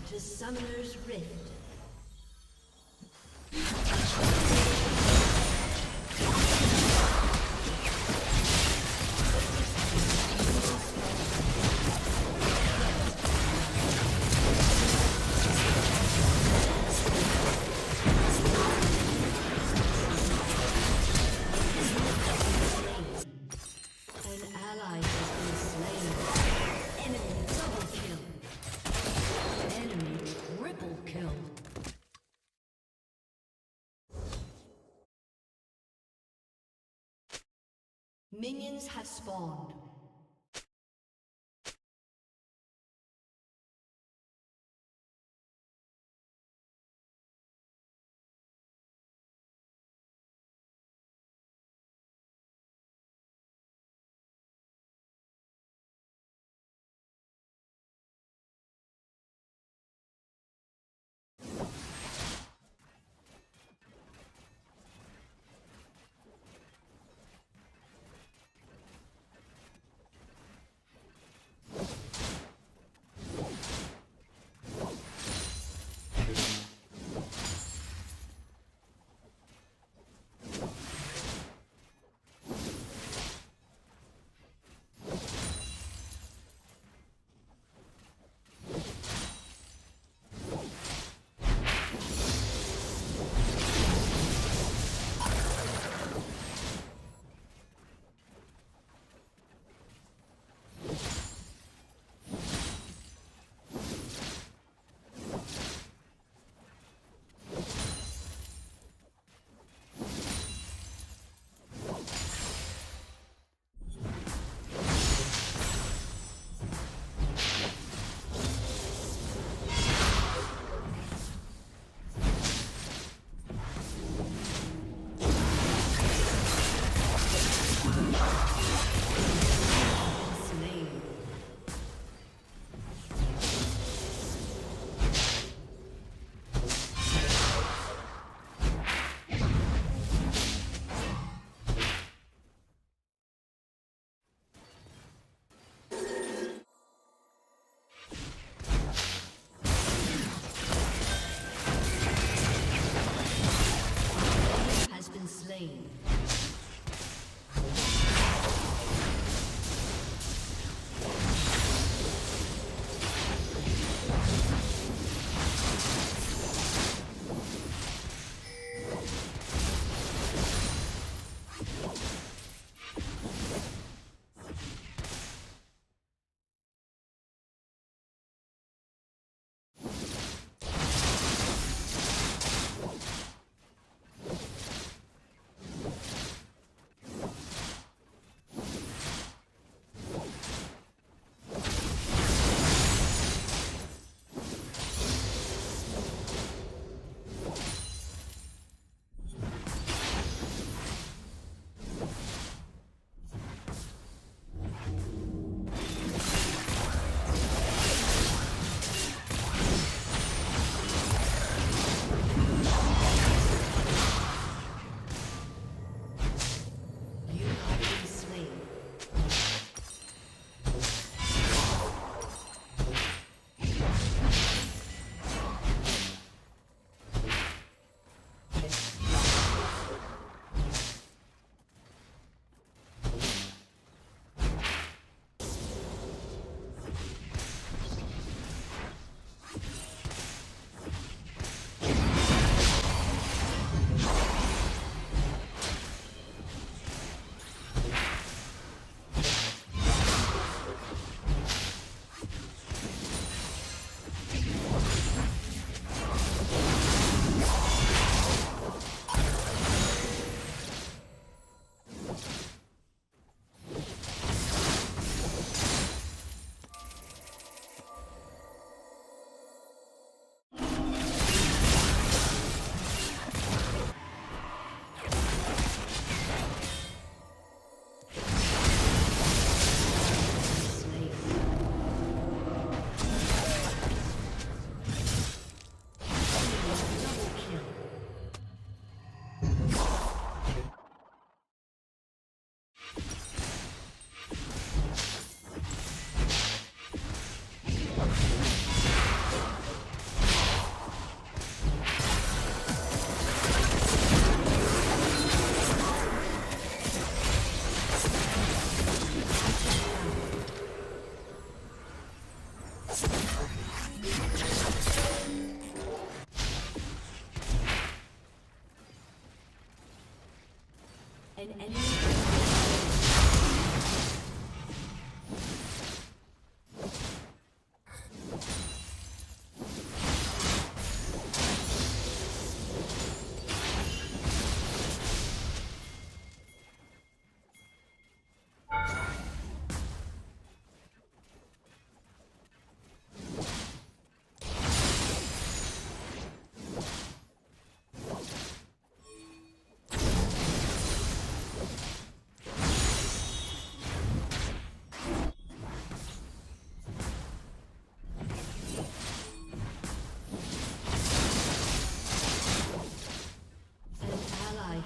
to Summoner's Rift. Minions have spawned.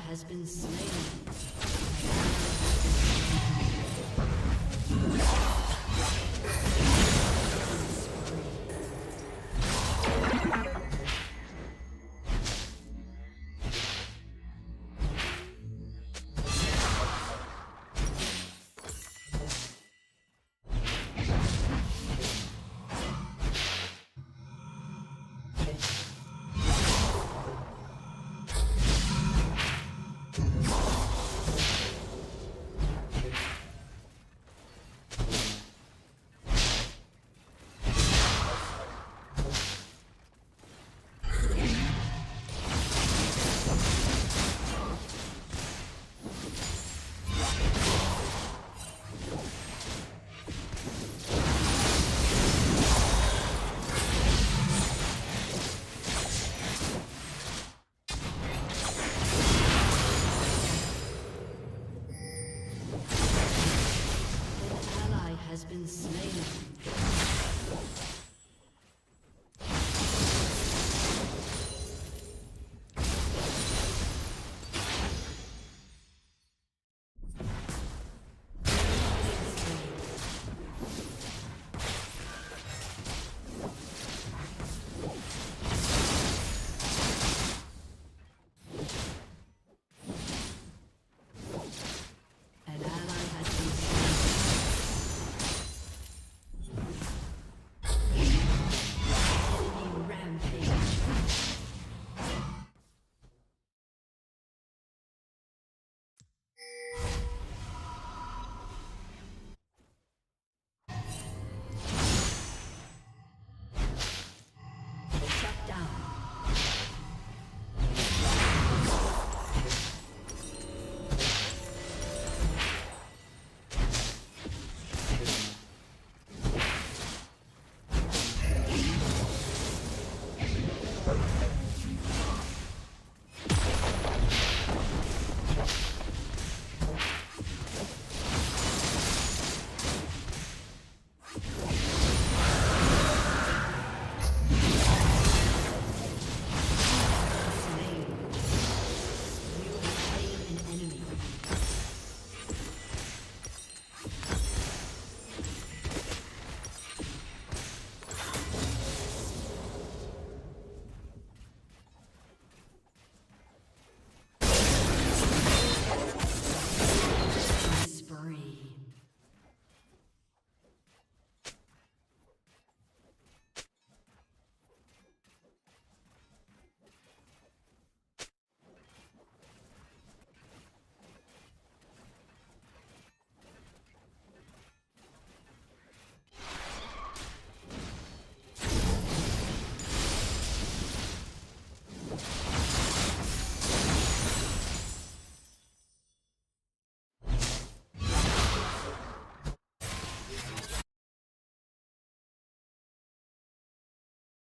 Has been slain. Has been slain.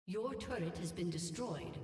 Your turret has been destroyed.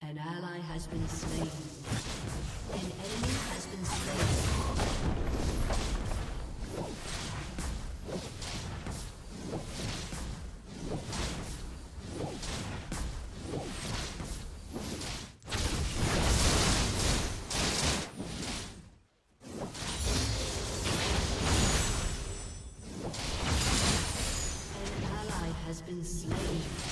An ally has been slain. An enemy has been slain. has been slain.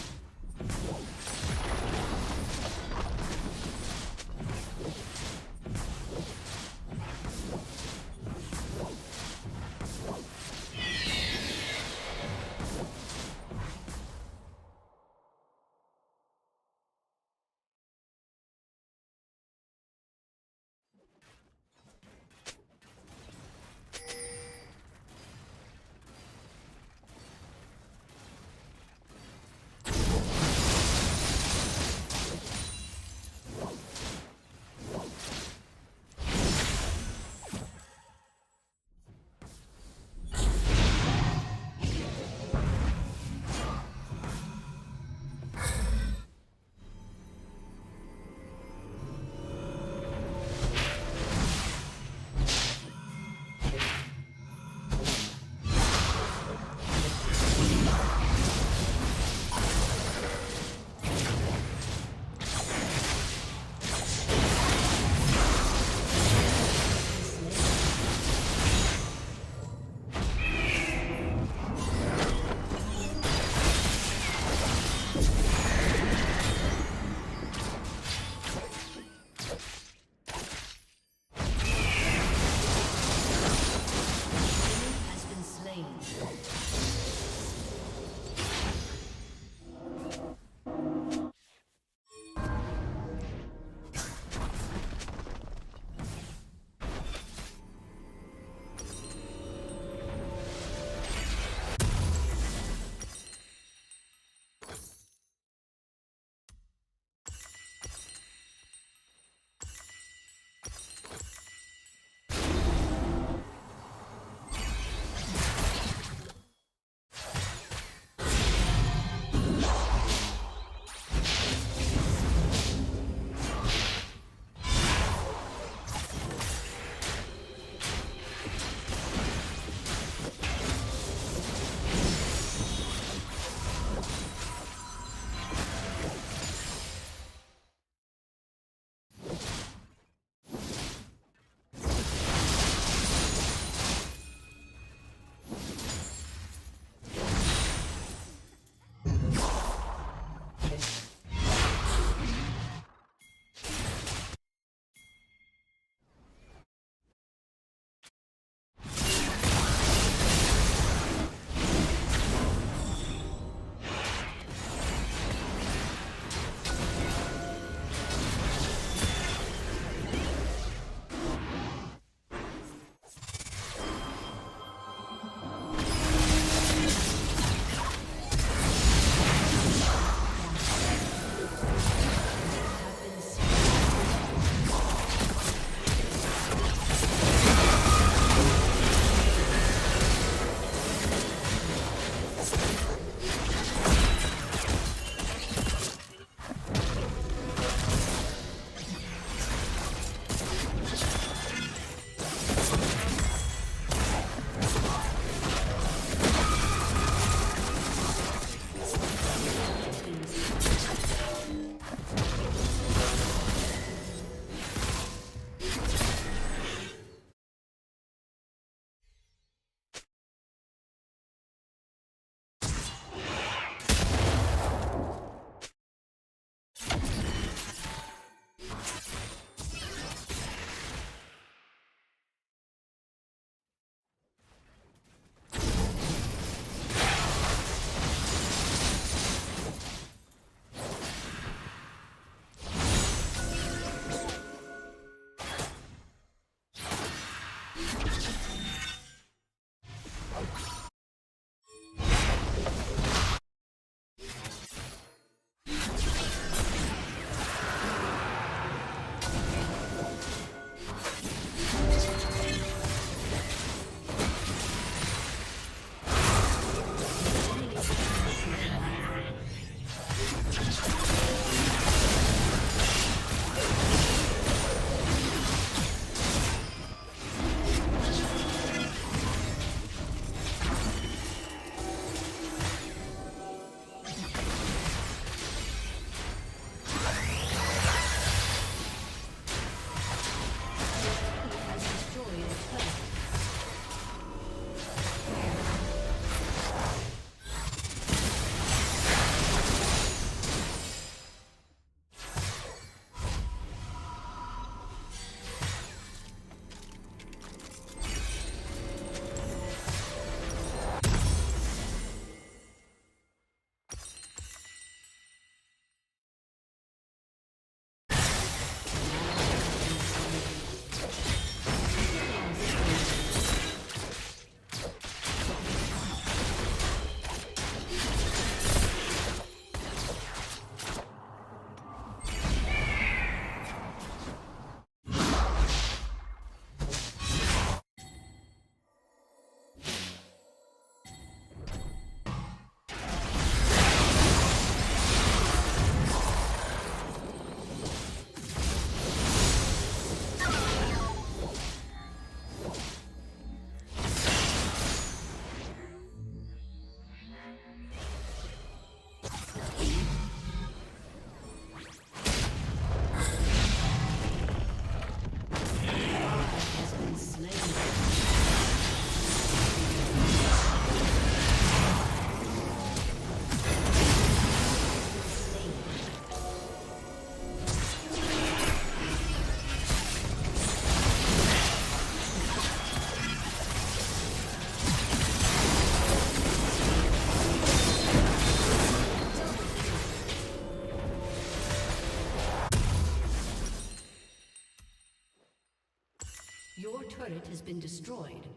turret has been destroyed.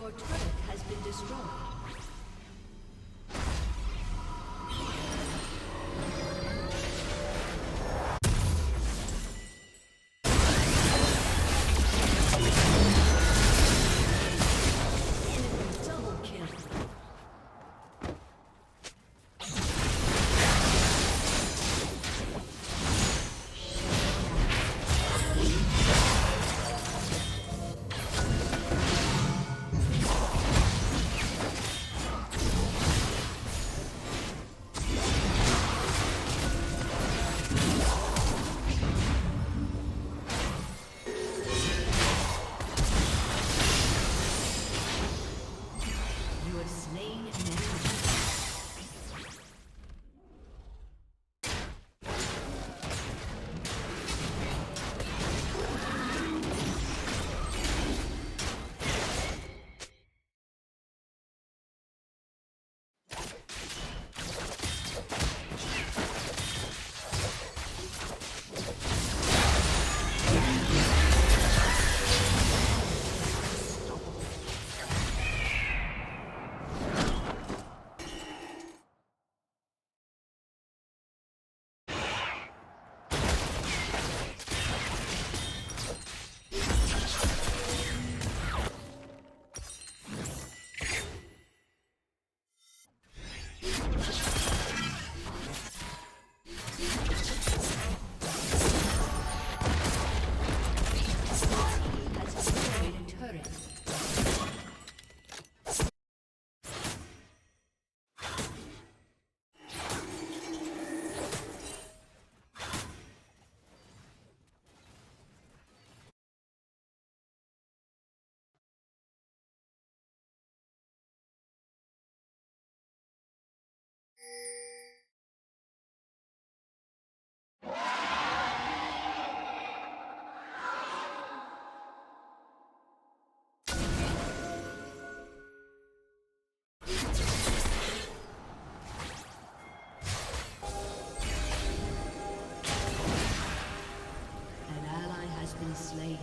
Your turret has been destroyed. been slain.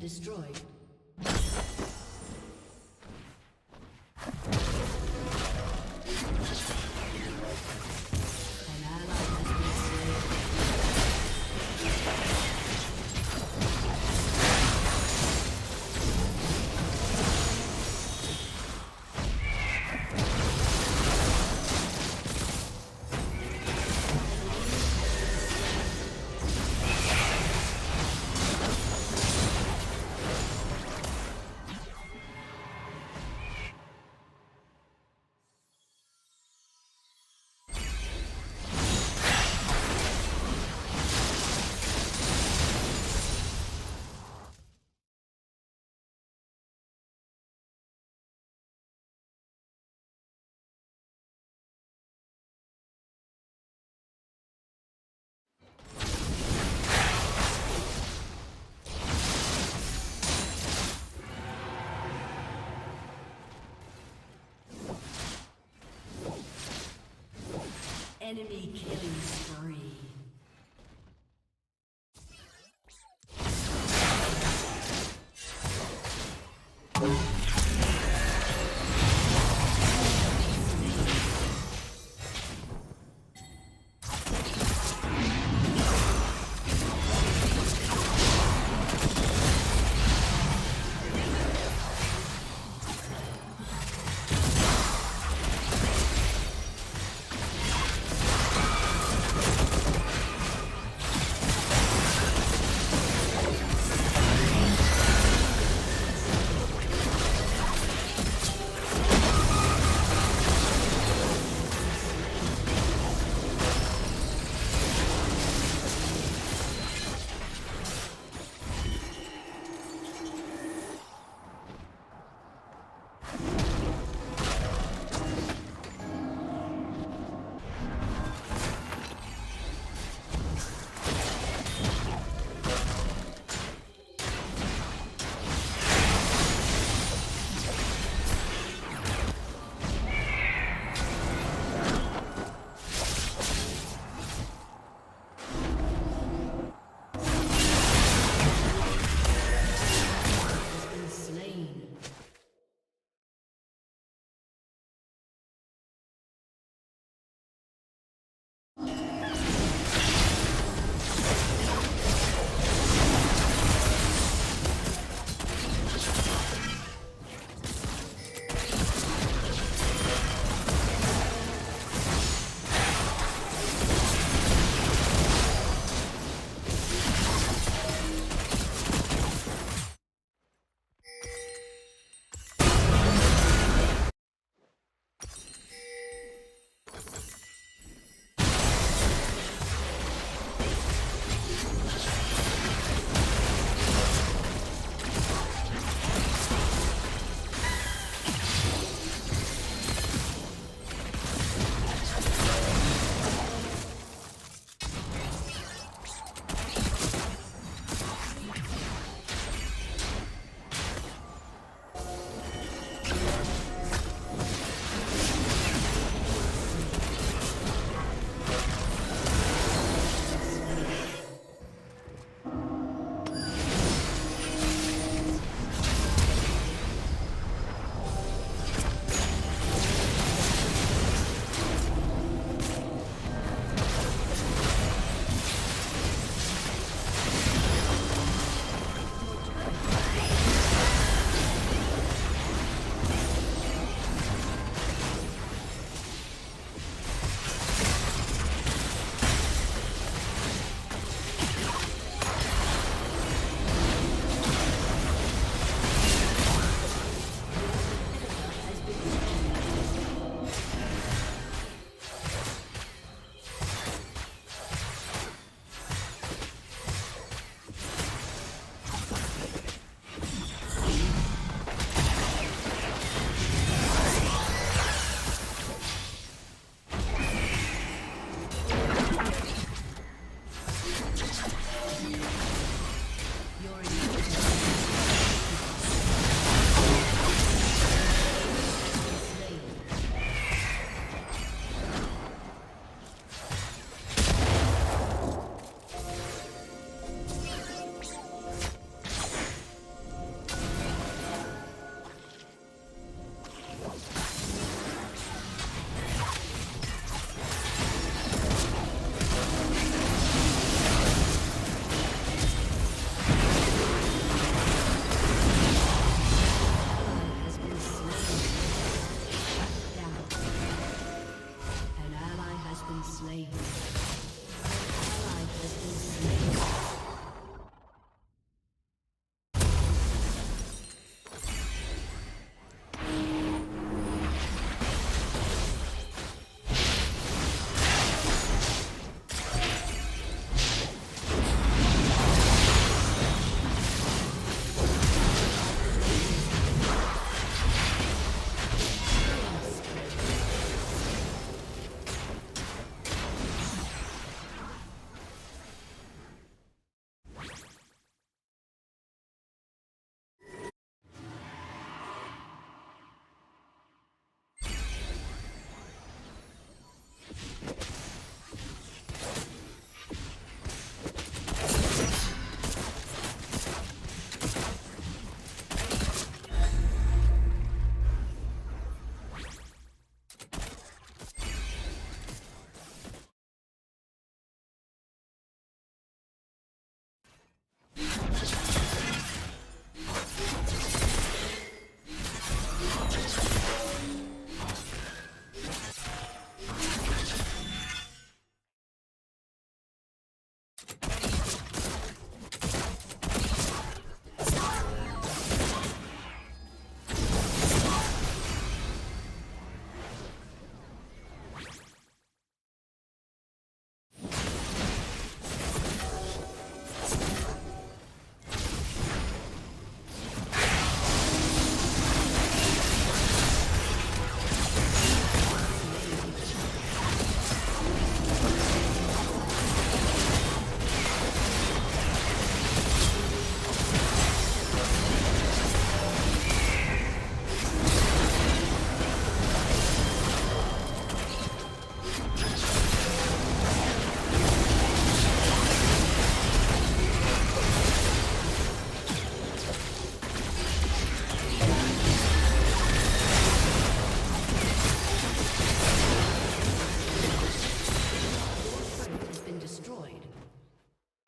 Destroyed. Enemy killing spree.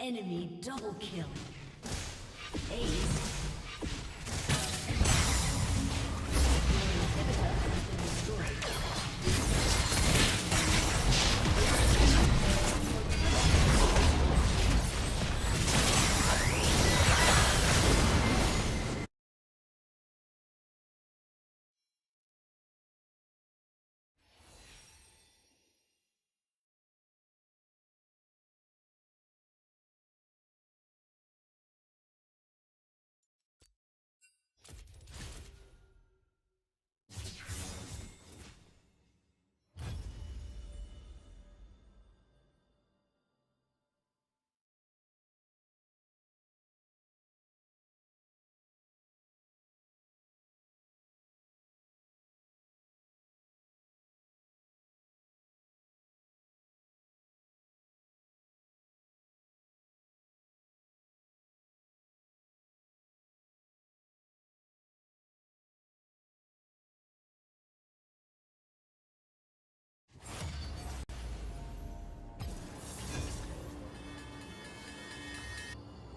Enemy double kill. Ace.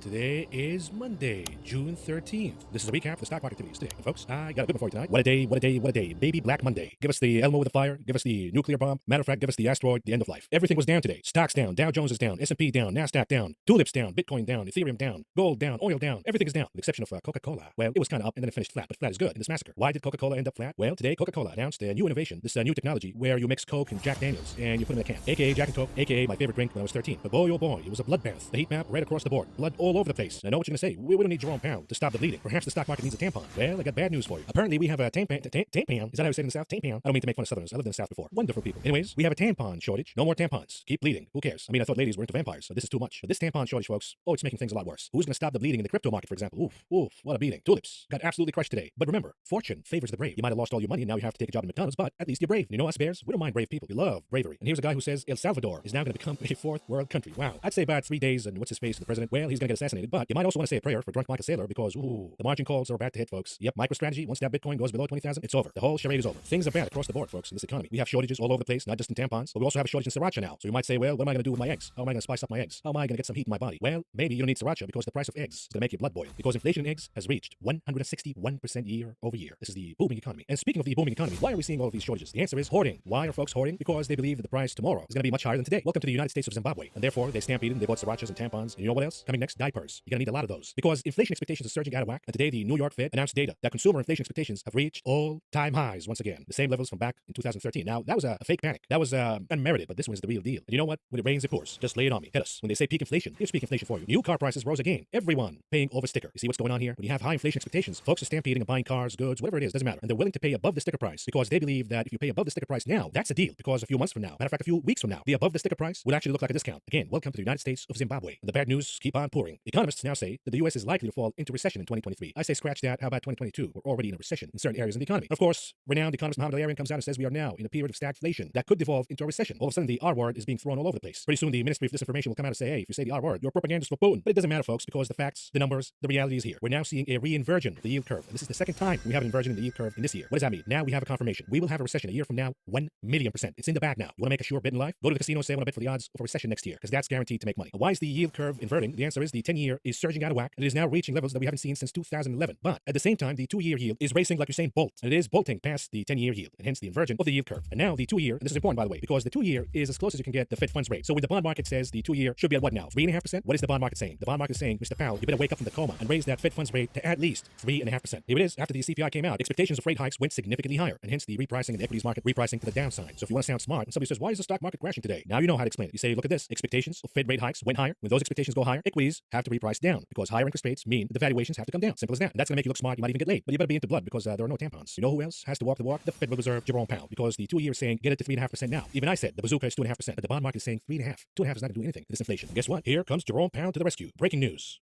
Today is Monday, June 13th. This is a recap of the stock market activities today. And folks, I got a good one for you tonight. What a day, what a day, what a day. Baby Black Monday. Give us the Elmo with the fire. Give us the nuclear bomb. Matter of fact, give us the asteroid, the end of life. Everything was down today. Stocks down. Dow Jones is down. S&P down. NASDAQ down. Tulips down. Bitcoin down. Ethereum down. Gold down. Oil down. Everything is down, with the exception of Coca-Cola. Well, it was kind of up and then it finished flat, but flat is good in this massacre. Why did Coca-Cola end up flat? Well, today Coca-Cola announced a new innovation, this new technology where you mix Coke and Jack Daniels and you put them in a can, aka Jack and Coke, aka my favorite drink when I was 13. But boy, oh boy, it was a bloodbath. The heat map right across the board. Blood all over the place. I know what you're gonna say. We don't need Jerome Powell to stop the bleeding. Perhaps the stock market needs a tampon. Well, I got bad news for you. Apparently, we have a tampon. Is that how we say it in the South? Tampon. I don't mean to make fun of Southerners. I lived in the South before. Wonderful people. Anyways, we have a tampon shortage. No more tampons. Keep bleeding. Who cares? I mean, I thought ladies were into vampires, so this is too much. But this tampon shortage, folks, oh, it's making things a lot worse. Who's gonna stop the bleeding in the crypto market, for example? Oof, oof, what a beating. Tulips got absolutely crushed today. But remember, fortune favors the brave. You might have lost all your money and now you have to take a job at McDonald's, but at least you're brave. You know us bears? We don't mind brave people. We love bravery. And here's a guy who says El Salvador is now gonna become a fourth world country. Wow. I'd say about 3 days and what's his face, the president? Well, he's gonna get assassinated, but you might also want to say a prayer for drunk like a sailor because, ooh, the margin calls are about to hit, folks. Yep, MicroStrategy, once that Bitcoin goes below 20,000, it's over. The whole charade is over. Things are bad across the board, folks, in this economy. We have shortages all over the place, not just in tampons, but we also have a shortage in sriracha now. So you might say, well, what am I going to do with my eggs? How am I going to spice up my eggs? How am I going to get some heat in my body? Well, maybe you don't need sriracha because the price of eggs is going to make your blood boil. Because inflation in eggs has reached 161% year over year. This is the booming economy. And speaking of the booming economy, why are we seeing all of these shortages? The answer is hoarding. Why are folks hoarding? Because they believe that the price tomorrow is going to be much higher than today. Welcome to the United States of Zimbabwe. And therefore, they stampeded, they bought srirachas and tampons. And you know what else? Coming next, diapers. You're going to need a lot of those. Because inflation expectations are surging out of whack. And today, the New York Fed announced data that consumer inflation expectations have reached all-time highs once again. The same levels from back in 2013. Now, that was a fake panic. That was unmerited, but this one is the real deal. And you know what? When it rains, it pours. Just lay it on me. Hit us. When they say peak inflation, here's peak inflation for you. New car prices rose again. Everyone paying over sticker. You see what's going on here? When you have high inflation expectations, folks are stampeding and buying cars, goods, whatever it is, doesn't matter. And they're willing to pay above the sticker price because they believe that if you pay above the sticker price now, that's a deal. Because a few months from now, matter of fact, a few weeks from now, the above the sticker price would actually look like a discount. Again, welcome to the United States of Zimbabwe. And the bad news keep on pouring. Economists now say that the U.S. is likely to fall into recession in 2023. I say scratch that. How about 2022? We're already in a recession in certain areas in the economy. Of course, renowned economist Mohamed Al-Arian comes out and says we are now in a period of stagflation that could devolve into a recession. All of a sudden, the R word is being thrown all over the place. Pretty soon, the Ministry of Disinformation will come out and say, hey, if you say the R word, you're propagandist for Putin. But it doesn't matter, folks, because the facts, the numbers, the reality is here. We're now seeing a re-inversion of the yield curve. And this is the second time we have an inversion in the yield curve in this year. What does that mean? Now we have a confirmation. We will have a recession a year from now, 1,000,000%. It's in the bag now. You want to make a sure bet in life? Go to the casino and say, I want to bet for the odds of a recession next year, because that's guaranteed to make money. Why is the yield curve inverting? The answer is the 10-year is surging out of whack, and it is now reaching levels that we haven't seen since 2011. But at the same time, the 2-year yield is racing like Usain Bolt, and it is bolting past the 10-year yield, and hence the inversion of the yield curve. And now the 2-year, and this is important, by the way, because the 2-year is as close as you can get the Fed funds rate. So when the bond market says the 2-year should be at what now? 3.5%? What is the bond market saying? The bond market is saying, Mr. Powell, you better wake up from the coma and raise that Fed funds rate to at least 3.5%. Here it is. After the CPI came out, expectations of rate hikes went significantly higher, and hence the repricing in the equities market repricing to the downside. So if you want to sound smart, and somebody says, why is the stock market crashing today? Now you know how to explain it. You say, look at this. Expectations of Fed rate hikes went higher. When those expectations go higher, equities have to reprice down because higher interest rates mean the valuations have to come down. Simple as that. And that's going to make you look smart. You might even get laid, but you better be into blood because there are no tampons. You know who else has to walk the walk? The Federal Reserve, Jerome Powell, because the 2-year is saying get it to 3.5% now. Even I said the bazooka is 2.5%, but the bond market is saying 3.5. 2.5 is not going to do anything to this inflation. And guess what? Here comes Jerome Powell to the rescue. Breaking news.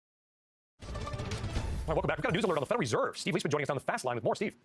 All right, welcome back. We've got a news alert on the Federal Reserve. Steve Lee's been joining us on the fast line with more. Steve.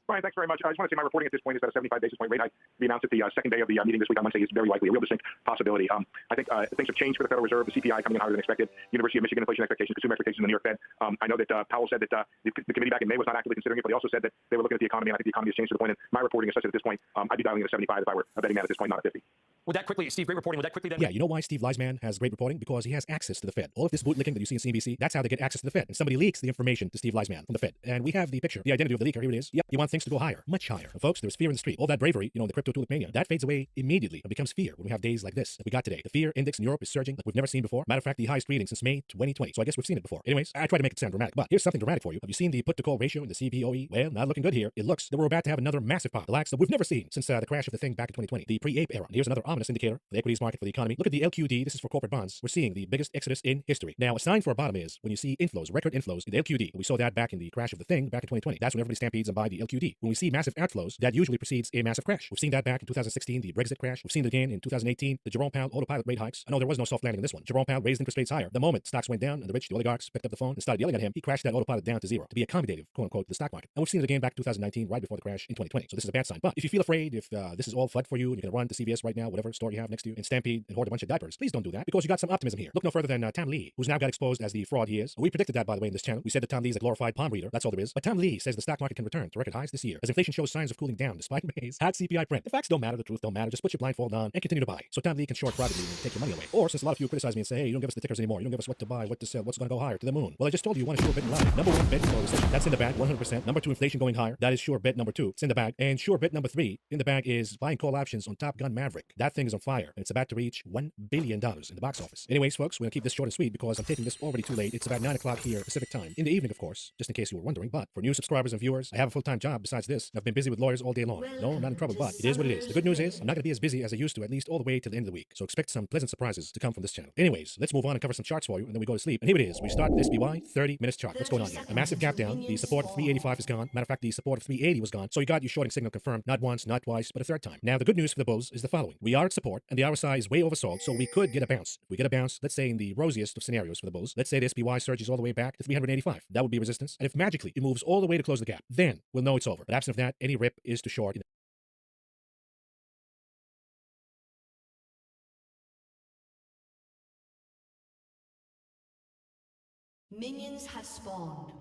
Brian, thanks very much. I just want to say my reporting at this point is that a 75 basis point rate hike to be announced at the second day of the meeting this week on Wednesday is very likely, a real distinct possibility. I think things have changed for the Federal Reserve, the CPI coming in higher than expected, University of Michigan inflation expectations, consumer expectations in the New York Fed. I know that Powell said that the committee back in May was not actively considering it, but he also said that they were looking at the economy, and I think the economy has changed to the point, and my reporting is such that at this point, I'd be dialing in a 75 if I were betting that at this point, not a 50. Would that quickly, Steve, great reporting, would that quickly then... Yeah, you know why Steve Liesman has great reporting? Because he has access to the Fed. All of this bootlicking that you see in CNBC, that's how they get access to the Fed. And somebody leaks the information to Steve Liesman from the Fed. And we have the picture, the identity of the leaker. Here it is. Yep, you want things to go higher, much higher. And folks, there's fear in the street. All that bravery, the crypto tulip mania, that fades away immediately and becomes fear when we have days like this that we got today. The fear index in Europe is surging like we've never seen before. Matter of fact, the highest reading since May 2020. So I guess we've seen it before. Anyways, I try to make it sound dramatic, but here's something dramatic for you. Have you seen the put to call ratio in the CPOE? Well, not looking good here. It looks that we're about to have another massive pop. The likes that we've never seen since the crash of the thing back in 2020, the pre-ape era. And here's another ominous indicator for the equities market, for the economy. Look at the LQD. This is for corporate bonds. We're seeing the biggest exodus in history. Now, a sign for a bottom is when you see inflows, record inflows in the LQD. We saw that back in the crash of the thing back in 2020. That's when everybody stampedes and buy the LQD. When we see massive outflows, that usually precedes a massive crash. We've seen that back in 2016, the Brexit crash. We've seen it again in 2018, the Jerome Powell autopilot rate hikes. I know there was no soft landing in this one. Jerome Powell raised interest rates higher. The moment stocks went down and the rich, the oligarchs, picked up the phone and started yelling at him, he crashed that autopilot down to zero to be accommodative, quote unquote, to the stock market. And we've seen it again back in 2019, right before the crash in 2020. So this is a bad sign. But if you feel afraid, if this is all FUD for you and you're going to run to CVS right now, whatever store you have next to you, and stampede and hoard a bunch of diapers, please don't do that, because you got some optimism here. Look no further than Tom Lee, who's now got exposed as the fraud he is. We predicted that, by the way, in this channel. We said that Tom Lee is a glorified palm reader. That's all there is. But Tom Lee says the stock market can return to record highs this year as inflation shows signs of cooling down despite May's hot CPI print. The facts don't matter, the truth don't matter. Just put your blindfold on and continue to buy. So Tom Lee can short privately and take your money away. Or since a lot of you criticize me and say, hey, you don't give us the tickers anymore, you don't give us what to buy, what to sell, what's going to go higher to the moon. Well, I just told you one is sure bet in life. Number one bet for recession. That's in the bag, 100%. Number two, inflation going higher. That is sure bet number two. It's in the bag. And sure bet number three in the bag is buying call options on Top Gun Maverick. That thing is on fire and it's about to reach $1 billion in the box office. Anyways, folks, we're going to keep this short and sweet because I'm taking this already too late. It's about 9 o'clock here Pacific time. In the evening, of course, just in case you were wondering. But for new subscribers and viewers, I have a full-time job besides this. I've been busy with lawyers all day long. No, I'm not in trouble, but it is what it is. The good news is I'm not going to be as busy as I used to, at least all the way to the end of the week. So expect some pleasant surprises to come from this channel. Anyways, let's move on and cover some charts for you, and then we go to sleep. And here it is. We start the SPY 30 minutes chart. What's going on here? A massive gap down. The support of 385 is gone. Matter of fact, the support of 380 was gone. So you got your shorting signal confirmed not once, not twice, but a third time. Now, the good news for the bulls is the following. We are at support, and the RSI is way oversold, so we could get a bounce. If we get a bounce, let's say in the rosiest of scenarios for the bulls, let's say the SPY surges all the way back to 385. That would be resistance. And if magically it moves all the way to close the gap, then we'll know it's over. But absent of that, any rip is too short. Minions have spawned.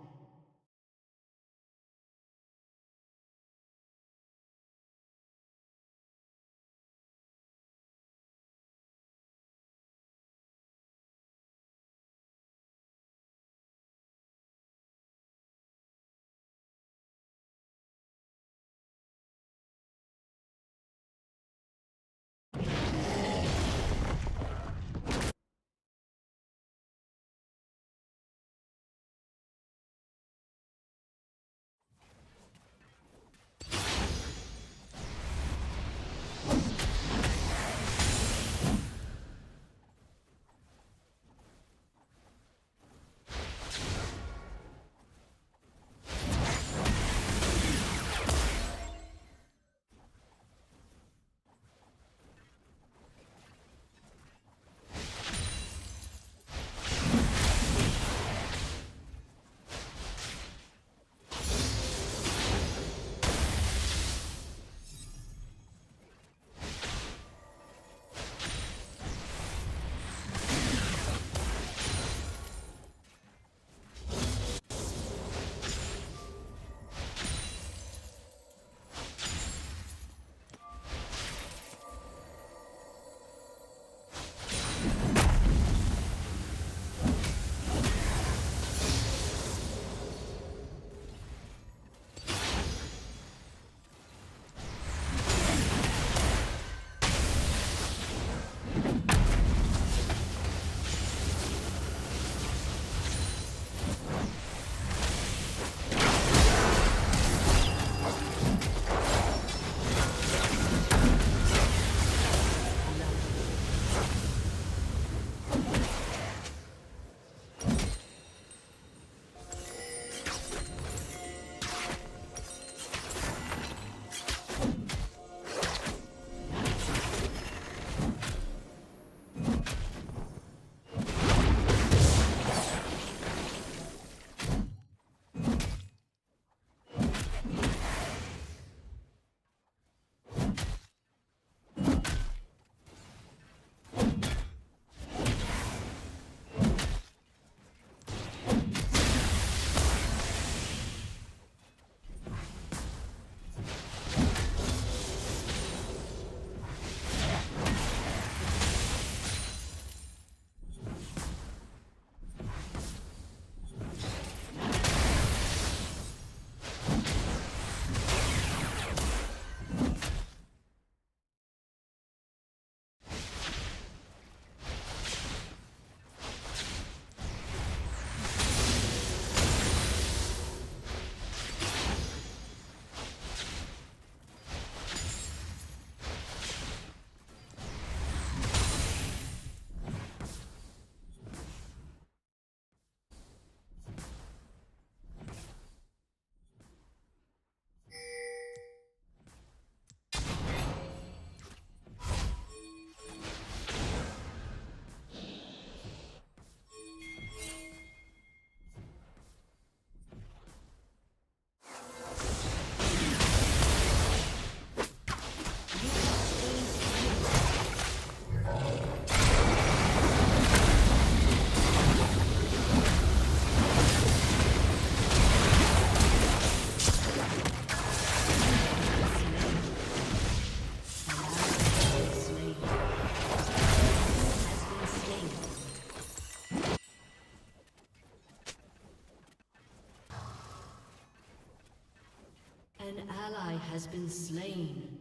An ally has been slain.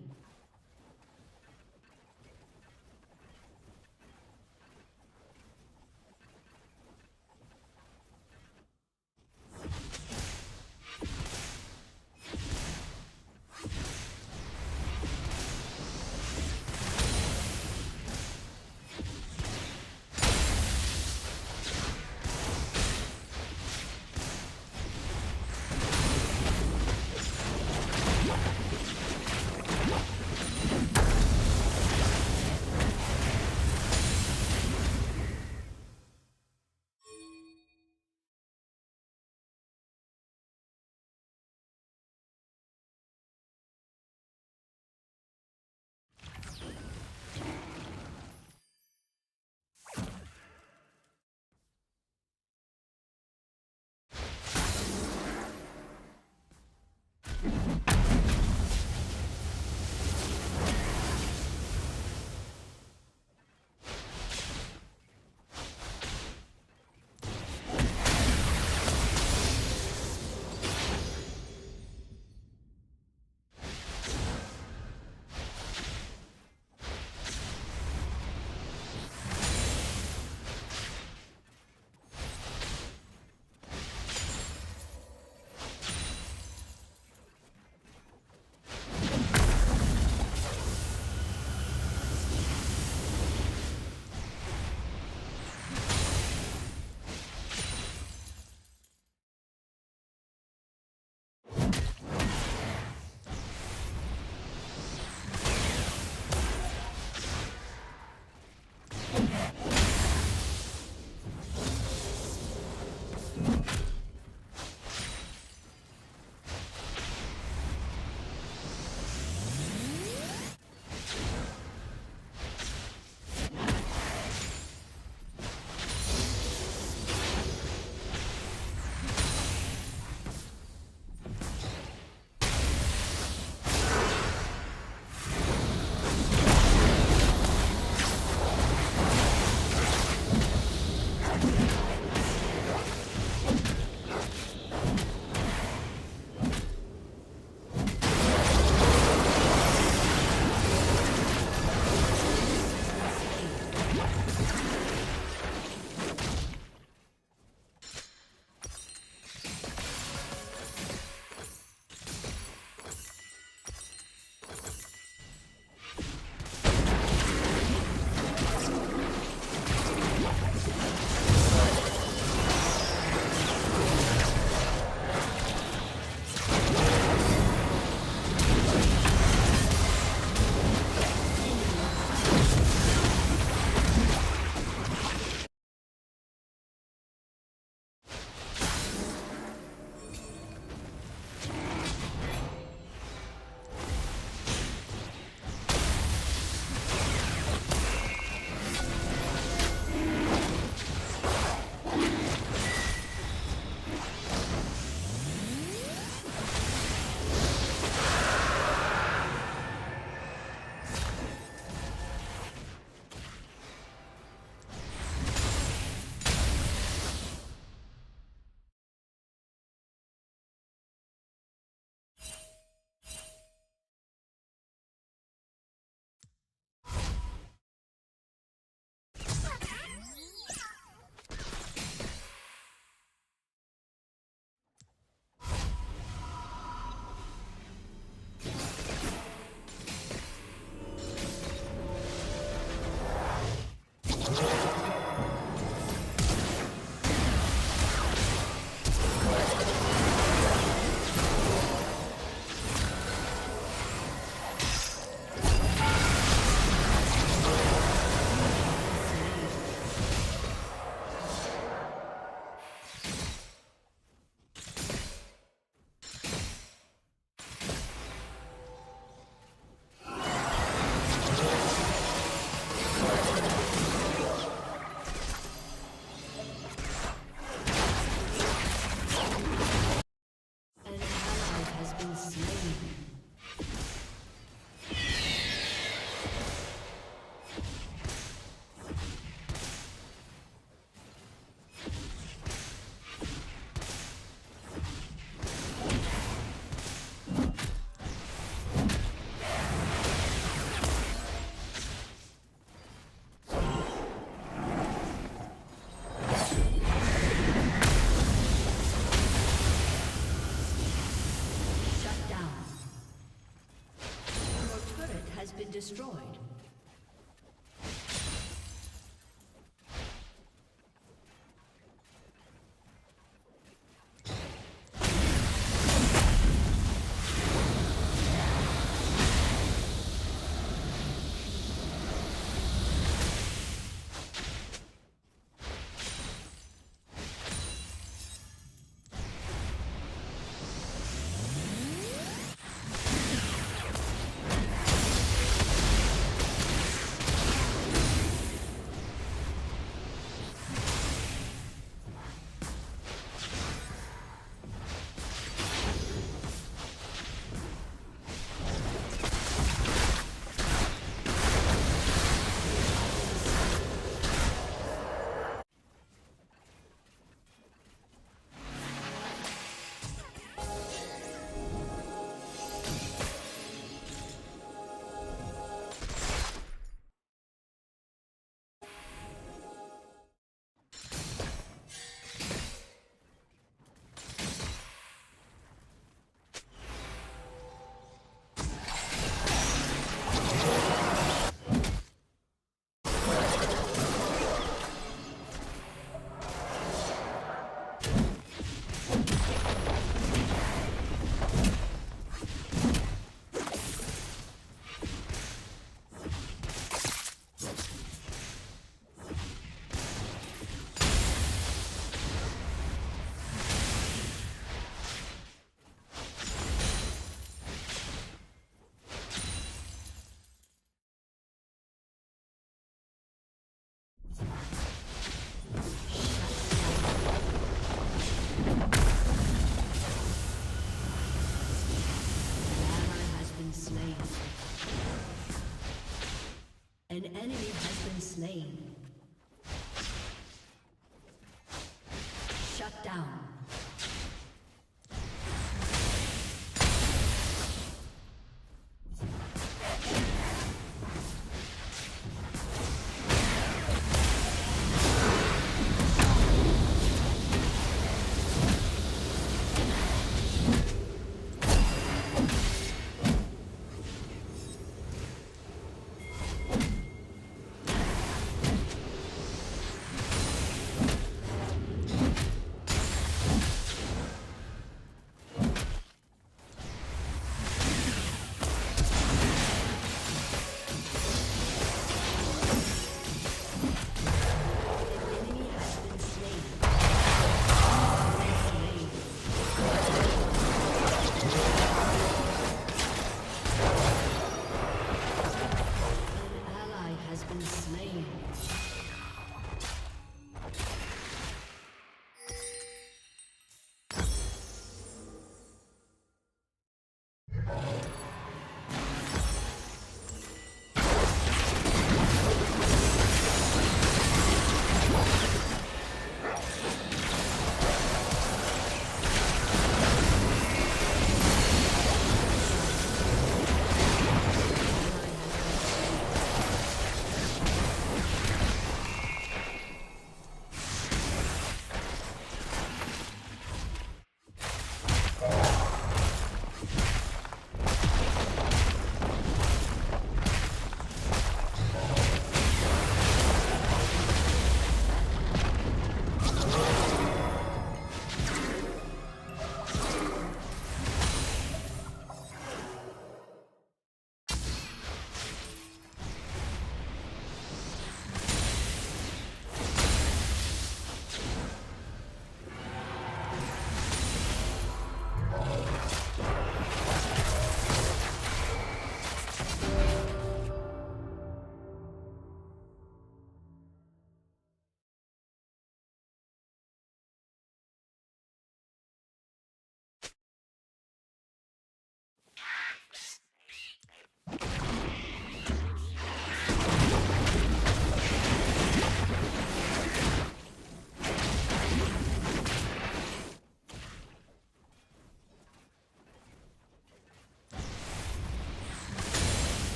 destroyed.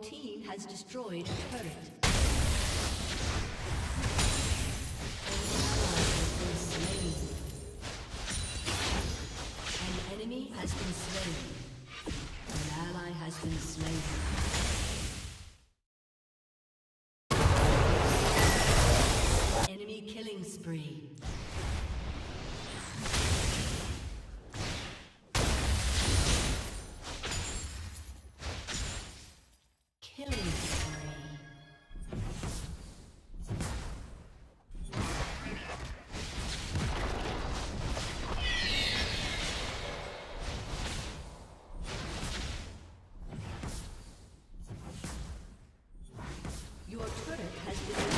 team has destroyed a turret. An enemy has been slain. An ally has been slain. Enemy killing spree. Killing spree. Your turret has been destroyed.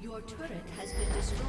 Your turret has been destroyed.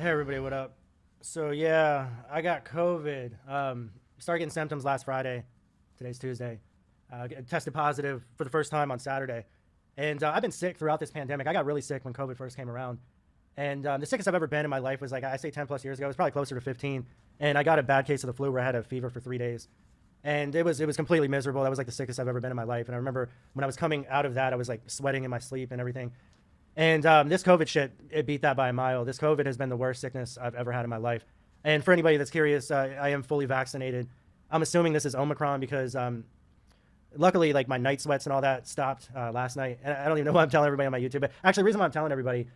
Hey everybody, what up? So yeah, I got COVID. Started getting symptoms last Friday. Today's Tuesday. Tested positive for the first time on Saturday. And I've been sick throughout this pandemic. I got really sick when COVID first came around. And the sickest I've ever been in my life was, like, I say 10 plus years ago. It was probably closer to 15. And I got a bad case of the flu where I had a fever for 3 days. And it was completely miserable. That was like the sickest I've ever been in my life. And I remember when I was coming out of that, I was like sweating in my sleep and everything. And this COVID shit, it beat that by a mile. This COVID has been the worst sickness I've ever had in my life. And for anybody that's curious, I am fully vaccinated. I'm assuming this is Omicron because luckily, like, my night sweats and all that stopped last night. And I don't even know why I'm telling everybody on my YouTube. But actually, the reason why I'm telling everybody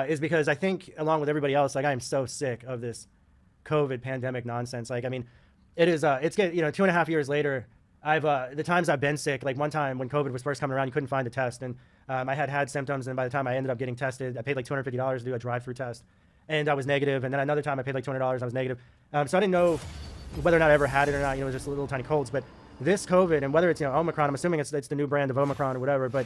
is because I think, along with everybody else, like, I am so sick of this COVID pandemic nonsense. Like, I mean, it is, it's getting, 2.5 years later, I've, the times I've been sick, like one time when COVID was first coming around, you couldn't find a test. And I had symptoms. And by the time I ended up getting tested, I paid like $250 to do a drive-through test. And I was negative. And then another time I paid like $200, I was negative. So I didn't know whether or not I ever had it or not, just little tiny colds. But this COVID, and whether it's, Omicron, I'm assuming it's the new brand of Omicron or whatever, but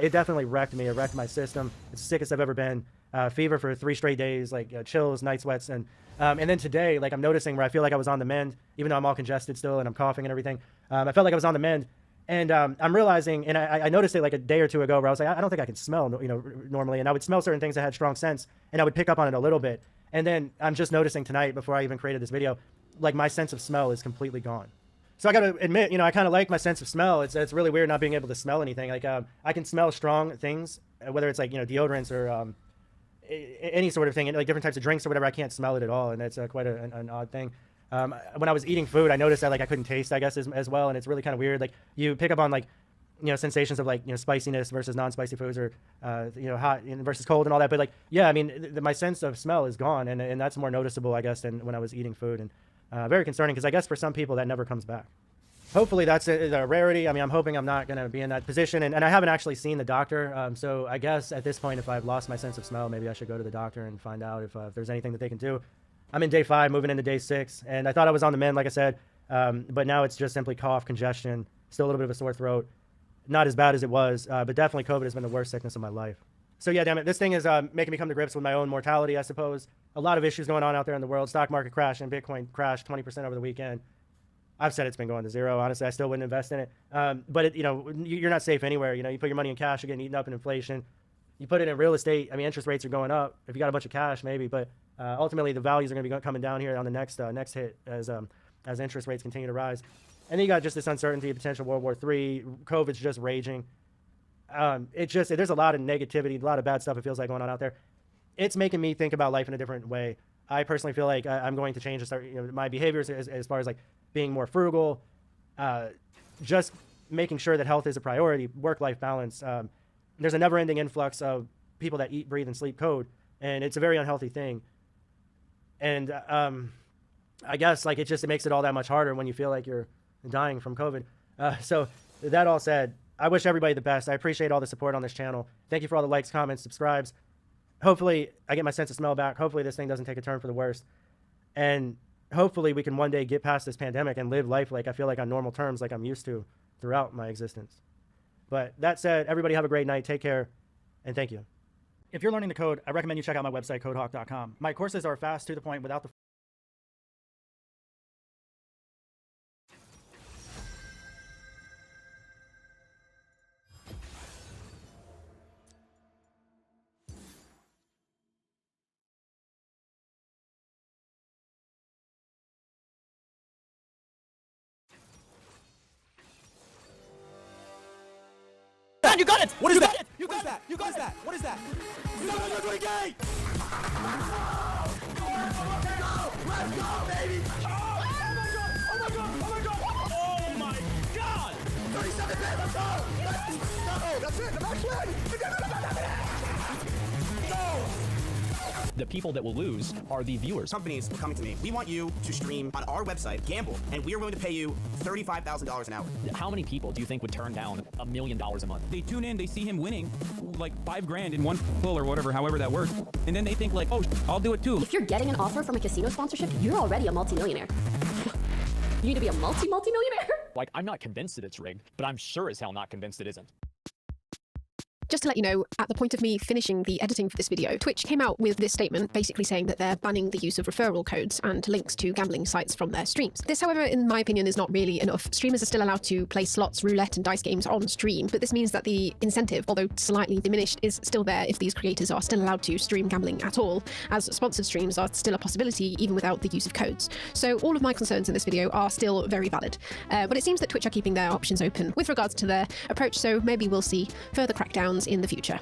it definitely wrecked me. It wrecked my system. It's the sickest I've ever been. Fever for 3 straight days, like chills, night sweats. And then today, like, I'm noticing where I feel like I was on the mend, even though I'm all congested still and I'm coughing and everything. I felt like I was on the mend. And I'm realizing, and I noticed it like a day or two ago, where I was like, I don't think I can smell, normally. And I would smell certain things that had strong scents, and I would pick up on it a little bit. And then I'm just noticing tonight, before I even created this video, like, my sense of smell is completely gone. So I got to admit, I kind of like my sense of smell. It's really weird not being able to smell anything. Like, I can smell strong things, whether it's like, deodorants or any sort of thing, like different types of drinks or whatever. I can't smell it at all, and it's quite an odd thing. When I was eating food, I noticed that, like, I couldn't taste, I guess, as well, and it's really kind of weird. Like, you pick up on, like, sensations of, like, spiciness versus non-spicy foods, or hot versus cold and all that. But, like, yeah, I mean, my sense of smell is gone, and that's more noticeable, I guess, than when I was eating food, and very concerning, because I guess for some people that never comes back. Hopefully that's a rarity. I mean, I'm hoping I'm not going to be in that position, and I haven't actually seen the doctor. So I guess at this point, if I've lost my sense of smell, maybe I should go to the doctor and find out if there's anything that they can do. I'm in day 5, moving into day 6, and I thought I was on the mend, like I said, but now it's just simply cough, congestion, still a little bit of a sore throat. Not as bad as it was, but definitely COVID has been the worst sickness of my life. So yeah, damn it, this thing is making me come to grips with my own mortality, I suppose. A lot of issues going on out there in the world. Stock market crash and Bitcoin crashed 20% over the weekend. I've said it's been going to zero. Honestly, I still wouldn't invest in it. But you're not safe anywhere. You put your money in cash, you're getting eaten up in inflation. You put it in real estate. I mean, interest rates are going up. If you got a bunch of cash, maybe, but ultimately the values are going to be coming down here on the next hit as interest rates continue to rise. And then you got just this uncertainty, potential World War III. COVID's just raging. There's a lot of negativity, a lot of bad stuff it feels like going on out there. It's making me think about life in a different way. I personally feel like I'm going to change and start, my behaviors as far as, like, being more frugal, just making sure that health is a priority, work-life balance. There's a never-ending influx of people that eat, breathe, and sleep code, and it's a very unhealthy thing. And I guess, like, it makes it all that much harder when you feel like you're dying from COVID. So that all said, I wish everybody the best. I appreciate all the support on this channel. Thank you for all the likes, comments, subscribes. Hopefully I get my sense of smell back. Hopefully this thing doesn't take a turn for the worst. And hopefully we can one day get past this pandemic and live life like I feel like on normal terms, like I'm used to throughout my existence. But that said, everybody have a great night. Take care, and thank you. If you're learning to code, I recommend you check out my website, codehawk.com. My courses are fast, to the point, without the You got it! What is that? You got that! You got that! What is that? Gay! Let's go, baby! Oh my god! Oh my god! Oh my god! 37 bit, let's go! No, that's it! I'm actually Go! The people that will lose are the viewers. Companies are coming to me. We want you to stream on our website, gamble, and we are willing to pay you $35,000 an hour. How many people do you think would turn down $1 million a month? They tune in, they see him winning like $5,000 in one pull or whatever, however that works, and then they think like, oh, I'll do it too. If you're getting an offer from a casino sponsorship, you're already a multimillionaire. You need to be a multi-millionaire? Like, I'm not convinced that it's rigged, but I'm sure as hell not convinced it isn't. Just to let you know, at the point of me finishing the editing for this video, Twitch came out with this statement basically saying that they're banning the use of referral codes and links to gambling sites from their streams. This, however, in my opinion, is not really enough. Streamers are still allowed to play slots, roulette, and dice games on stream, but this means that the incentive, although slightly diminished, is still there if these creators are still allowed to stream gambling at all, as sponsored streams are still a possibility even without the use of codes. So all of my concerns in this video are still very valid, but it seems that Twitch are keeping their options open with regards to their approach, so maybe we'll see further crackdowns in the future.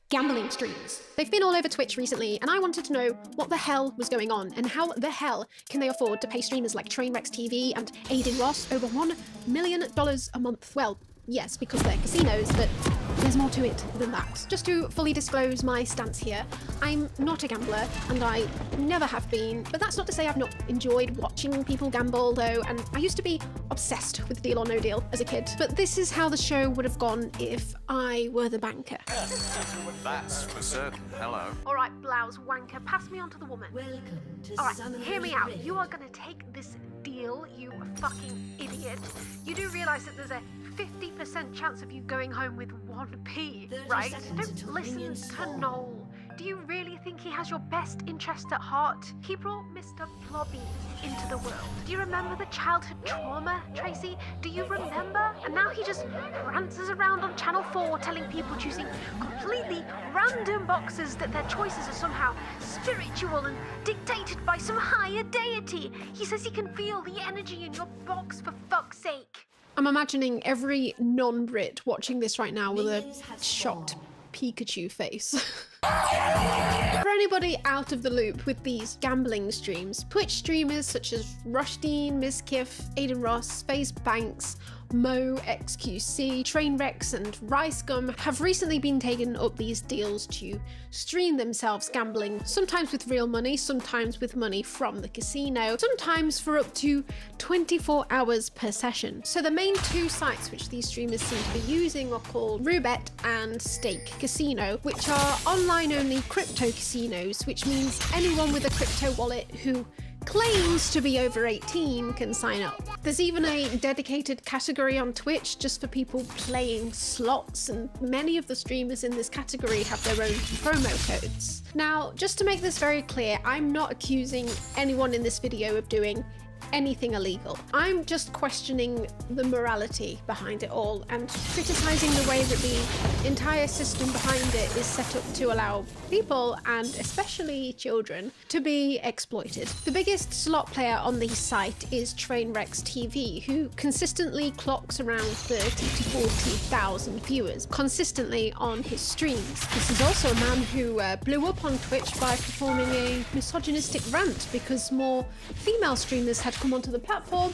Gambling streams. They've been all over Twitch recently, and I wanted to know what the hell was going on, and how the hell can they afford to pay streamers like Trainwreck TV and Aiden Ross over $1 million a month? Well, yes, because they're casinos, but there's more to it than that. Just to fully disclose my stance here, I'm not a gambler, and I never have been, but that's not to say I've not enjoyed watching people gamble, though, and I used to be obsessed with Deal or No Deal as a kid. But this is how the show would have gone if I were the banker. That's for certain. Hello. All right, blouse wanker, pass me on to the woman. Welcome to All right, Summoner's hear me out. Rift. You are gonna take this deal, you fucking idiot. You do realise that there's a 50% chance of you going home with 1p, 30 right? seconds Don't until listen minions to spawn. Noel. Do you really think he has your best interest at heart? He brought Mr. Blobby into the world. Do you remember the childhood trauma, Tracy? Do you remember? And now he just prances around on Channel 4 telling people choosing completely random boxes that their choices are somehow spiritual and dictated by some higher deity. He says he can feel the energy in your box, for fuck's sake. I'm imagining every non-Brit watching this right now with a shocked Pikachu face. For anybody out of the loop with these gambling streams, Twitch streamers such as Rushdeen, Miskiff, Aiden Ross, Space Banks, Mo, XQC, Trainwrecks, and Ricegum have recently been taking up these deals to stream themselves gambling, sometimes with real money, sometimes with money from the casino, sometimes for up to 24 hours per session. So the main two sites which these streamers seem to be using are called Roulette and Stake Casino, which are online-only crypto casinos, which means anyone with a crypto wallet who claims to be over 18 can sign up. There's even a dedicated category on Twitch just for people playing slots, and many of the streamers in this category have their own promo codes. Now, just to make this very clear, I'm not accusing anyone in this video of doing anything illegal. I'm just questioning the morality behind it all and criticizing the way that the entire system behind it is set up to allow people, and especially children, to be exploited. The biggest slot player on the site is Trainwrecks TV, who consistently clocks around 30 to 40,000 viewers consistently on his streams. This is also a man who blew up on Twitch by performing a misogynistic rant because more female streamers had come onto the platform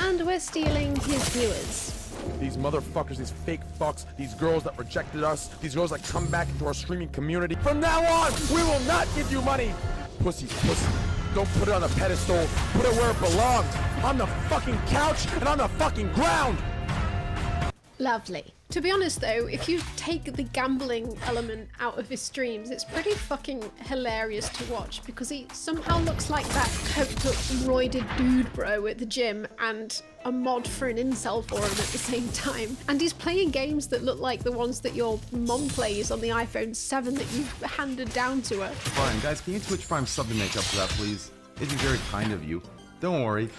and were stealing his viewers. These motherfuckers, these fake fucks, these girls that rejected us, these girls that come back into our streaming community. From now on, we will not give you money. Pussy. Don't put it on a pedestal. Put it where it belongs. On the fucking couch and on the fucking ground. Lovely. To be honest though, if you take the gambling element out of his streams, it's pretty fucking hilarious to watch because he somehow looks like that coked up, roided dude bro at the gym and a mod for an incel forum at the same time. And he's playing games that look like the ones that your mom plays on the iPhone 7 that you've handed down to her. Fine, guys, can you Twitch Prime sub to make up for that, please? It'd be very kind of you. Don't worry.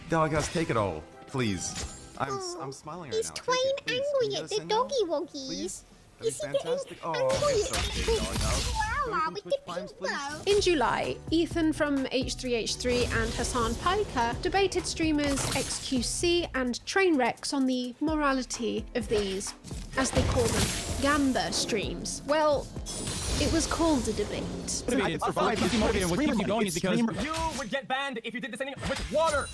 Doghouse, take it all, please. I'm smiling right now. He's Twain angry at the doggy woggies. That'd be fantastic. Oh, it's okay, Doghouse. Wow, with the people. In July, Ethan from H3H3 and Hassan Piker debated streamers XQC and Trainwrecks on the morality of these, as they call them, gamba streams. Well, it was called a debate. What keeps you motivated, what keeps you going is because You would get banned if you did the same with water.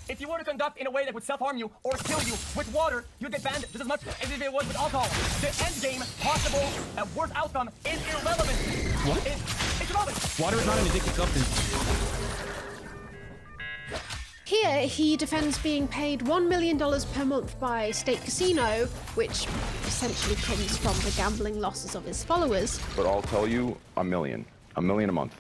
If you were to conduct in a way that would self-harm you or kill you with water, you'd get banned just as much as if it was with alcohol. The end game, possible, worst outcome is irrelevant. What? It's irrelevant. Water is not an addictive substance. Here, he defends being paid $1 million per month by State Casino, which essentially comes from the gambling losses of his followers. But I'll tell you, $1 million. $1 million a month.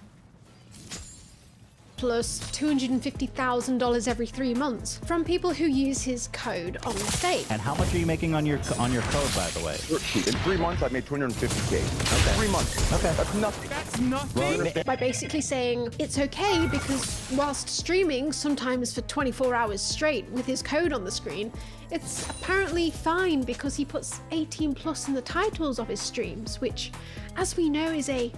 plus $250,000 every 3 months from people who use his code on the stake. And how much are you making on your code, by the way? In 3 months, I've made $250K. Okay. 3 months. Okay. That's nothing. That's nothing. By basically saying it's okay because whilst streaming, sometimes for 24 hours straight with his code on the screen, it's apparently fine because he puts 18 plus in the titles of his streams, which, as we know, is a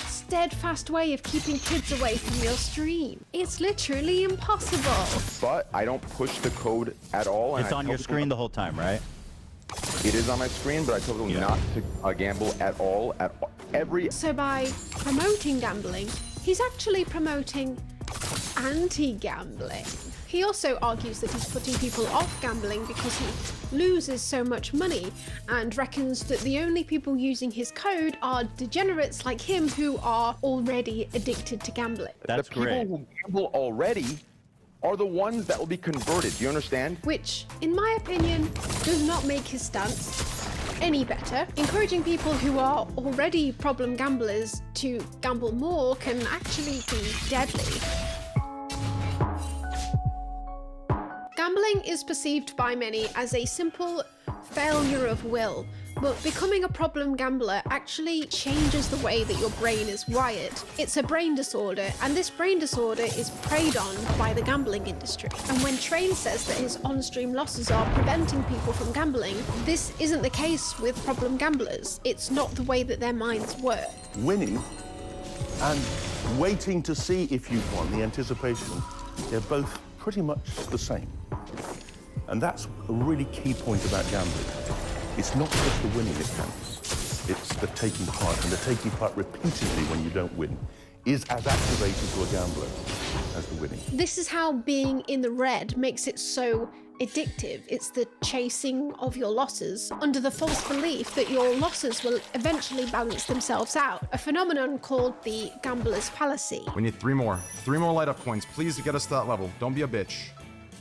steadfast way of keeping kids away from your stream. It's literally impossible. But I don't push the code at all. It's on your screen the whole time, right? It is on my screen, but I told them not to gamble at all. So by promoting gambling, he's actually promoting anti-gambling. He also argues that he's putting people off gambling because he loses so much money and reckons that the only people using his code are degenerates like him who are already addicted to gambling. That's great. The people who gamble already are the ones that will be converted. Do you understand? Which, in my opinion, does not make his stance any better. Encouraging people who are already problem gamblers to gamble more can actually be deadly. Gambling is perceived by many as a simple failure of will, but becoming a problem gambler actually changes the way that your brain is wired. It's a brain disorder, and this brain disorder is preyed on by the gambling industry. And when Train says that his on-stream losses are preventing people from gambling, this isn't the case with problem gamblers. It's not the way that their minds work. Winning and waiting to see if you've won, the anticipation, they're both pretty much the same. And that's a really key point about gambling. It's not just the winning that counts. It's the taking part, and the taking part repeatedly when you don't win is as activating to a gambler as the winning. This is how being in the red makes it so addictive. It's the chasing of your losses under the false belief that your losses will eventually balance themselves out, a phenomenon called the gambler's fallacy. We need 3 more. 3 more light up points, please, to get us to that level. Don't be a bitch.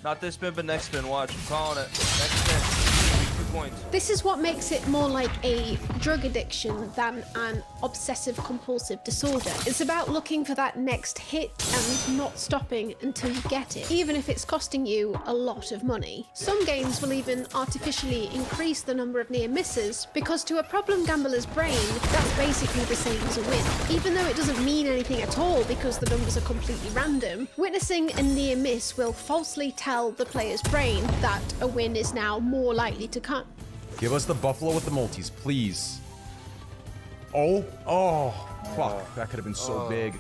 Not this spin, but next spin. Watch. I'm calling it. Next spin. 2 points. This is what makes it more like a drug addiction than an obsessive-compulsive disorder. It's about looking for that next hit and not stopping until you get it, even if it's costing you a lot of money. Some games will even artificially increase the number of near misses, because to a problem gambler's brain, that's basically the same as a win. Even though it doesn't mean anything at all because the numbers are completely random, witnessing a near miss will falsely tell the player's brain that a win is now more likely to come. Give us the buffalo with the multis, please. Oh, fuck. That could have been so big.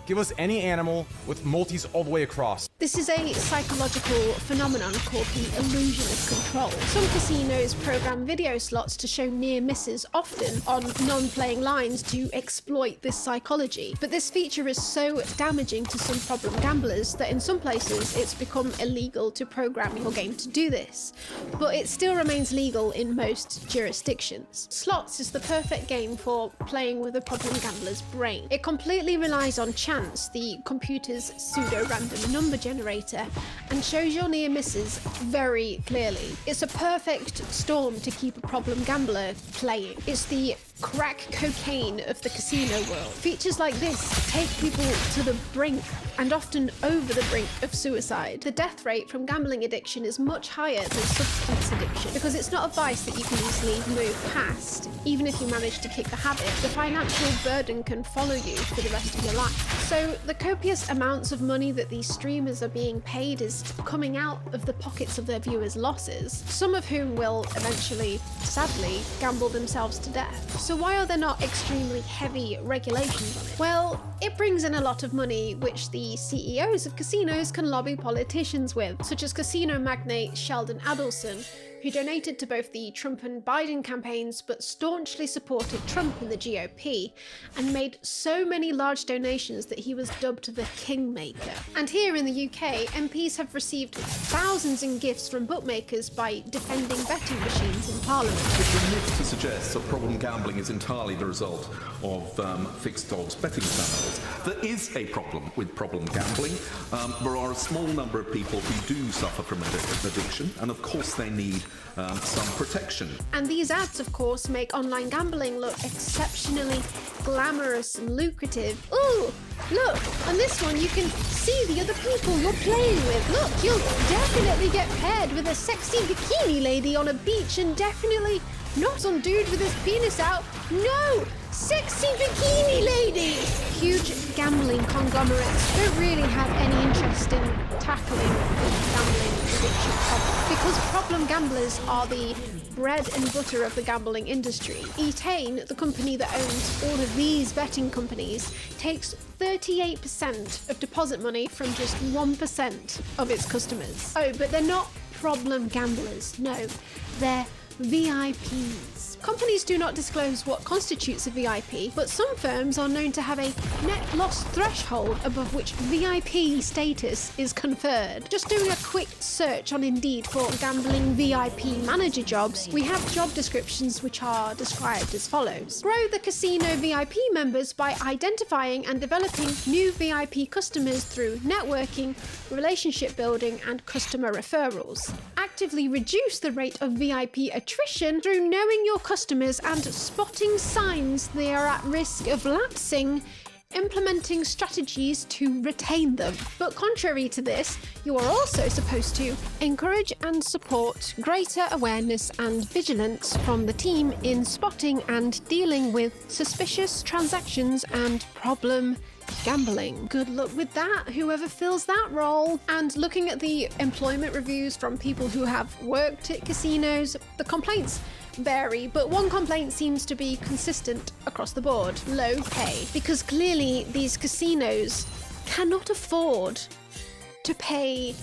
Give us any animal with multis all the way across. This is a psychological phenomenon called the illusion of control. Some casinos program video slots to show near misses often on non-playing lines to exploit this psychology. But this feature is so damaging to some problem gamblers that in some places it's become illegal to program your game to do this. But it still remains legal in most jurisdictions. Slots is the perfect game for playing with a problem gambler's brain. It completely relies on chance, the computer's pseudo-random number generator, and shows your near misses very clearly. It's a perfect storm to keep a problem gambler playing. It's the crack cocaine of the casino world. Features like this take people to the brink, and often over the brink, of suicide. The death rate from gambling addiction is much higher than substance addiction because it's not a vice that you can easily move past. Even if you manage to kick the habit, the financial burden can follow you for the rest of your life. So the copious amounts of money that these streamers are being paid is coming out of the pockets of their viewers' losses, some of whom will eventually, sadly, gamble themselves to death. So why are there not extremely heavy regulations on it? Well, it brings in a lot of money which the CEOs of casinos can lobby politicians with, such as casino magnate Sheldon Adelson, who donated to both the Trump and Biden campaigns but staunchly supported Trump in the GOP, and made so many large donations that he was dubbed the Kingmaker. And here in the UK, MPs have received thousands in gifts from bookmakers by defending betting machines in Parliament. It's a myth to suggest that problem gambling is entirely the result of fixed odds betting channels. There is a problem with problem gambling. There are a small number of people who do suffer from addiction, and of course they need some protection. And these ads, of course, make online gambling look exceptionally glamorous and lucrative. Ooh, look, on this one you can see the other people you're playing with. Look, you'll definitely get paired with a sexy bikini lady on a beach and definitely not some dude with his penis out. No! Sexy bikini lady! Huge gambling conglomerates don't really have any interest in tackling the gambling addiction problem because problem gamblers are the bread and butter of the gambling industry. Etain, the company that owns all of these betting companies, takes 38% of deposit money from just 1% of its customers. Oh, but they're not problem gamblers. No, they're VIPs. Companies do not disclose what constitutes a VIP, but some firms are known to have a net loss threshold above which VIP status is conferred. Just doing a quick search on Indeed for gambling VIP manager jobs, we have job descriptions which are described as follows. Grow the casino VIP members by identifying and developing new VIP customers through networking, relationship building, and customer referrals. Actively reduce the rate of VIP attrition through knowing your customers and spotting signs they are at risk of lapsing, implementing strategies to retain them. But contrary to this, you are also supposed to encourage and support greater awareness and vigilance from the team in spotting and dealing with suspicious transactions and problem gambling. Good luck with that, whoever fills that role. And looking at the employment reviews from people who have worked at casinos, the complaints vary, but one complaint seems to be consistent across the board: low pay. Because clearly these casinos cannot afford to pay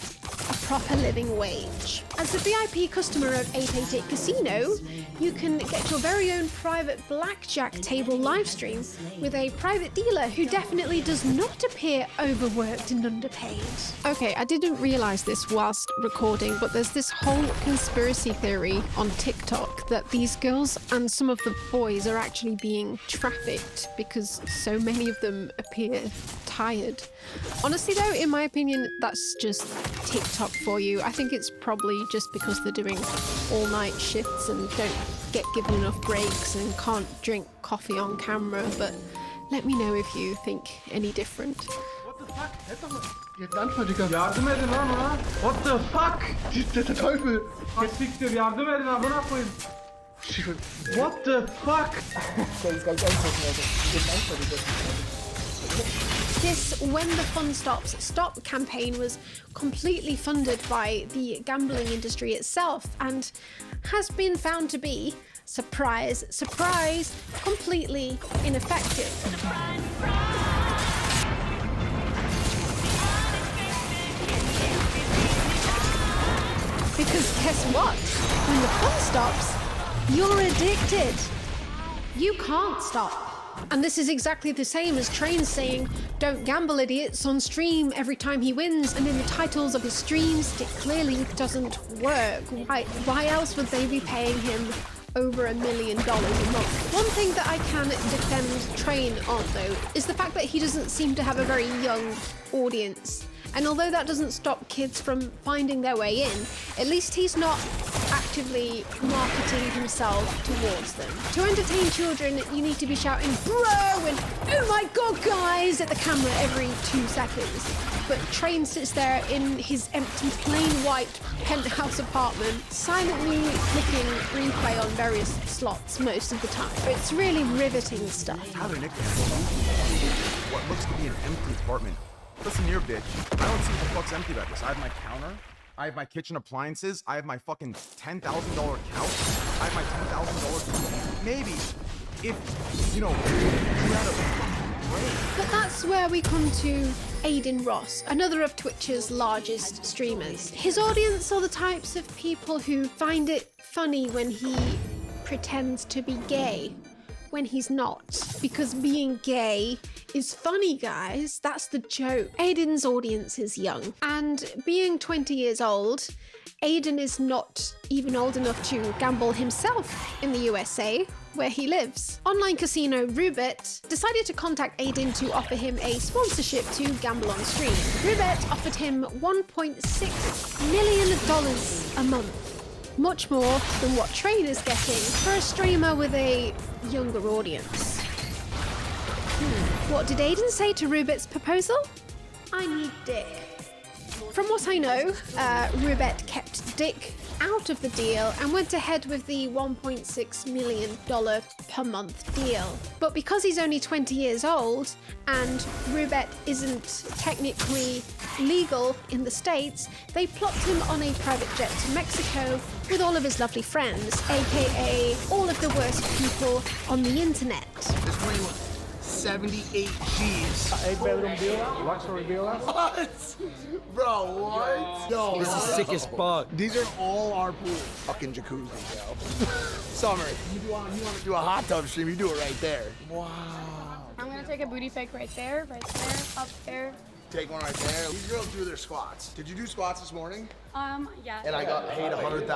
a proper living wage. As a VIP customer of 888 Casino, you can get your very own private blackjack table live stream with a private dealer who definitely does not appear overworked and underpaid. Okay, I didn't realize this whilst recording, but there's this whole conspiracy theory on TikTok that these girls and some of the boys are actually being trafficked because so many of them appear tired. Honestly though, in my opinion, that's just TikTok for you. I think it's probably just because they're doing all-night shifts and don't get given enough breaks and can't drink coffee on camera, but let me know if you think any different. What the fuck? Jetzt Anfall, Digga. Yardım edin lan ona. What the fuck? Der Teufel. Siktir, yardım edin amına koyayım. What the fuck? Das ist ganz einfach, Alter. Jetzt Anfall, Digga. This When the Fun Stops Stop campaign was completely funded by the gambling industry itself and has been found to be, surprise, surprise, completely ineffective. Because guess what? When the fun stops, you're addicted. You can't stop. And this is exactly the same as Train saying, "Don't gamble, idiots," on stream every time he wins, and in the titles of his streams, it clearly doesn't work. Why else would they be paying him over $1 million a month? One thing that I can defend Train on, though, is the fact that he doesn't seem to have a very young audience. And although that doesn't stop kids from finding their way in, at least he's not actively marketing himself towards them. To entertain children, you need to be shouting "bro" and "oh my god guys" at the camera every 2 seconds. But Train sits there in his empty plain white penthouse apartment, silently clicking replay on various slots most of the time. It's really riveting stuff. Tyler Nick, what looks to be an empty apartment. Listen here, bitch. I don't see what the fuck's empty about this. I have my counter. I have my kitchen appliances. I have my fucking $10,000 couch. I have my $10,000 maybe if, you had a fucking break. But that's where we come to Aiden Ross, another of Twitch's largest streamers. His audience are the types of people who find it funny when he pretends to be gay when he's not. Because being gay is funny, guys. That's the joke. Aiden's audience is young. And being 20 years old, Aiden is not even old enough to gamble himself in the USA, where he lives. Online casino Rubet decided to contact Aiden to offer him a sponsorship to gamble on stream. Rubet offered him $1.6 million a month much more than what Train is getting for a streamer with a younger audience. What did Aiden say to Rubet's proposal? I need Dick. From what I know, Rubet kept Dick out of the deal and went ahead with the $1.6 million per month deal. But because he's only 20 years old and Rubet isn't technically legal in the States, they plopped him on a private jet to Mexico with all of his lovely friends, aka all of the worst people on the internet. 78 G's. What? Bro, what? No, This is sick as fuck. These are all our pools. Fucking jacuzzi, bro. Summer, you want to do a hot tub stream, you do it right there. Wow. I'm gonna take a booty pic right there, up there. Take one right there. These girls do their squats. Did you do squats this morning? Yeah. And I got paid $100,000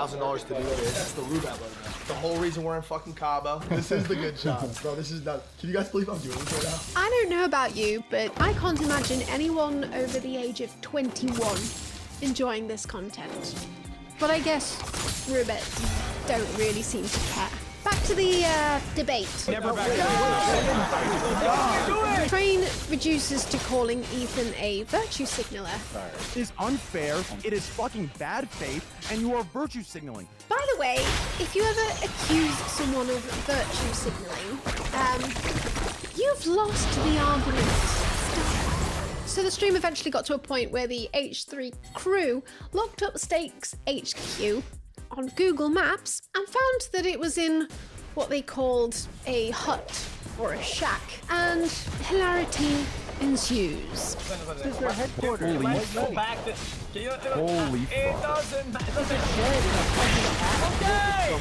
to do it. That's the Rubet logo. The whole reason we're in fucking Cabo. This is the good shots, bro. This is not. Can you guys believe I'm doing this right now? I don't know about you, but I can't imagine anyone over the age of 21 enjoying this content. But I guess Rubet don't really seem to care. Back to the debate. Train reduces to calling Ethan a virtue signaler. It is unfair, it is fucking bad faith, and you are virtue signaling. By the way, if you ever accuse someone of virtue signaling, you've lost the argument. So the stream eventually got to a point where the H3 crew looked up Stakes HQ on Google Maps and found that it was in what they called a hut or a shack, and hilarity ensues. This is their headquarters. Holy fuck.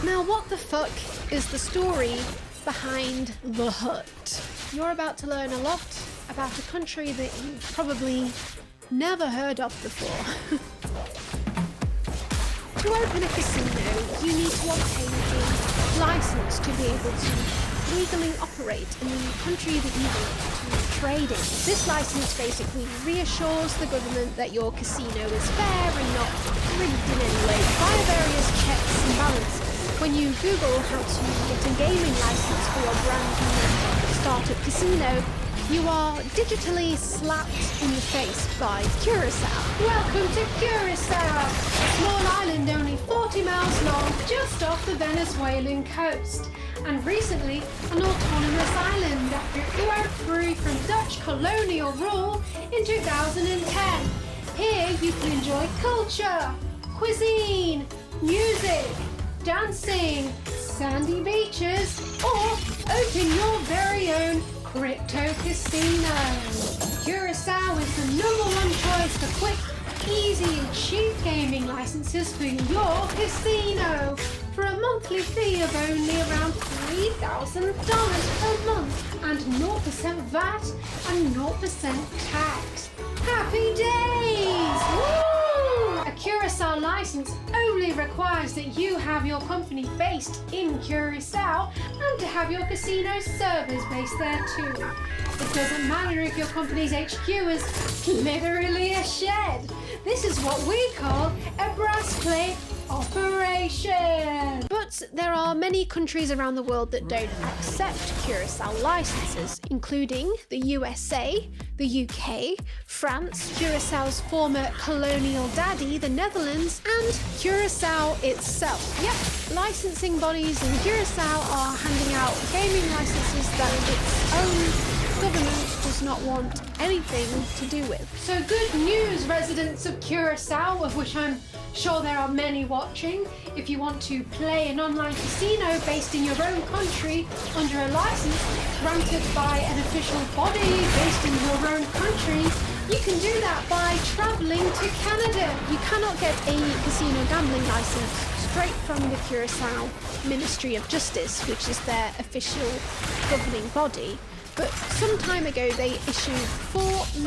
Now what the fuck is the story behind the hut? You're about to learn a lot about a country that you've probably never heard of before. To open a casino, you need to obtain a license to be able to legally operate in the country that you want to trade in. This license basically reassures the government that your casino is fair and not rigged in any way via various checks and balances. When you Google how to get a gaming license for your brand new startup casino, you are digitally slapped in the face by Curacao. Welcome to Curacao, a small island only 40 miles long, just off the Venezuelan coast, and recently an autonomous island after it broke free from Dutch colonial rule in 2010. Here you can enjoy culture, cuisine, music, dancing, sandy beaches, or open your very own crypto casino. Curacao is the #1 choice for quick, easy and cheap gaming licenses for your casino for a monthly fee of only around $3,000 per month and 0% VAT and 0% tax. Happy days! Woo! A Curacao license only requires that you have your company based in Curacao and to have your casino servers based there too. It doesn't matter if your company's HQ is literally a shed. This is what we call a brass plate operation. But there are many countries around the world that don't accept Curacao licenses, including the USA, the UK, France, Curaçao's former colonial daddy, the Netherlands, and Curacao itself. Yep, licensing bodies in Curacao are handing out gaming licenses that its own government does not want anything to do with. So good news, residents of Curacao, of which I'm sure there are many watching. If you want to play an online casino based in your own country under a license granted by an official body based in your own country, you can do that by traveling to Canada. You cannot get a casino gambling license straight from the Curacao Ministry of Justice, which is their official governing body. but some time ago they issued 4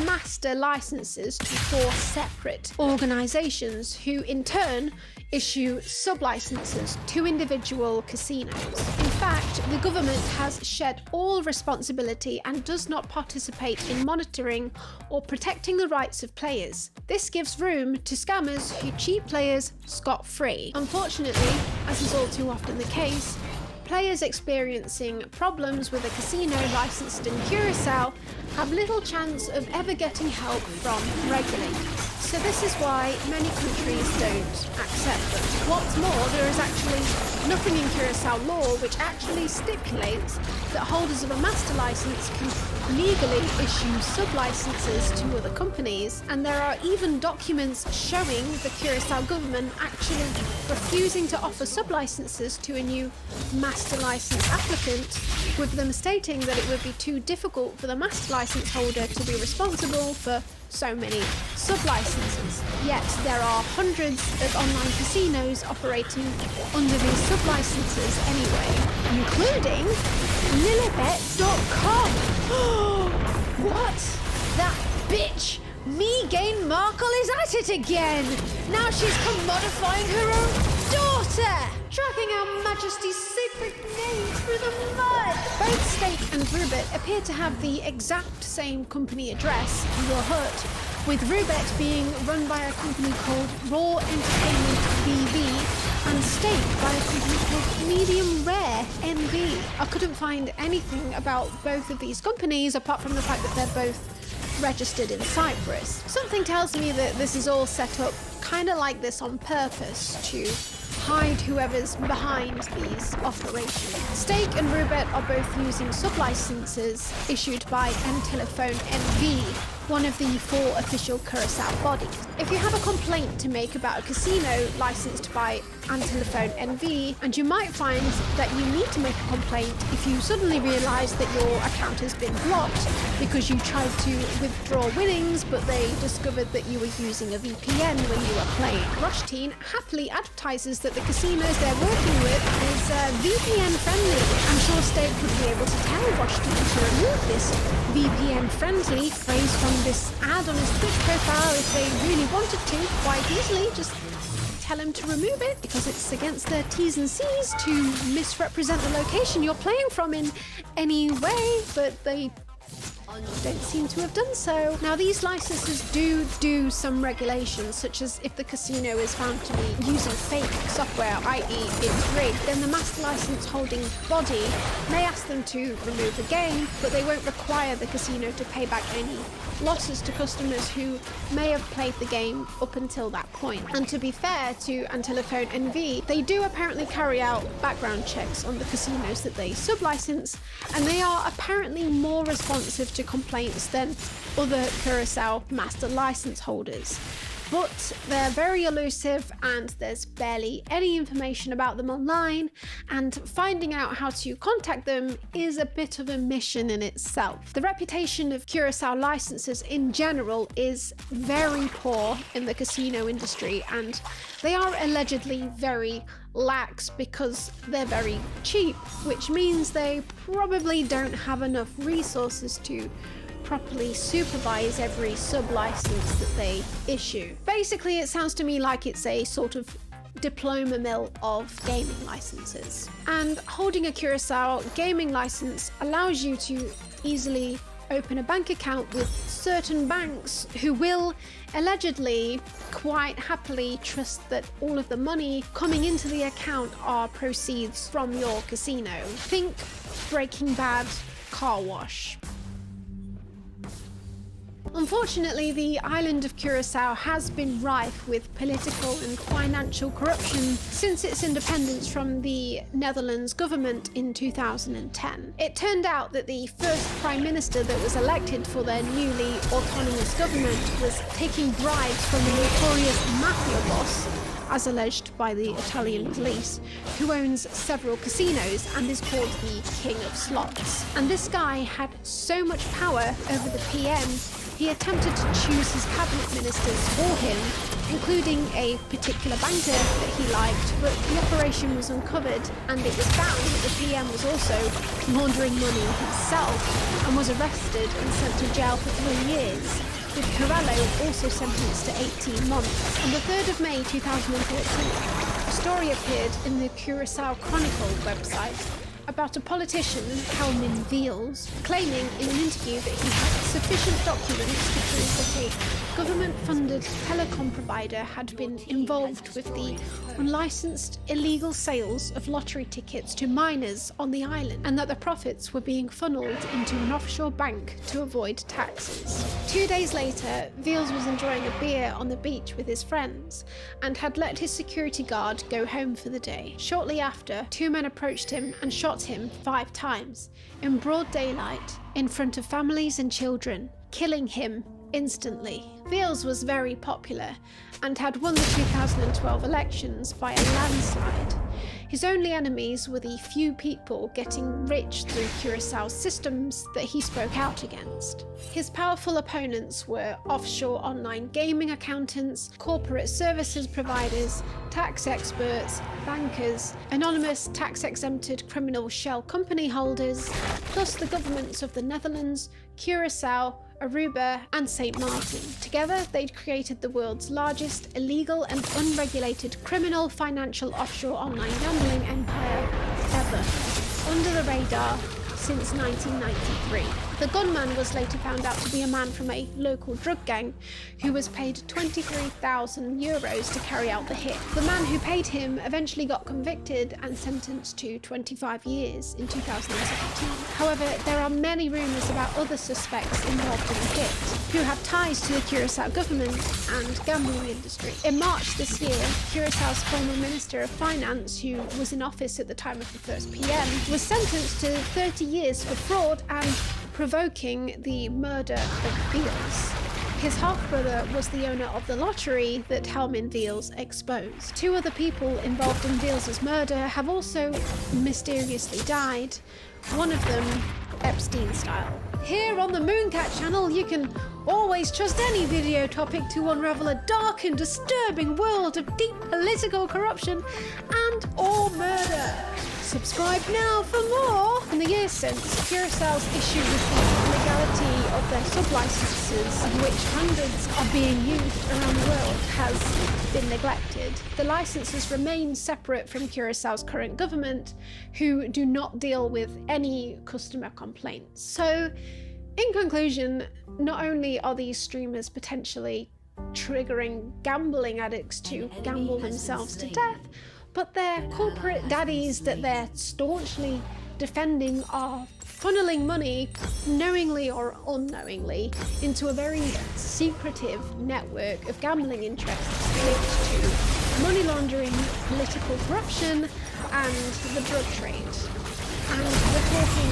master licenses to 4 separate organizations who in turn issue sub-licenses to individual casinos. In fact, the government has shed all responsibility and does not participate in monitoring or protecting the rights of players. This gives room to scammers who cheat players scot-free. Unfortunately, as is all too often the case, players experiencing problems with a casino licensed in Curacao have little chance of ever getting help from regulators. So this is why many countries don't accept them. What's more, there is actually nothing in Curacao law which actually stipulates that holders of a master license can legally issue sub-licenses to other companies, and there are even documents showing the Curacao government actually refusing to offer sub-licenses to a new master license applicant, with them stating that it would be too difficult for the master license holder to be responsible for so many sub-licenses. Yet there are hundreds of online casinos operating under these sub-licenses anyway, including Lilibet.com. What? That bitch Megan Markle is at it again! Now she's commodifying her own daughter! Tracking Her Majesty's sacred name through the mud! Both Stake and Rubet appear to have the exact same company address, Your Hut, with Rubet being run by a company called Raw Entertainment BV and Stake by a company called Medium Rare NV. I couldn't find anything about both of these companies apart from the fact that they're both registered in Cyprus. Something tells me that this is all set up kind of like this on purpose to hide whoever's behind these operations. Stake and Rubet are both using sub-licenses issued by Telephone NV, one of the 4 official Curacao bodies. If you have a complaint to make about a casino licensed by Telephone NV, and you might find that you need to make a complaint if you suddenly realise that your account has been blocked because you tried to withdraw winnings but they discovered that you were using a VPN when you were playing. Rush Teen happily advertises that the casinos they're working with is VPN friendly. I'm sure Stake would be able to tell Rush Teen to remove this VPN friendly phrase from this ad on his Twitch profile if they really wanted to, quite easily. Just tell him to remove it because it's against their T's and C's to misrepresent the location you're playing from in any way, but they don't seem to have done so. Now, these licenses do some regulations, such as if the casino is found to be using fake software, i.e. it's rigged, then the master license holding body may ask them to remove the game, but they won't require the casino to pay back any losses to customers who may have played the game up until that point. And to be fair to Telephone NV, they do apparently carry out background checks on the casinos that they sub-license, and they are apparently more responsive to complaints than other Curacao master license holders. But they're very elusive and there's barely any information about them online, and finding out how to contact them is a bit of a mission in itself. The reputation of Curacao licenses in general is very poor in the casino industry, and they are allegedly very lax because they're very cheap, which means they probably don't have enough resources to properly supervise every sub-license that they issue. Basically, it sounds to me like it's a sort of diploma mill of gaming licenses. And holding a Curacao gaming license allows you to easily open a bank account with certain banks who will allegedly quite happily trust that all of the money coming into the account are proceeds from your casino. Think Breaking Bad car wash. Unfortunately, the island of Curacao has been rife with political and financial corruption since its independence from the Netherlands government in 2010. It turned out that the first Prime Minister that was elected for their newly autonomous government was taking bribes from the notorious mafia boss as alleged by the Italian police, who owns several casinos and is called the King of Slots. And this guy had so much power over the PM, he attempted to choose his cabinet ministers for him, including a particular banker that he liked, but the operation was uncovered and it was found that the PM was also laundering money himself and was arrested and sent to jail for 3 years, with Corallo also sentenced to 18 months. On the 3rd of May 2013, a story appeared in the Curacao Chronicle website about a politician, Helmin Veals, claiming in an interview that he had sufficient documents to prove that a government-funded telecom provider had been involved with the unlicensed illegal sales of lottery tickets to minors on the island, and that the profits were being funneled into an offshore bank to avoid taxes. 2 days later, Veals was enjoying a beer on the beach with his friends and had let his security guard go home for the day. Shortly after, 2 men approached him and shot him 5 times in broad daylight in front of families and children, killing him instantly. Veals was very popular and had won the 2012 elections by a landslide. His only enemies were the few people getting rich through Curaçao's systems that he spoke out against. His powerful opponents were offshore online gaming accountants, corporate services providers, tax experts, bankers, anonymous tax-exempted criminal shell company holders, plus the governments of the Netherlands, Curaçao, Aruba and St. Martin. Together, they'd created the world's largest illegal and unregulated criminal financial offshore online gambling empire ever, under the radar since 1993. The gunman was later found out to be a man from a local drug gang who was paid 23,000 euros to carry out the hit. The man who paid him eventually got convicted and sentenced to 25 years in 2017. However, there are many rumours about other suspects involved in the hit who have ties to the Curaçao government and gambling industry. In March this year, Curaçao's former Minister of Finance, who was in office at the time of the first PM, was sentenced to 30 years for fraud and provoking the murder of Veals. His half-brother was the owner of the lottery that Helmin Veals exposed. 2 other people involved in Veals' murder have also mysteriously died, one of them Epstein style. Here on the Mooncat channel, you can always trust any video topic to unravel a dark and disturbing world of deep political corruption and or murder. Subscribe now for more! In the years since, Curaçao's issue with the legality of their sub-licenses, of which hundreds are being used around the world, has been neglected. The licenses remain separate from Curaçao's current government, who do not deal with any customer complaints. So, in conclusion, not only are these streamers potentially triggering gambling addicts to gamble themselves to death, but their corporate daddies that they're staunchly defending are funneling money, knowingly or unknowingly, into a very secretive network of gambling interests linked to money laundering, political corruption, and the drug trade. And we're talking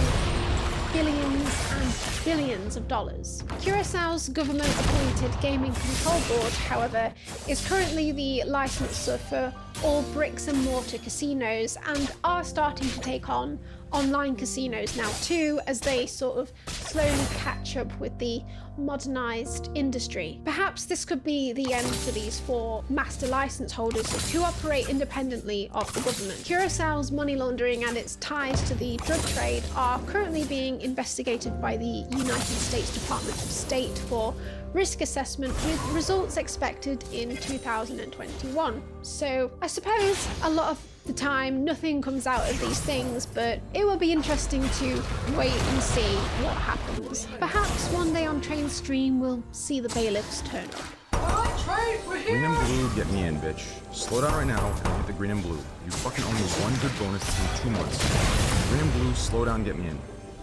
billions and billions of dollars. Curaçao's government-appointed gaming control board, however, is currently the licensor for all bricks-and-mortar casinos and are starting to take on online casinos now too, as they sort of slowly catch up with the modernized industry. Perhaps this could be the end for these 4 master license holders who operate independently of the government. Curaçao's money laundering and its ties to the drug trade are currently being investigated by the United States Department of State for risk assessment, with results expected in 2021. So I suppose a lot of the time nothing comes out of these things, but it will be interesting to wait and see what happens. Perhaps one day on Train Stream we'll see the bailiffs turn up. Alright, Train, we're here! Green and blue, get me in, bitch. Slow down right now and hit the green and blue. You fucking owe me 1 good bonus in 2 months. Green and blue, slow down, get me in.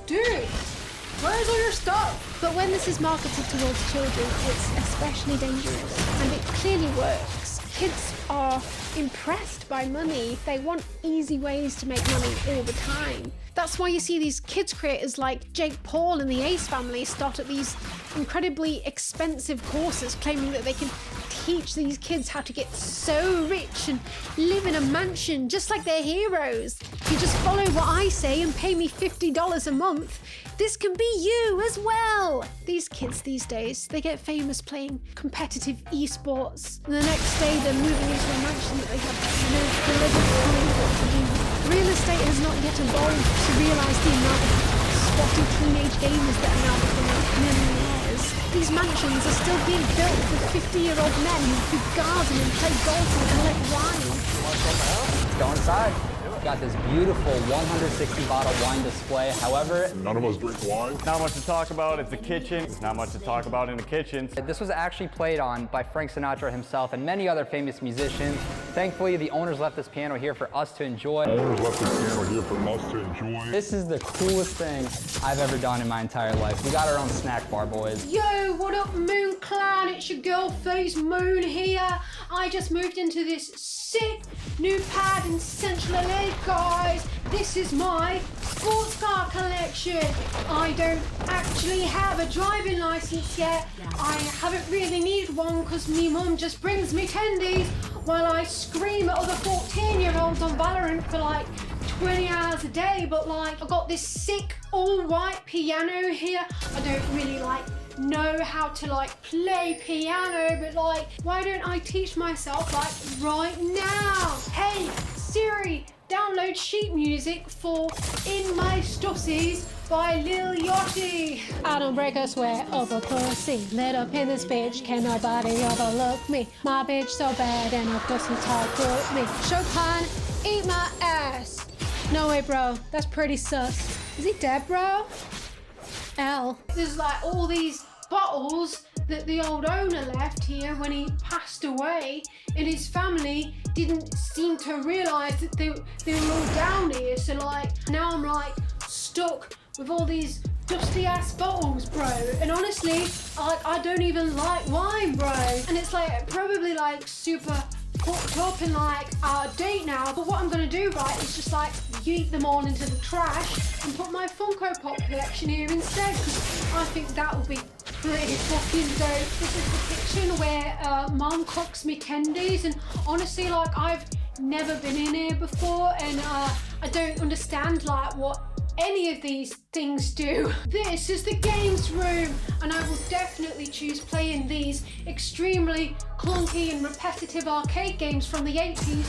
Dude! Where's all your stuff? But when this is marketed towards children, it's especially dangerous, and it clearly works. Kids are impressed by money. They want easy ways to make money all the time. That's why you see these kids creators like Jake Paul and the Ace family start at these incredibly expensive courses claiming that they can teach these kids how to get so rich and live in a mansion just like they're heroes. If you just follow what I say and pay me $50 a month, this can be you as well. These kids these days, they get famous playing competitive esports. And the next day they're moving into a mansion that they have no deliberate clue what to do. Real estate has not yet evolved to realise the amount of spotty teenage gamers that are now becoming millionaires. These mansions are still being built for 50-year-old men who garden and play golf and collect wine. Let's go inside. Got this beautiful 160 bottle wine display. However, none of us drink wine. Not much to talk about. It's a kitchen. There's not much to talk about in the kitchen. This was actually played on by Frank Sinatra himself and many other famous musicians. Thankfully, the owners left this piano here for us to enjoy. The owners left this piano here for us to enjoy. This is the coolest thing I've ever done in my entire life. We got our own snack bar, boys. Yo, what up, Moon Clan? It's your girl Face Moon here. I just moved into this sick new pad in Central LA, guys. This is my sports car collection. I don't actually have a driving license yet. I haven't really needed one because me mum just brings me tendies while I scream at other 14-year-olds on Valorant for like 20 hours a day. But like, I've got this sick all-white piano here. I don't really know how to play piano, but why don't I teach myself right now? Hey Siri, download sheet music for In My Stussies by Lil Yachty. I don't break a sweat over pussy. Lit up in this bitch, can nobody overlook me. My bitch so bad and her pussy talk with me. Chopin, eat my ass. No way, bro, that's pretty sus. Is he dead, bro? L. There's all these bottles that the old owner left here when he passed away, and his family didn't seem to realise that they were all down here. So now I'm stuck with all these dusty ass bottles, bro. And honestly, I don't even like wine, bro. And it's probably super fucked up and out of date now. But what I'm gonna do, right, is just yeet them all into the trash and put my Funko Pop collection here instead, because I think that would be pretty fucking dope. This is the kitchen where Mom cooks me tendies, and honestly, I've never been in here before, and I don't understand what any of these things do. This is the games room, and I will definitely choose playing these extremely clunky and repetitive arcade games from the 80s.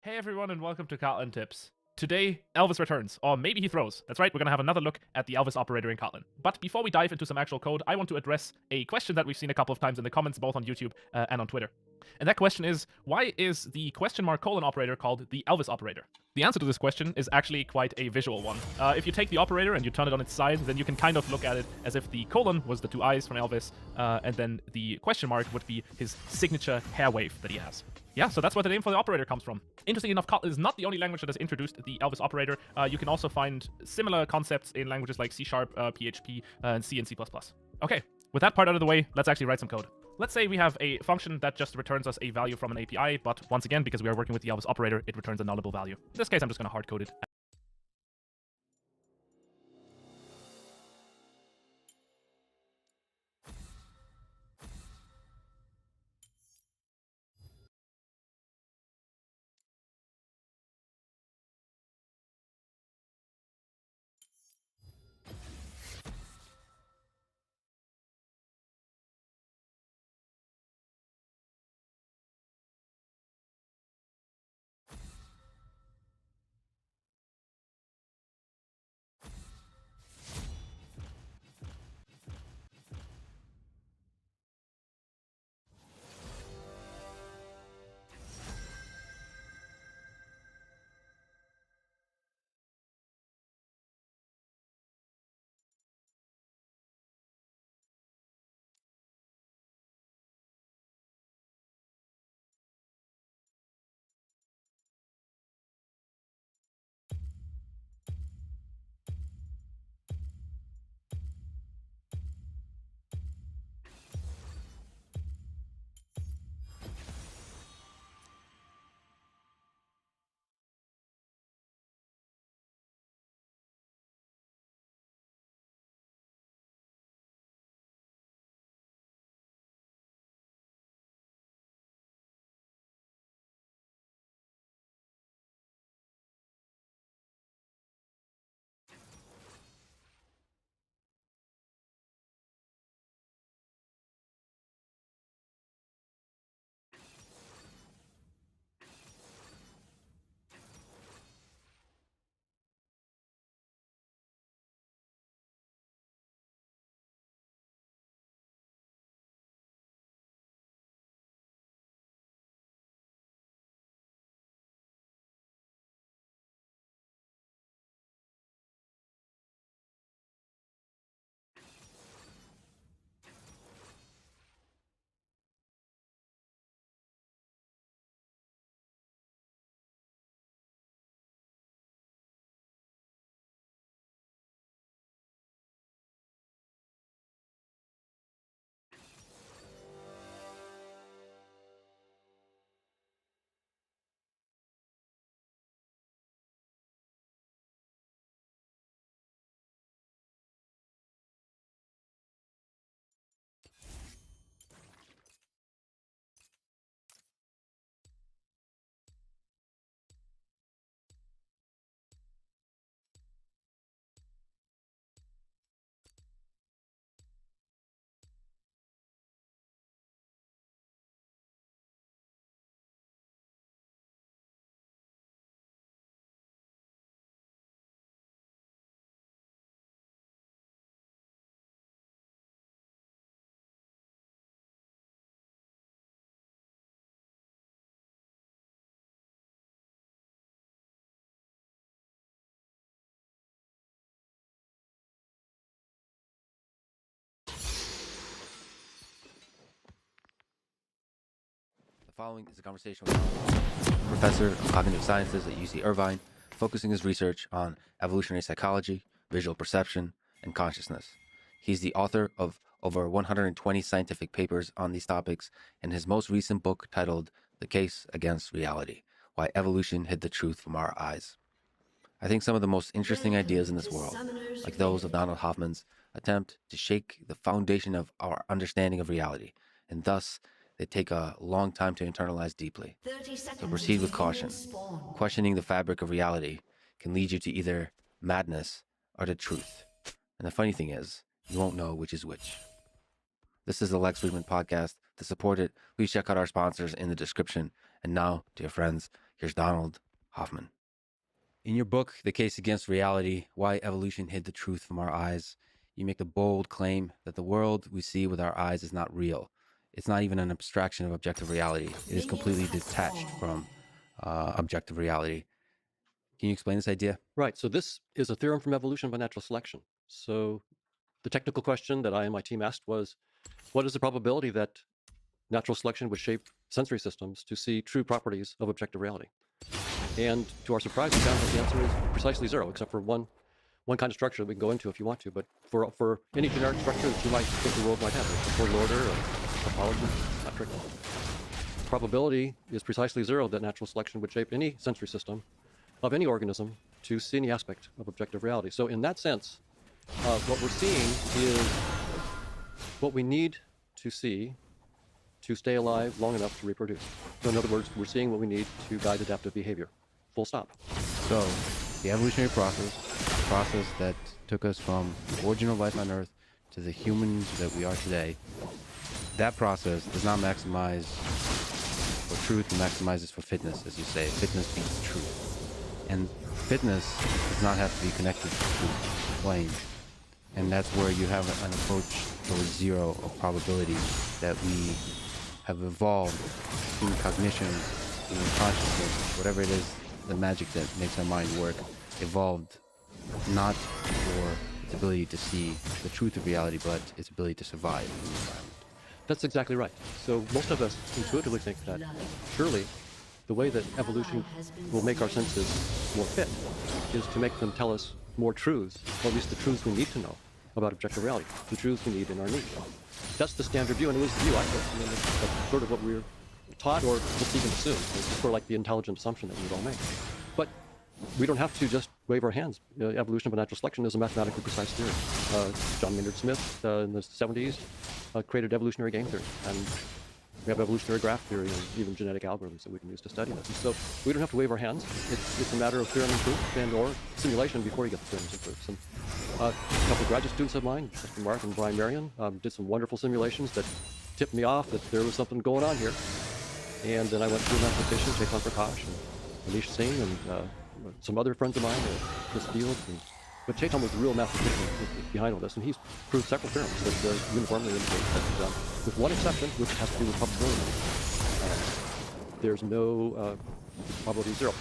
Hey everyone and welcome to Kotlin Tips. Today, Elvis returns, or maybe he throws. That's right, we're gonna have another look at the Elvis operator in Kotlin. But before we dive into some actual code, I want to address a question that we've seen a couple of times in the comments, both on YouTube and on Twitter. And that question is, why is the $colon operator called the Elvis operator? The answer to this question is actually quite a visual one. If you take the operator and you turn it on its side, then you can kind of look at it as if the colon was the two eyes from Elvis, and then the question mark would be his signature hair wave that he has. Yeah, so that's where the name for the operator comes from. Interesting enough, Kotlin is not the only language that has introduced the Elvis operator. You can also find similar concepts in languages like C#, PHP, and C and C++. Okay, with that part out of the way, let's actually write some code. Let's say we have a function that just returns us a value from an API, but once again, because we are working with the Elvis operator, it returns a nullable value. In this case, I'm just going to hard code it. The following is a conversation with a professor of cognitive sciences at UC Irvine, focusing his research on evolutionary psychology, visual perception, and consciousness. He's the author of over 120 scientific papers on these topics, and his most recent book titled The Case Against Reality: Why Evolution Hid the Truth from Our Eyes. I think some of the most interesting ideas in this world, like those of Donald Hoffman's, attempt to shake the foundation of our understanding of reality, and thus they take a long time to internalize deeply. So proceed with caution. Questioning the fabric of reality can lead you to either madness or to truth. And the funny thing is, you won't know which is which. This is the Lex Friedman Podcast. To support it, please check out our sponsors in the description. And now, dear friends, Here's Donald Hoffman. In your book, The Case Against Reality, Why Evolution Hid the Truth from Our Eyes, you make the bold claim that the world we see with our eyes is not real. It's not even an abstraction of objective reality. It is completely detached from objective reality. Can you explain this idea? Right. So this is a theorem from evolution by natural selection. So the technical question that I and my team asked was, what is the probability that natural selection would shape sensory systems to see true properties of objective reality? And to our surprise, we found that the answer is precisely zero, except for one kind of structure that we can go into if you want to. But for any generic structure that you might think the world might have, a total order, a topology, metric, probability is precisely zero that natural selection would shape any sensory system of any organism to see any aspect of objective reality. So in that sense, what we're seeing is what we need to see to stay alive long enough to reproduce. So in other words, we're seeing what we need to guide adaptive behavior. Full stop. So, the evolutionary process, the process that took us from the origin of life on Earth to the humans that we are today, that process does not maximize for truth, it maximizes for fitness, as you say. Fitness beats truth. And fitness does not have to be connected to truth, plain. And that's where you have an approach towards zero of probability that we have evolved through cognition, through consciousness, whatever it is, the magic that makes our mind work, evolved not for its ability to see the truth of reality, but its ability to survive in the environment. That's exactly right. So most of us intuitively think that surely the way that evolution will make our senses more fit is to make them tell us more truths, or at least the truths we need to know about objective reality, the truths we need in our needs. That's the standard view, and it was the view I took. I mean, that's sort of what we're taught, or just even assumed. It's sort of like the intelligent assumption that we would all make. But we don't have to just wave our hands. Evolution by natural selection is a mathematically precise theory. John Maynard Smith in the 70s created evolutionary game theory, and we have evolutionary graph theory and even genetic algorithms that we can use to study this. And so we don't have to wave our hands. It's a matter of theorem and proof and or simulation before you get the theorems and proofs. And a couple of graduate students of mine, Justin Mark and Brian Marion, did some wonderful simulations that tipped me off that there was something going on here. And then I went through a mathematician, Chetan Prakash and Anish Singh and some other friends of mine in this field. But Chetan was the real mathematician behind all this, and he's proved several theorems that uniformly indicate that, with one exception, which has to do with probability, there's no probability zero.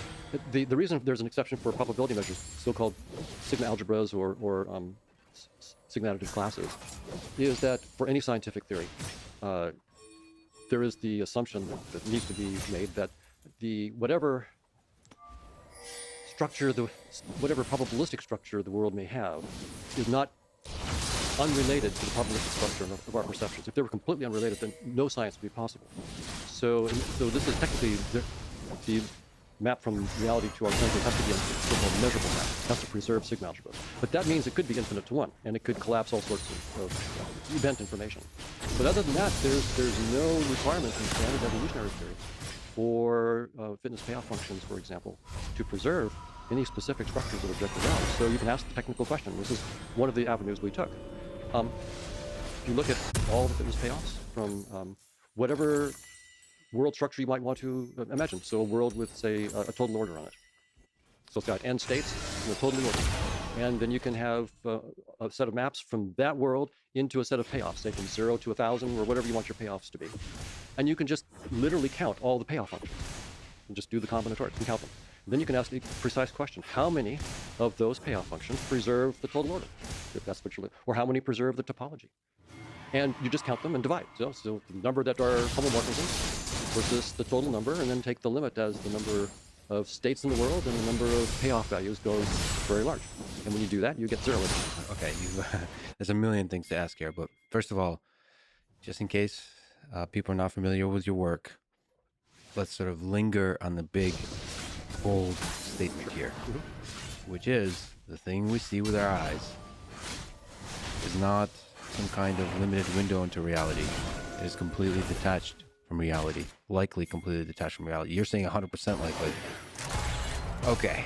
The reason there's an exception for probability measures, so-called sigma algebras or sigma additive classes, is that for any scientific theory, there is the assumption that needs to be made that whatever probabilistic structure the world may have is not unrelated to the probabilistic structure of our perceptions. If they were completely unrelated, then no science would be possible. So this is technically the map from reality to our senses has to be a so-called measurable map. It has to preserve sigma algebra. But that means it could be infinite to one, and it could collapse all sorts of event information. But other than that, there's no requirement in standard evolutionary theory for fitness payoff functions, for example, to preserve any specific structures of objective reality. So you can ask the technical question. This is one of the avenues we took. If you look at all the fitness payoffs from whatever world structure you might want to imagine. So a world with, say, a total order on it. So it's got end states and a total order. And then you can have a set of maps from that world into a set of payoffs, say from 0 to 1,000 or whatever you want your payoffs to be. And you can just literally count all the payoff functions and just do the combinatorics and count them. And then you can ask the precise question, how many of those payoff functions preserve the total order? If that's what you're looking for. Or how many preserve the topology? And you just count them and divide. So the number that are homomorphisms versus the total number, and then take the limit as the number of states in the world and the number of payoff values goes very large. And when you do that, you get 0. Okay, there's a million things to ask here, but first of all, just in case people are not familiar with your work, let's sort of linger on the big, bold statement here, which is the thing we see with our eyes is not some kind of limited window into reality. It is completely detached from reality, likely completely detached from reality. You're saying 100% likely. Okay,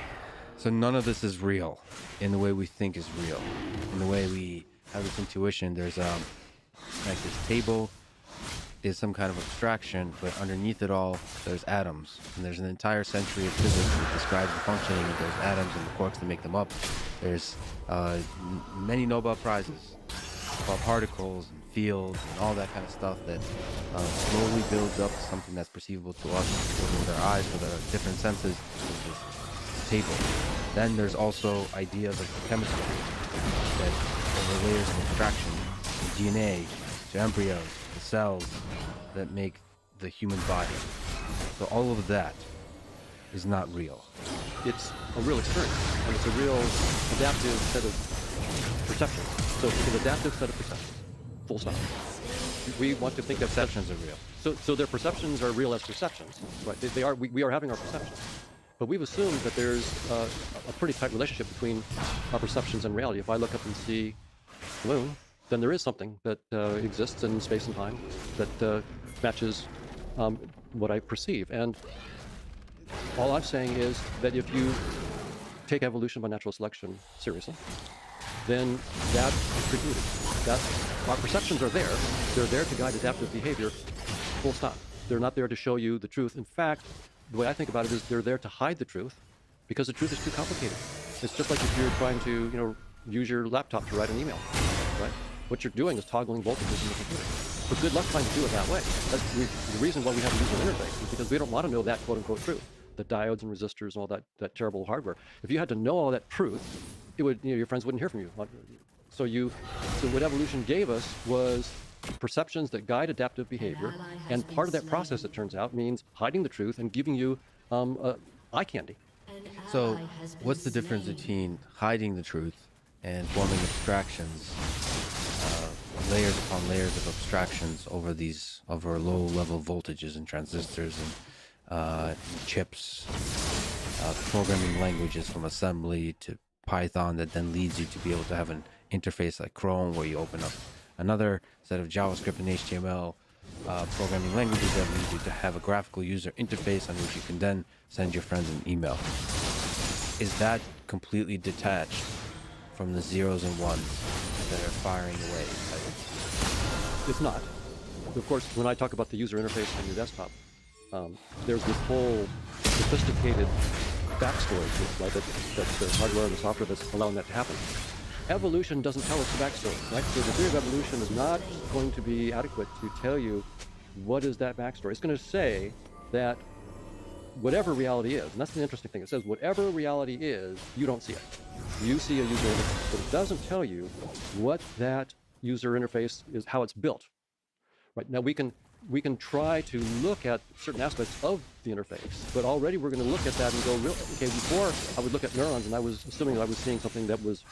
so none of this is real in the way we think is real. In the way we have this intuition, there's like this table is some kind of abstraction, but underneath it all, there's atoms. And there's an entire century of physics that describes the functioning of those atoms and the quarks that make them up. There's many Nobel Prizes about particles and fields and all that kind of stuff that slowly builds up to something that's perceivable to us with our eyes, with our different senses, with this table. Then there's also ideas of chemistry that over layers of abstraction, from DNA to embryos, to cells that make the human body. So all of that is not real. It's a real experience, and it's a real adaptive set of perceptions. So it's an adaptive set of perceptions. Full stop. We want to think of Perceptions are real. So their perceptions are real as perceptions, right? They are. We are having our perceptions, but we've assumed that there's a pretty tight relationship between our perceptions and reality. If I look up and see the moon, then there is something that exists in space and time that matches what I perceive. And all I'm saying is that if you take evolution by natural selection seriously, then that is precluded. That our perceptions are there. They're there to guide adaptive behavior. Full stop. They're not there to show you the truth. In fact, the way I think about it is they're there to hide the truth because the truth is too complicated. It's just like if you're trying to, use your laptop to write an email, right? What you're doing is toggling voltages in the computer. But good luck trying to do it that way. That's the reason why we have a user interface is because we don't want to know that quote-unquote truth. The diodes and resistors and all that terrible hardware. If you had to know all that truth, it would, your friends wouldn't hear from you. So what evolution gave us was perceptions that guide adaptive behavior, and part of that process, it turns out, means hiding the truth and giving you eye candy. So what's the difference between hiding the truth and forming abstractions, layers upon layers of abstractions over low-level voltages and transistors and chips, programming languages from assembly to Python that then leads you to be able to have an interface like Chrome where you open up another set of JavaScript and HTML programming languages that lead you to have a graphical user interface on which you can then send your friends an email. Is that completely detached from the zeros and ones that are firing away? It's not. Of course, when I talk about the user interface on your desktop, there's this whole sophisticated backstory to it, right? That's the hardware and the software that's allowing that to happen. Evolution doesn't tell us the backstory, right? So the theory of evolution is not going to be adequate to tell you what is that backstory. It's going to say that whatever reality is, and that's the interesting thing, it says whatever reality is, you don't see it. You see a user interface, but it doesn't tell you what that user interface is, how it's built. Right now, we can try to look at certain aspects of the interface, but already we're going to look at that and go, okay, before I would look at neurons and I was assuming that I was seeing something that was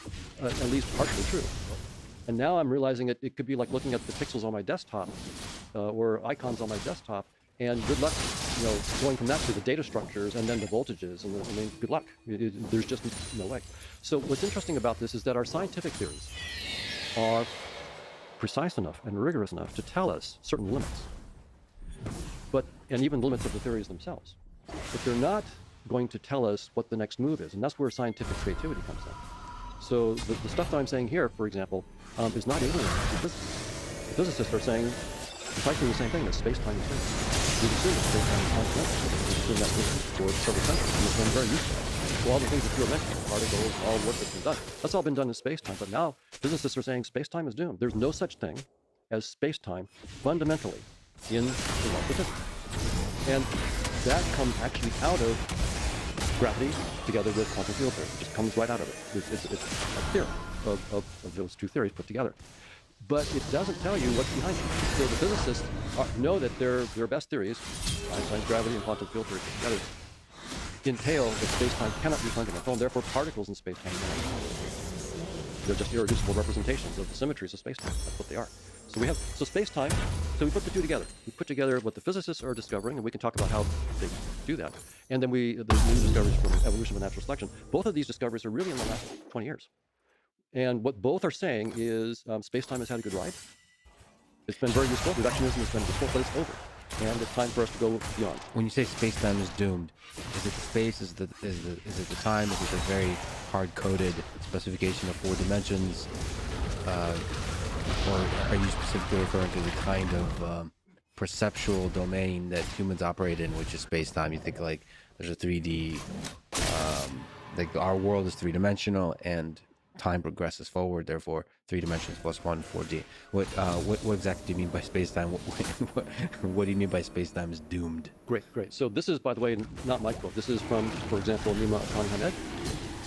at least partially true. And now I'm realizing it could be like looking at the pixels on my desktop or icons on my desktop, and good luck, going from that to the data structures and then the voltages, and good luck. There's just no way. So what's interesting about this is that our scientific theories are precise enough and rigorous enough to tell us certain limits. And even the limits of the theories themselves. But they're not going to tell us what the next move is, and that's where scientific creativity comes in. So the stuff that I'm saying here, for example, is not alien to physicists. The physicists are saying precisely the same thing, that space-time is real. We've assumed that space-time is constant. We've assumed that for several centuries, and it's been very useful. So all the things that you were mentioning, particles, all work that's been done, that's all been done in space-time, but now physicists are saying space-time is doomed. There's no such thing as space-time fundamentally in the world of physics. And that comes actually out of gravity together with quantum field theory. It just comes right out of it. It's a theory of those two theories put together. But it doesn't tell you what's behind it. So the physicists know that their best theories, Einstein's gravity and quantum field theory put together, entail that space-time cannot be fundamental, and therefore particles in space-time cannot be fundamental. They're just irreducible representations of the symmetries of space-time. That's what they are. So space-time, so we put the two together. We put together what the physicists are discovering, and we can talk about how they do that. And then the new discoveries from evolution of natural selection. Both of these discoveries are really in the last 20 years. And what both are saying is space-time has had a good ride. It's been very useful. Reductionism has been useful, but it's over. And it's time for us to go beyond. When you say space-time is doomed, is it the space? Is it the time? Is it the very hard-coded specification of 4 dimensions? Or are you specifically referring to the kind of perceptual domain that humans operate in, which is space-time. You think like there's a 3D, like our world is three-dimensional and time progresses forward, therefore 3 dimensions plus 1, 4D. What exactly do you mean by space-time? What do you mean by space-time is doomed? Great. So this is, by the way, not my quote. This is from, for example, Nima Khan-Hamed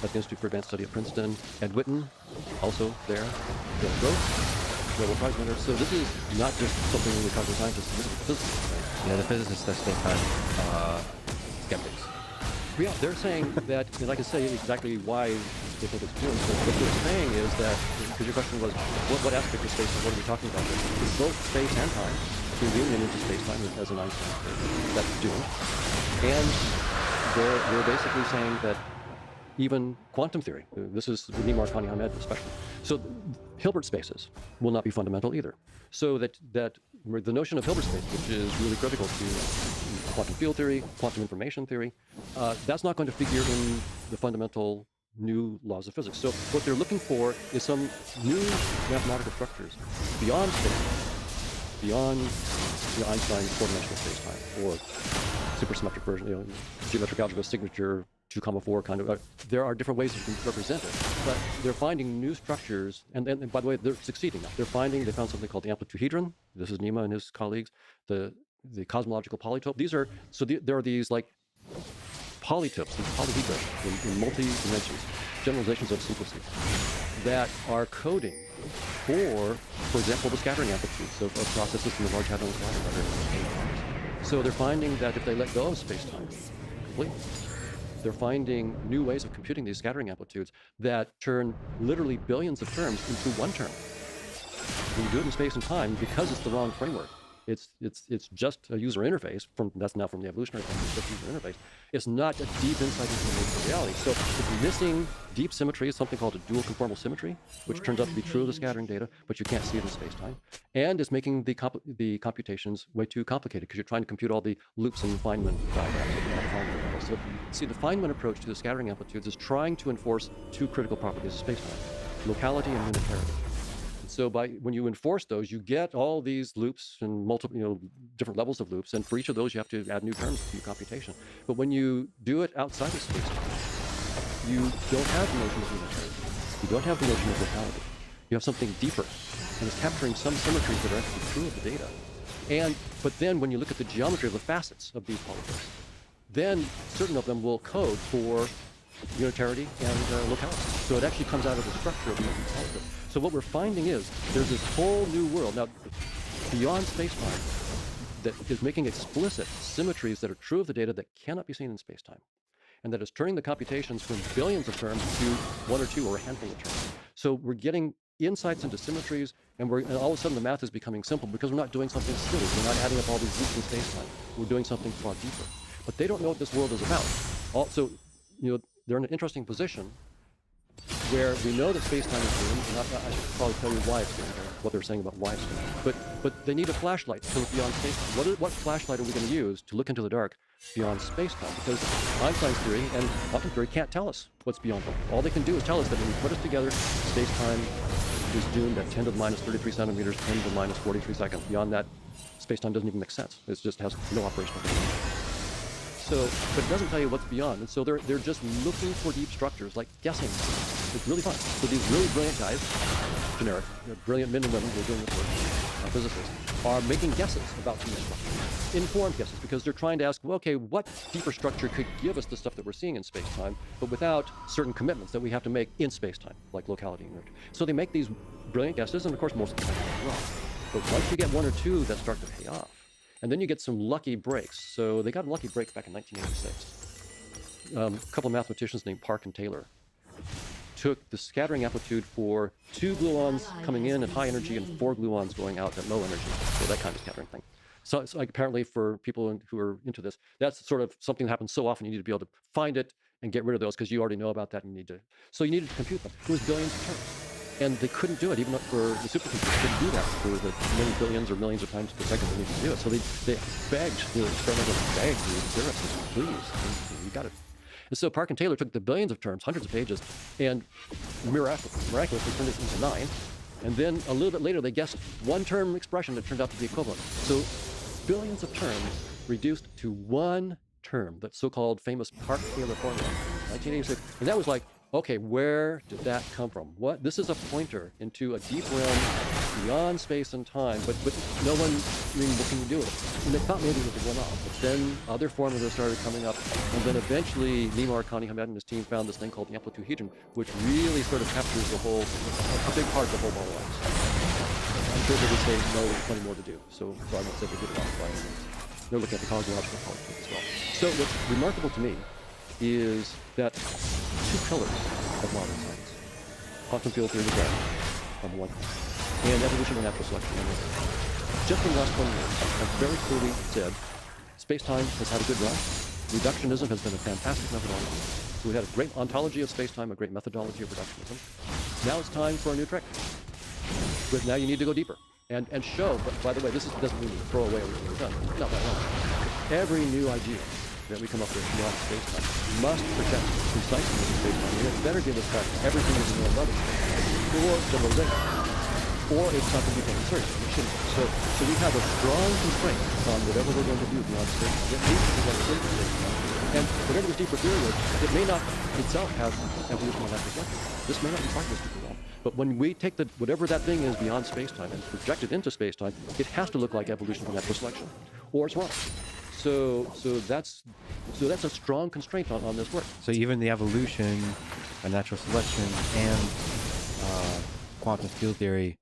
at the Institute for Advanced Study at Princeton. Ed Witten, also there. Bill Gross, Nobel Prize winner. So this is not just something we talk to scientists, this is physicists. Right? Yeah, the physicists are space-time skeptics. Yeah, they're saying that, and I can say exactly why they think it's doomed. So what they're saying is that, because your question was, what aspect of space, what are we talking about? It's both space and time. We're moving into space-time as an Einstein theory. That's doomed. And they're basically saying that even quantum theory, this is Nima Khan-Hamed especially. So Hilbert spaces will not be fundamental either. So that the notion of Hilbert space, which is really critical to quantum field theory, quantum information theory, that's not going to figure in the fundamental new laws of physics. So what they're looking for is some new mathematical structures beyond space, beyond the Einstein four-dimensional space-time or supersymmetric version, geometric algebra signature 2, 4 kind of. There are different ways you can represent it, but they're finding new structures, and by the way, they're succeeding now. They found something called the amplituhedron. This is Nima and his colleagues. The cosmological polytope. There are these like polytopes, these polyhedra in multi-dimensions, generalizations of simplicity that are coding for example, the scattering amplitudes of processes in the Large Hadron Collider. So they're finding that if they let go of space-time completely, they're finding new ways of computing these scattering amplitudes that turn literally billions of terms into one term. When you do it in space and time, because it's the wrong framework, it's just a user interface. That's now from the evolutionary point of view, it's just user interface. It's not a deep insight into the nature of reality. So it's missing deep symmetry, something called a dual conformal symmetry, which turns out to be true of the scattering data, but you can't see it in space-time. And it's making the computations way too complicated because you're trying to compute all the loops and Feynman diagrams. So see, the Feynman approach to the scattering amplitudes is trying to enforce two critical properties of space-time: locality and unitarity. So when you enforce those, you get all these loops and multiple, different levels of loops, and for each of those you have to add new terms to your computation. But when you do it outside of space, you don't have the notion of unitarity. You don't have the notion of locality. You have something deeper, and it's capturing some symmetries that are actually true of the data. But then when you look at the geometry of the facets of these polytopes, then certain of them will code for unitarity and locality. So it actually comes out of the structure of these polytopes. So what we're finding is there's this whole new world now beyond space-time that is making explicit symmetries that are true of the data that cannot be seen in space-time, and that is turning the computations from billions of terms to 1 or 2 or a handful of terms. So we're getting insights into symmetries, and all of a sudden the math is becoming simple because we're not doing something silly. We're not adding up all these loops in space-time. We're doing something far deeper. But they don't know what this world is about. Also, they're in an interesting position where we know that space-time is doomed, and I should probably tell you why it's doomed, or what they're saying about why it's doomed. But they need a flashlight to look beyond space-time. What flashlight are we going to use to look into the dark beyond space-time? Because Einstein's theory and quantum theory can't tell us what's beyond them. All they can do is tell us that when we put us together, space-time is doomed at 10 to the minus 33 centimeters, 10 to the minus 43 seconds. Beyond that, space-time doesn't even make sense. It just has no operational value. But it doesn't tell you what's beyond. And so they're just looking for deep structures, like guessing. It's really fun. So these really brilliant guys, generic, brilliant men and women who are doing this work, physicists, are making guesses about deep structures. Informed guesses, because they're trying to ask, well, okay, what deeper structure could give us the stuff that we're seeing in space-time, but without certain commitments that we have to make in space-time, like locality and unitarity. So they make these brilliant guesses, and of course most of them are wrong. But once you get 1 or 2 that start to pay off, and then you get some lucky breaks. So they got lucky breaks back in 1986. A couple of mathematicians named Park and Taylor took the scattering amplitude for 2 gluons coming in at high energy and 4 gluons going out at low energy. So that kind of scattering thing. So it's like apparently for people who are into this, that's sort of something that happens so often you need to be able to find it and get rid of those because you already know about that and you need to. So you needed to compute them. It was billions of terms. And they couldn't do it, even for the supercomputers couldn't do that for the many billions or millions of times per second they needed to do it. So they begged, the experimenters begged the theorists, please, you got it. And so Park and Taylor took the billions of terms, hundreds of pages, and miraculously turned it into 9. And then a little bit later, they guessed 1-term expression that turned out to be equivalent. So billions of terms reduced to one term, the so-called famous Park-Taylor formula, 1986. And that was like, okay, where did that come from? What? This is a pointer into a deep realm beyond space and time, but no one, I mean, what can you do with it? And they thought maybe it was a one-off, but then other formulas started coming up, and then eventually Nima Arkani Hamed and his team found this thing called the amplituhedron, which really sort of captures the whole, a big part of the whole ball of wax. I'm sure they would say, no, there's plenty more to do, so I won't say they did it off by any means. They're looking at the cosmological politics as well. So what's remarkable to me is that two pillars of modern science, quantum field theory of gravity on the one hand, and evolution and natural selection on the other. Just in the last 20 years, I've very clearly said, space-time has had a good run. Reductionism has been a fantastic methodology. So we had a great ontology of space-time, a great methodology of reductionism. Now it's time for a new trick. But now you need to go deeper and show, but by the way, this doesn't mean you throw away everything we've done. Not by all. Every new idea that we come up with beyond space-time must project precisely into space-time. And it better give us back everything that we know about it, or generalization, or it's not going to be taken seriously. It shouldn't. So we have a strong constraint on whatever we're going to do beyond space-time. It needs to project into space-time. And whatever this deeper theory is, it may not itself have evolution and natural selection. This may not be part of this deeper realm. But when we take whatever that thing is beyond space-time and project it into space-time, it has to look like evolution and natural selection, or it's wrong. So that's a strong constraint on this work. So even the evolution and natural selection and quantum field theory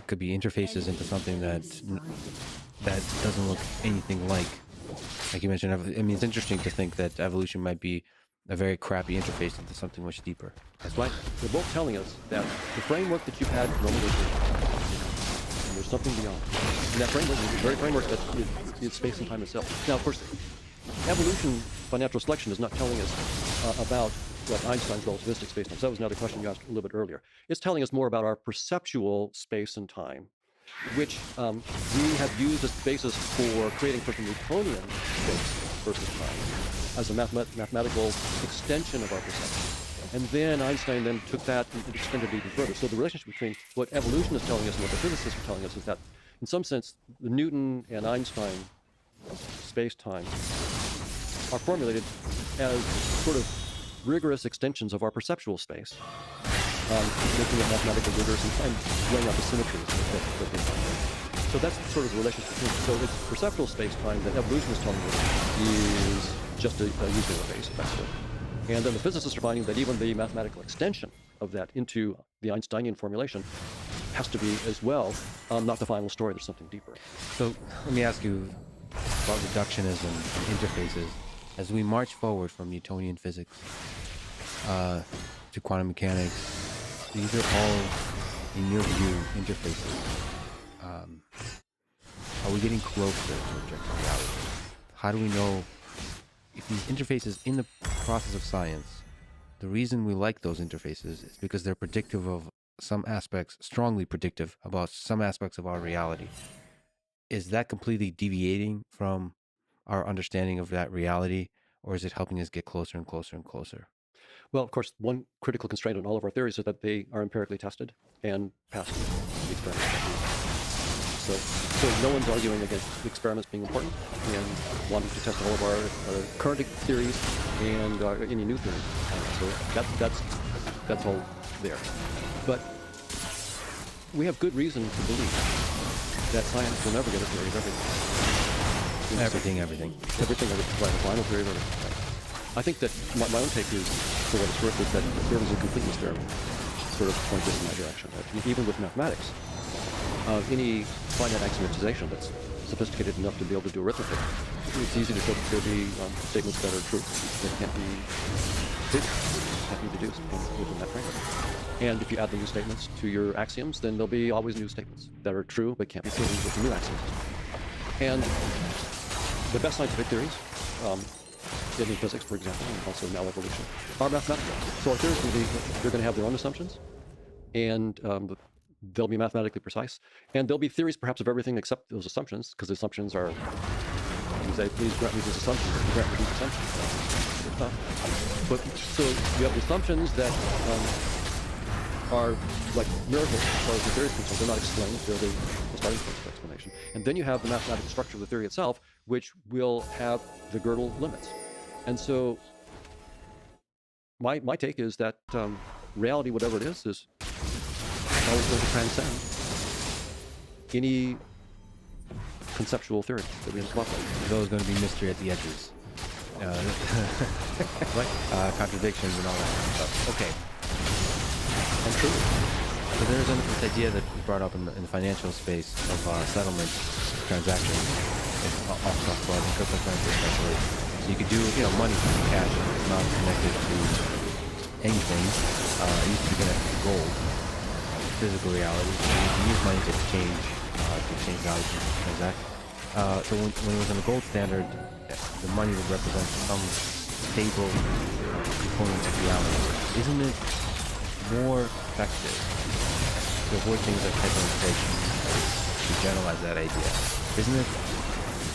could be interfaces into something that doesn't look anything like you mentioned. I mean, it's interesting to think that evolution might be a very crappy interface into something much deeper. That's right. They're both telling us that the framework that you've had normally and there's something beyond. And that framework is the very framework that is space and time itself. Now, of course, evolution by natural selection is not telling us about Einstein's relativistic space-time. So that was another question you asked a little bit earlier. It's telling us more about our perceptual space and time, which we have used as the basis for creating sort of Newtonian space versus time as a mathematical extension of our perception. And then Einstein then took that and extended it even further. So the relationship between what evolution is telling us and what the physicists are telling us is that, in some sense, the Newton and Einstein space-time are formulated as sort of rigorous extensions of our perceptual space, making it mathematically rigorous and laying out the symmetries that they find. So that's sort of the relationship between them. So it's perceptual space-time that evolution is telling us is just a user interface, effectively. And then the physicists are finding that even the mathematical extension of that into the Einsteinian formulation has to be as well not the final story. There's something deeper. So let me ask you about reductionism and interfaces. As we march forward from Newtonian physics to quantum mechanics, these are all, in your view, interfaces. Are we getting closer to objective reality? How do we know if these interfaces in the process of science, the reason we like those interfaces is because they're predictive of some aspects, strongly predictive about some aspects of our reality. Is that completely deviating from our understanding of that reality, or is it helping us get closer and closer and closer? Well, of course, one critical constraint on all of our theories is that they are empirically tested and passed the experiments. So no one's arguing against experiments being important and wanting to test all of our current theories and any new theories. So that's all there. But we have good reason to believe that science will never get a theory of everything. Everything. Right, a final theory of everything. Right. I think that my own take is, for what it's worth, is that there was a completeness there sort of pointed in my direction. That even with mathematics, any finite axiomatization that's sophisticated enough to be able to do arithmetic, it's easy to show that there'll be statements that are true that can't be deduced within that framework. And if you add the new statements to your axioms, then there'll be always new statements that are true but can't be proven with the new axioms. And the best scientific theories, in physics, for example, and also now evolution, are mathematical. So our theories they're going to have their own assumptions, and they'll be mathematically precise. And there'll be theories perhaps of everything except those assumptions, because the assumptions are, you say, please grant me these assumptions, and grant me these assumptions. But so you have assumptions that are like miracles as far as the theory is concerned. They're not explained. They're the starting point for explanation. And then you have the mathematical structure of the theory itself, which will have the Gödel limits. And so my take is that reality, whatever it is always going to transcend any conceptual theory that we have come up with. There's always going to be mystery at the edges. Contradictions and all that kind of stuff. Okay. And true. So there's this idea that was brought up in the financial space of settlement transactions, off fraud and cryptocurrency especially. So you could do, money, cash, it's not connected to anything. It used to be connected to gold, physical reality. So you can use money to exchange value to transact. So when it was in the gold standard, the money would represent some stable component of reality. Isn't it more effective to avoid things like hyperinflation, to generalize that idea? Isn't it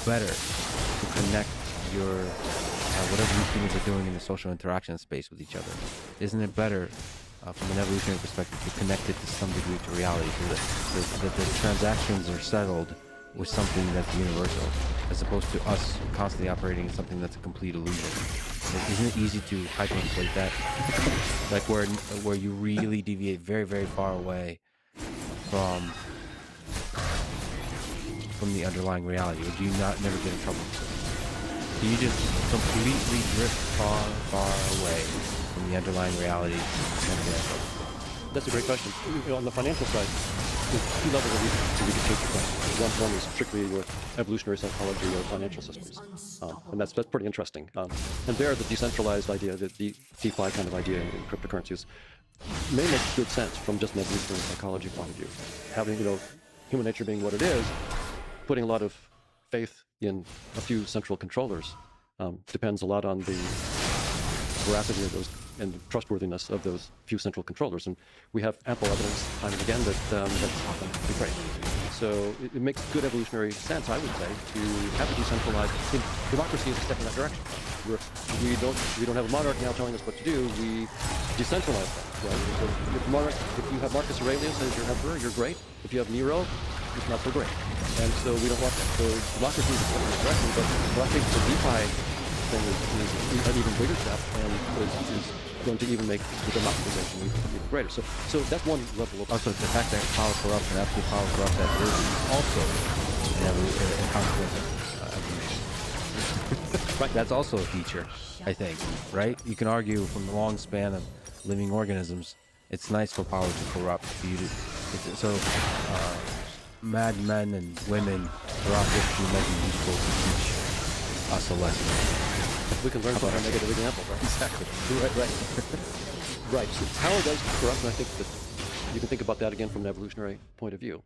better to connect your whatever you humans are doing in the social interaction space with each other? Isn't it better from an evolutionary perspective to connect it to some degree to reality, so that the transactions are settled with something that's universal, as opposed to us constantly operating in something that's a complete illusion? Isn't it easy to hyperinflate that? Like where you really deviate very, very far away from the underlying reality? Or do you never get in trouble? Do you just completely drift far, far away from the underlying reality? That's a great question. On the financial side, there's two levels of reason we can take the question. One is strictly your evolutionary psychology or financial systems. And that's pretty interesting. And there, the decentralized idea, the DeFi kind of idea in cryptocurrencies may make good sense from just an evolutionary psychology point of view. Having, human nature being what it is, putting a lot of faith in a few central controllers depends a lot on the veracity of those and trustworthiness of those few central controllers. And we have ample evidence time and again that that's often the case. So it makes good evolutionary sense, I would say, to have a decentralized democracy is a step in that direction. We don't have a monarch now telling us what to do. We decentralize that. Right? So if you have Marcus Aurelius as your emperor, you're great. If you have Nero, it's not so great. And so we don't want that. So democracy is a step in that direction. But I think the DeFi thing is an even bigger step and is going to even make the democratization even greater. So that's one level of... Also, the fact that power corrupts and absolute power corrupts that is also a consequence of evolution. Right, that's also a feature, I think, right? You can argue from the long span of living organisms, it's nice for power to corrupt, for you to... mad men and women throughout history might be useful to teach us a lesson. We can learn from a negative example, right? Exactly. Right. Right. So power does corrupt, and I think that you can think about that again from an evolutionary point of view.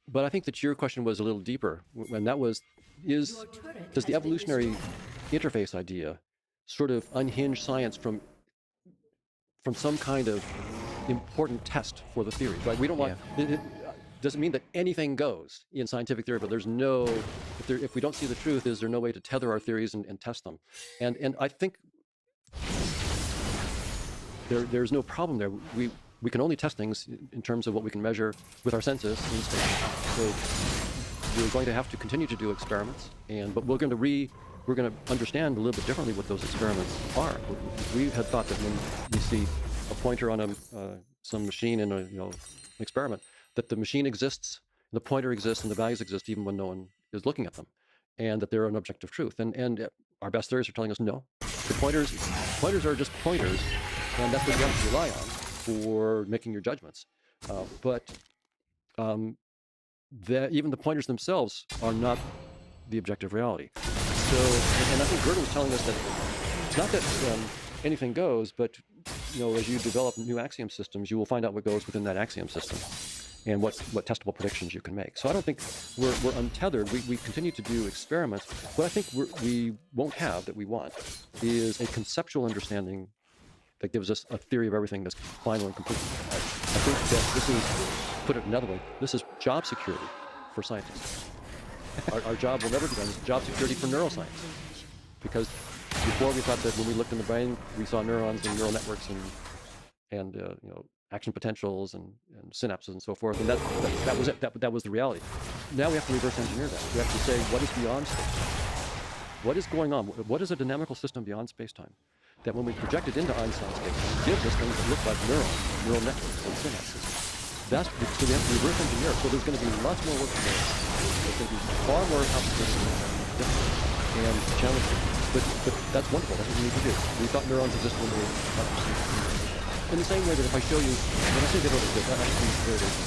But I think that your question was a little deeper, and that was, does the evolutionary interface idea sort of unhinge science from some kind of important test for the theory, right? We don't want... It doesn't mean that anything goes in scientific theory, but there's no... If we don't see the truth, is there no way to tether our theories and test them? And I think there's no problem there. We can only test things in terms of what we can measure with our senses in space. So we're going to have to continue to do experiments, but we're going to understand a little bit differently what those experiments are. We had thought that when we see a pointer on some machine in an experiment, that the machine exists, the pointer exists, and the values exist even when no one is looking at them, and that they're an objective truth. And our best theories are telling us no. The pointers are just pointers, and that's what you have to rely on for making your judgments. But even the pointers themselves are not the objective reality. So, and I think Gödel was telling us that it's not that anything goes, but as you develop new axiom systems, you will find out what goes within that axiom system and what testable predictions you can make. So I don't think we're untethered. We continue to do experiments. What I think we won't have that we want is a conceptual understanding that gives us a theory of everything that's final and complete. I think that this is, put it another way, this is job security for scientists. Our job will never be done. It's job security for neuroscience. Because before we thought that when we looked in the brain, we saw neurons and neural networks and action potentials and synapses and so forth. And that was it. That was the reality. Now we have to reverse engineer that. We have to say, what is beyond space-time? What is going on? What is a dynamical system beyond space-time? That when we project it into Einstein's space-time, gives us things that look like neurons, neural networks, and synapses. So we have to reverse engineer. So there's going to be lots more work to do. There's going to be far more complicated and challenging. But that's wonderful. That's what we need to do. We thought neurons exist when we in the same way that if I show you, when I say they don't exist, that actually means there it is.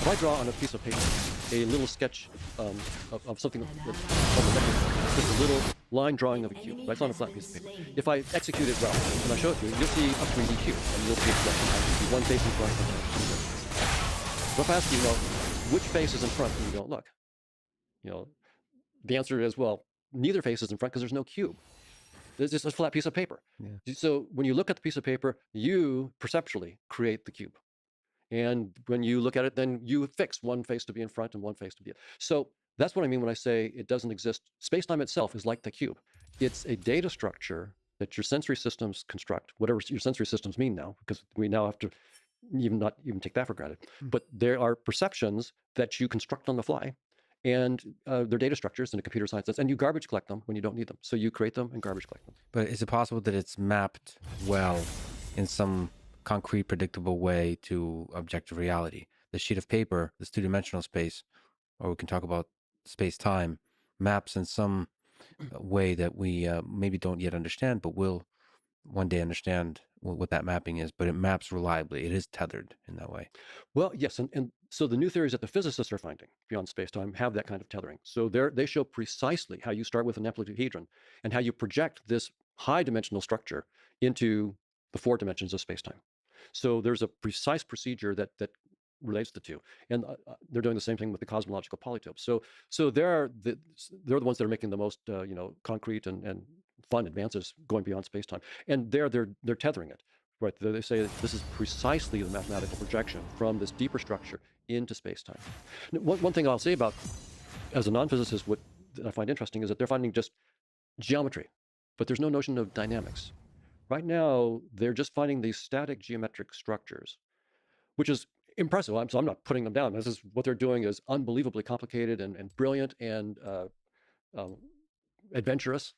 If I draw on a piece of paper a little sketch of something that's just a little line drawing of a cube, right? It's on a flat piece of paper. If I execute it well, and I show it to you, you'll see a 3D cube, and you'll see it's one face in front and two. But if I ask you, which face is in front, and you don't look, the answer is, well, neither face is in front because there's no cube. There's just a flat piece of paper. Yeah. So when you look at the piece of paper, you perceptually create the cube. And when you look at it, then you fix one face to be in front and one face to be. So that's what I mean when I say it doesn't exist. Space-time itself is like the cube. It's a data structure that your sensory systems construct, whatever your sensory systems mean now, because we now have to not even take that for granted. But there are perceptions that you construct on the fly. And they're data structures in a computer science sense, and you garbage collect them when you don't need them. So you create them and garbage collect them. But is it possible that it's mapped well in some concrete, predictable way to objective reality? The sheet of paper, this two-dimensional space, or we can talk about space-time, maps in some way that we maybe don't yet understand, but will one day understand what that mapping is. But it maps reliably. It is tethered in that way. Well, yes, and so the new theories that the physicists are finding beyond space-time have that kind of tethering. So they show precisely how you start with an amplituhedron and how you project this high-dimensional structure into the 4 dimensions of space-time. So there's a precise procedure that relates the two, and they're doing the same thing with the cosmological polytopes. So they're the ones that are making the most concrete and fun advances going beyond space-time, and they're tethering it. Right, they say this is precisely the mathematical projection from this deeper structure into space-time. One thing I'll say about, as a non-physicist, what I find interesting is that they're finding just geometry, but there's no notion of dynamics. Right now, they're just finding these static geometric structures, which is impressive. So I'm not putting them down. This is what they're doing is unbelievably complicated and brilliant and adventurous.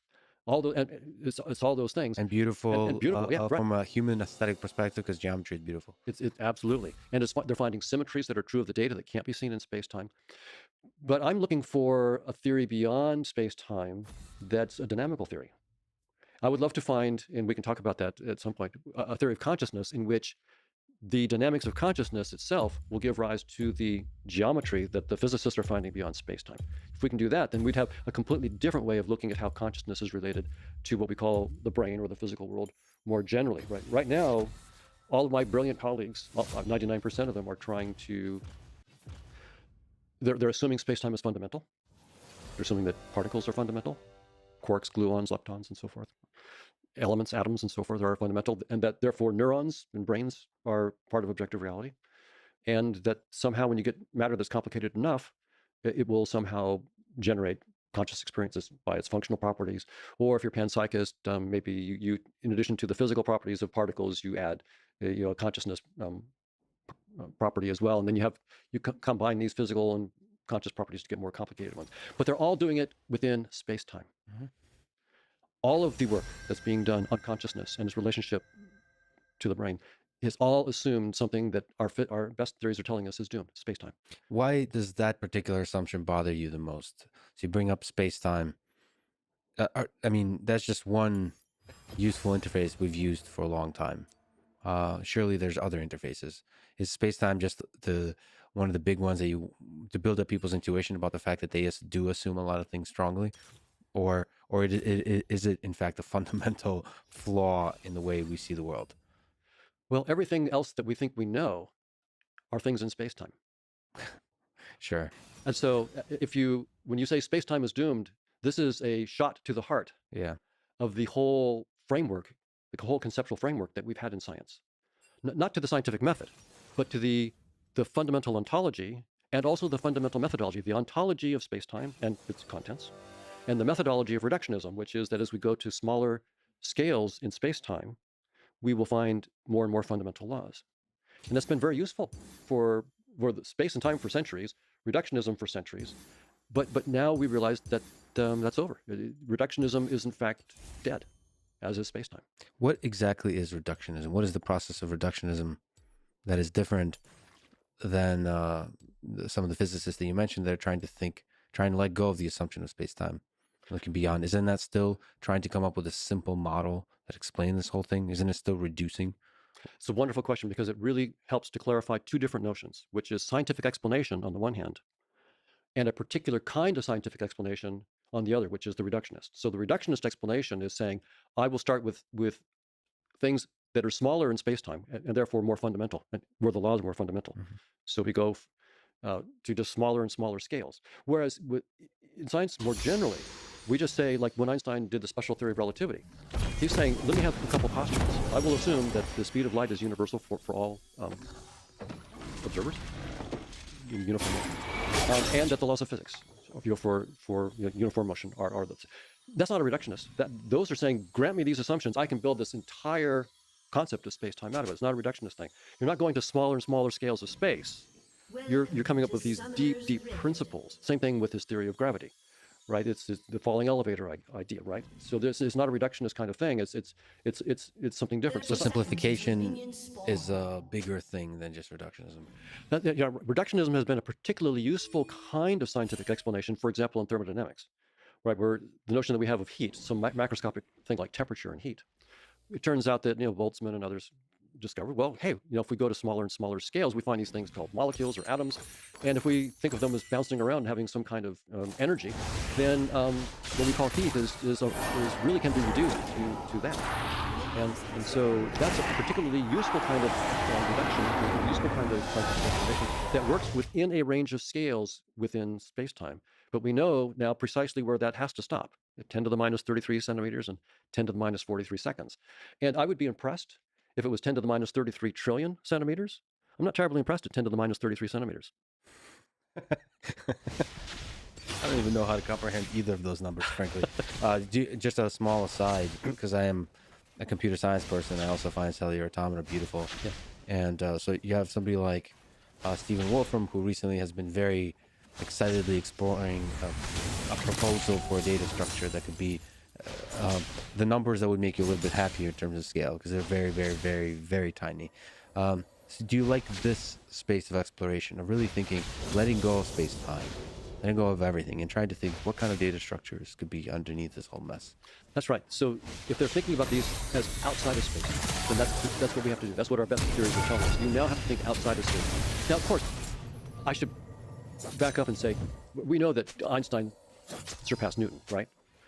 It's all those things. And beautiful, and beautiful, yeah, right. From a human aesthetic perspective, because geometry is beautiful. It's absolutely. And they're finding symmetries that are true of the data that can't be seen in space-time. But I'm looking for a theory beyond space-time that's a dynamical theory. I would love to find, and we can talk about that at some point, a theory of consciousness in which the dynamics of consciousness itself will give rise to the geometry that the physicists are finding beyond space-time. If we can do that, then we'd have a completely different way of looking at how consciousness is related to what we call the brain or the physical world more generally. Right now, all of my brilliant colleagues, 99% of them, are trying to, they're assuming space-time is fundamental. They're assuming that particles are fundamental, quarks, gluons, leptons, and so forth. Elements, atoms, and so forth are fundamental, and that therefore neurons and brains are part of objective reality, and that somehow when you get matter that's complicated enough, it will somehow generate conscious experiences by its functional properties. Or if you're panpsychist, maybe you in addition to the physical properties of particles, you add a consciousness property as well, and then you combine these physical and conscious properties to get more complicated ones. But they're all doing it within space-time. Mm-hmm. All of the work that's being done on consciousness and its relationship to the brain is all assumed something that our best theories are telling us is doomed, space-time. Why does that particular assumption bother you the most? So you bring up space-time. I mean, that's just one useful interface we've used for a long time. Surely there's other interfaces. Is space-time just one of the big ones that to build up people's intuition about the fact that they do assume a lot of things strongly? Or is it in fact a fundamental flaw in the way we see the world? Well, everything else that we think we know are things in space-time. Sure. And so when you say space-time is doomed, this is a shot to the heart of the whole framework, the whole conceptual framework that we've had in science. Not to the scientific method, but to the fundamental ontology and also the fundamental methodology, the ontology of space-time and its contents, and the methodology of reductionism, which is that as we go to smaller scales in space-time, we will find more and more fundamental laws. And that's been very useful for the space and time for centuries, reductionism for centuries. But now we realize that that's over. Reductionism is in fact dead, as is space-time. What exactly is reductionism? What is the process of reductionism that is different than some of the physicists that you mentioned that are trying to let go of the assumption of space-time, looking beyond? Isn't that still trying to come up with a simple model that explains this whole thing? Isn't it still reducing? It's a wonderful question because it really helps to clarify two different notions, which is scientific explanation on the one hand, and a particular kind of scientific explanation on the other, which is the reductionist. So the reductionist explanation is saying, I will start with things that are smaller in space-time and therefore more fundamental, and where the laws are more fundamental. So we go to just smaller and smaller scales. Whereas in science more generally, we just say, like when Einstein did the special theory of relativity, he's saying, let me have a couple postulates. I will assume that the speed of light is universal for all observers, uniform, and that the laws of physics for uniform motion are the. That's not a reductionist. Those are saying, grant me these assumptions, I can build this entire concept of space-time out of it. It's not a reductionist thing. You're not going to smaller and smaller scales of space. You're coming up with these deep principles. Same thing with his theory of gravity, right? It's the falling elevator idea, right? So this is not a reductionist kind of thing. It's something different. So simplification is a bigger thing than just reductionism. Reductionism has been a particularly useful kind of scientific explanation, for example, in thermodynamics, right? Where the notion that we have of heat, some macroscopic thing like temperature and heat. It turns out that Boltzmann and others discovered, well, hey, if we go to smaller and smaller scales, we find these things called molecules or atoms, and if we think of them as bouncing around and having some kind of energy, then what we call heat is really can be reduced to that. And so that's a particularly useful kind of reduction, useful kind of explanation that works within a range of scales within space-time. But we know now precisely where that has to stop, at 10 to the minus 33 centimeters and 10 to the minus 43 seconds. And I would be impressed if it was 10 to the minus 33 trillion centimeters. I'm not terribly impressed at 10 to the minus 33 centimeters. I don't even know how to comprehend either of those numbers, frankly. Just a small aside, because I am a computer science person, I also find cellular automata beautiful. Yeah. And so you have somebody like Stephen Wolfram, who recently has been very excitedly exploring a proposal for a data structure that could be the numbers that would make you a little bit happier in terms of scale, because they're very, very, very, very tiny. So do you like this space of exploration, of really thinking, letting go of space-time, letting go of everything, and trying to think what kind of data structures could be underneath this whole mess? That's right. So if they're thinking about these as outside of space, then that's what we have to do. That's what our best theories are telling us. You now have to think outside of space. Now, of course, I should back up and say, we know that Einstein surpassed Newton, right?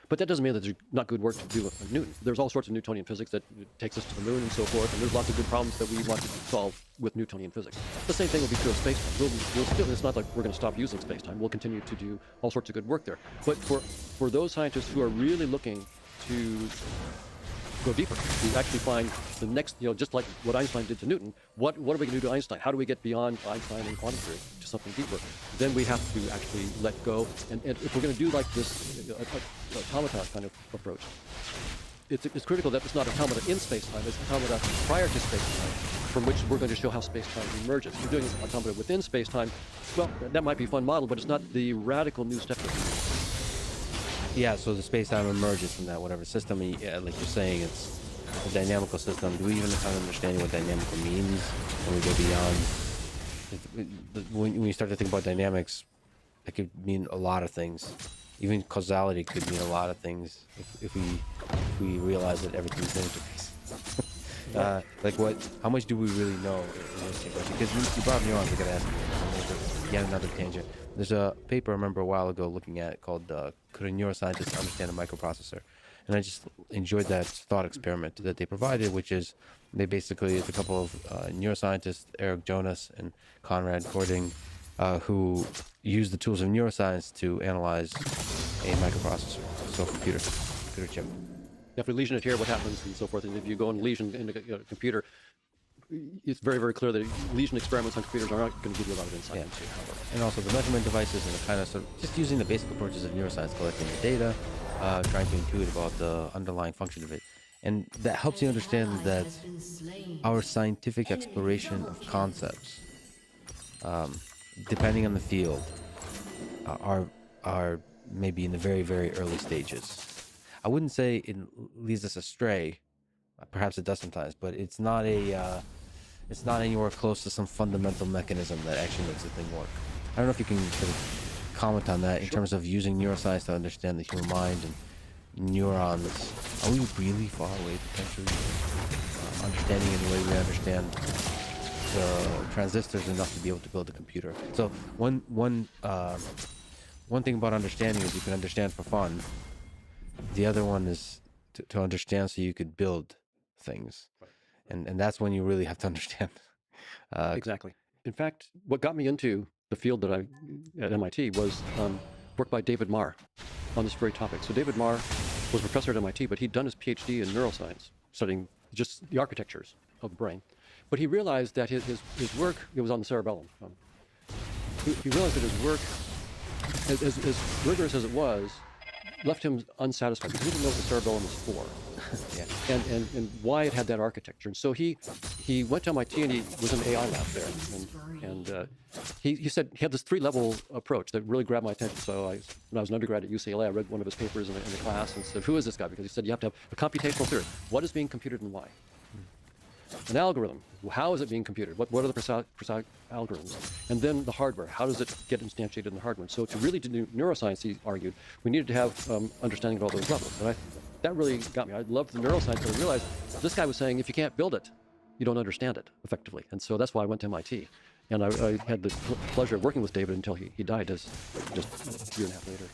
But that doesn't mean that there's not good work to do with Newton. There's all sorts of Newtonian physics that takes us to the moon and so forth, and there's lots of good problems that we want to solve with Newtonian physics. The same thing will be true of space-time. We'll still, it's not like we're going to stop using space-time. We'll continue to do all sorts of good work there. But for those scientists who are really looking to go deeper, to actually find the next, just like what Einstein did to Newton, what are we going to do to Einstein? How do we get beyond Einstein and quantum theory to something deeper? Then we have to actually let go. And if we're going to do like this automata kind of approach, it's critical that it's not automata in space-time, it's automata prior to space-time, from which we're going to show how space-time emerges. If you're doing automata within space-time, well, that might be a fun model, but it's not the radical new step that we need. Yeah, so the space-time emerges from that whatever system, and like you're saying, it's a dynamical system. Do we even have an understanding what dynamical means when we go beyond? When you start to think about dynamics, it could mean a lot of things. Even causality could mean a lot of things if we realize that everything's interface. Like how much do we really know in this case? Because you brought up neurons, I gotta ask you, yet another tangent. There's a paper I remember a while ago looking at called Could a Neuroscientist Understand a Microprocessor? And I just enjoyed that thought experiment that they provided, which is it's a couple of neuroscientists, Eric Jonas and Conrad Gording, who use the tools of neuroscience to analyze a microprocessor, so computer chip. If we lesion it here, what happens and so forth. And if you go and lesion in a computer, it's very, very clear that lesion experiments on computers are not going to give you a lot of insight into how it works. And also the measurement devices and the kind of just using the basic approaches of neuroscience, collecting the data, trying to intuit about the underlying function of it. And that helps you understand that our scientific exploration of concepts, depending on the field, are maybe in the very, very early stages. I wouldn't say it leads us astray. Perhaps it does sometimes, but it's not anywhere close to some fundamental mechanism that actually makes the thing work. I don't know if you can sort of comment on that in terms of using neuroscience to understand the human mind and neurons. Are we really far away potentially from understanding in the way we understand the transistors enough to be able to build a computer? So one thing about understanding is you can understand for fun. The other one is to understand so you could build things. And that's when you really have to understand. Exactly. In fact, what got me into the field that at MIT was work by David Marr on this very topic. So David Marr was a professor at MIT, but he'd done his PhD in neuroscience, studying just the architectures of the brain. But he realized that his work, it was on the cerebellum. He realized that his work, as rigorous as it was, left him unsatisfied because he didn't know what the cerebellum was for. and why it had that architecture. And so he went to MIT and he was in the AI lab there. And he said he had this 3-level approach that really grabbed my attention. So when I was an undergrad at UCLA, I read one of his papers in the class and said, who is this guy? Because he said you have to have a computational theory. What is being computed and why? An algorithm. How is it being computed? What are the precise algorithms? And then the hardware. How does it get instantiated in the hardware? So to really do neuroscience, he argued, we needed to have understanding of all those levels. And that really got me. I loved the neuroscience, but I realized this guy was saying if you can't build it, you don't understand it effectively. And so that's why I went to MIT. And I had the pleasure of working with David until he died just a year and a half later.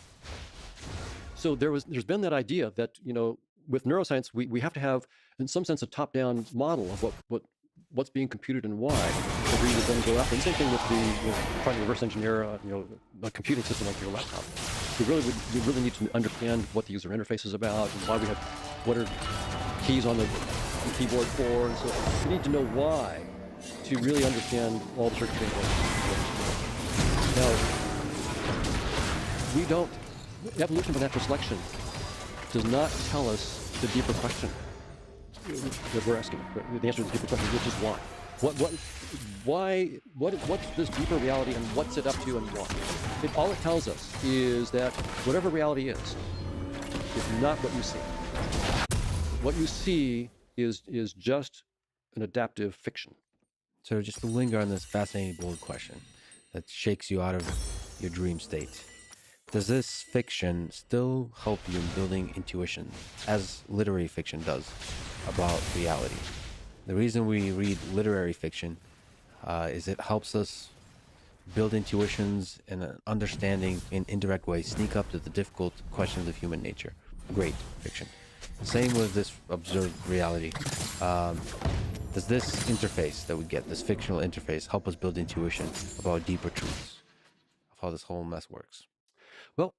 So there's been that idea that, with neuroscience, we have to have, in some sense, a top-down model of what's being computed and why. So we would then go after. And same thing with trying to reverse engineer, a computing system like your laptop. We really need to understand what the user interface is about and why what are keys on the keyboard for. And so we need to know why to really understand all the circuitry involved. Now, evolution by natural selection does not tell us the deeper question that we're asking. The answer to the deeper question, which is why. What's this deeper reality and what's it up to and why? All it tells us is that whatever reality is not what you see. What you see is just an adaptive fiction. So just to linger on this fascinating, bold question that shakes you out of your dream state. Does this fiction still help you in building intuition, as literary fiction does, about reality? The reason we read literary fiction is it helps us build intuitions and an understanding in indirect ways, sneak up to the difficult questions of human nature. Great fiction. Same with this observed reality. Does this interface that we get, this fictional interface, help us build intuition about deeper truths of how this whole mess works? Well,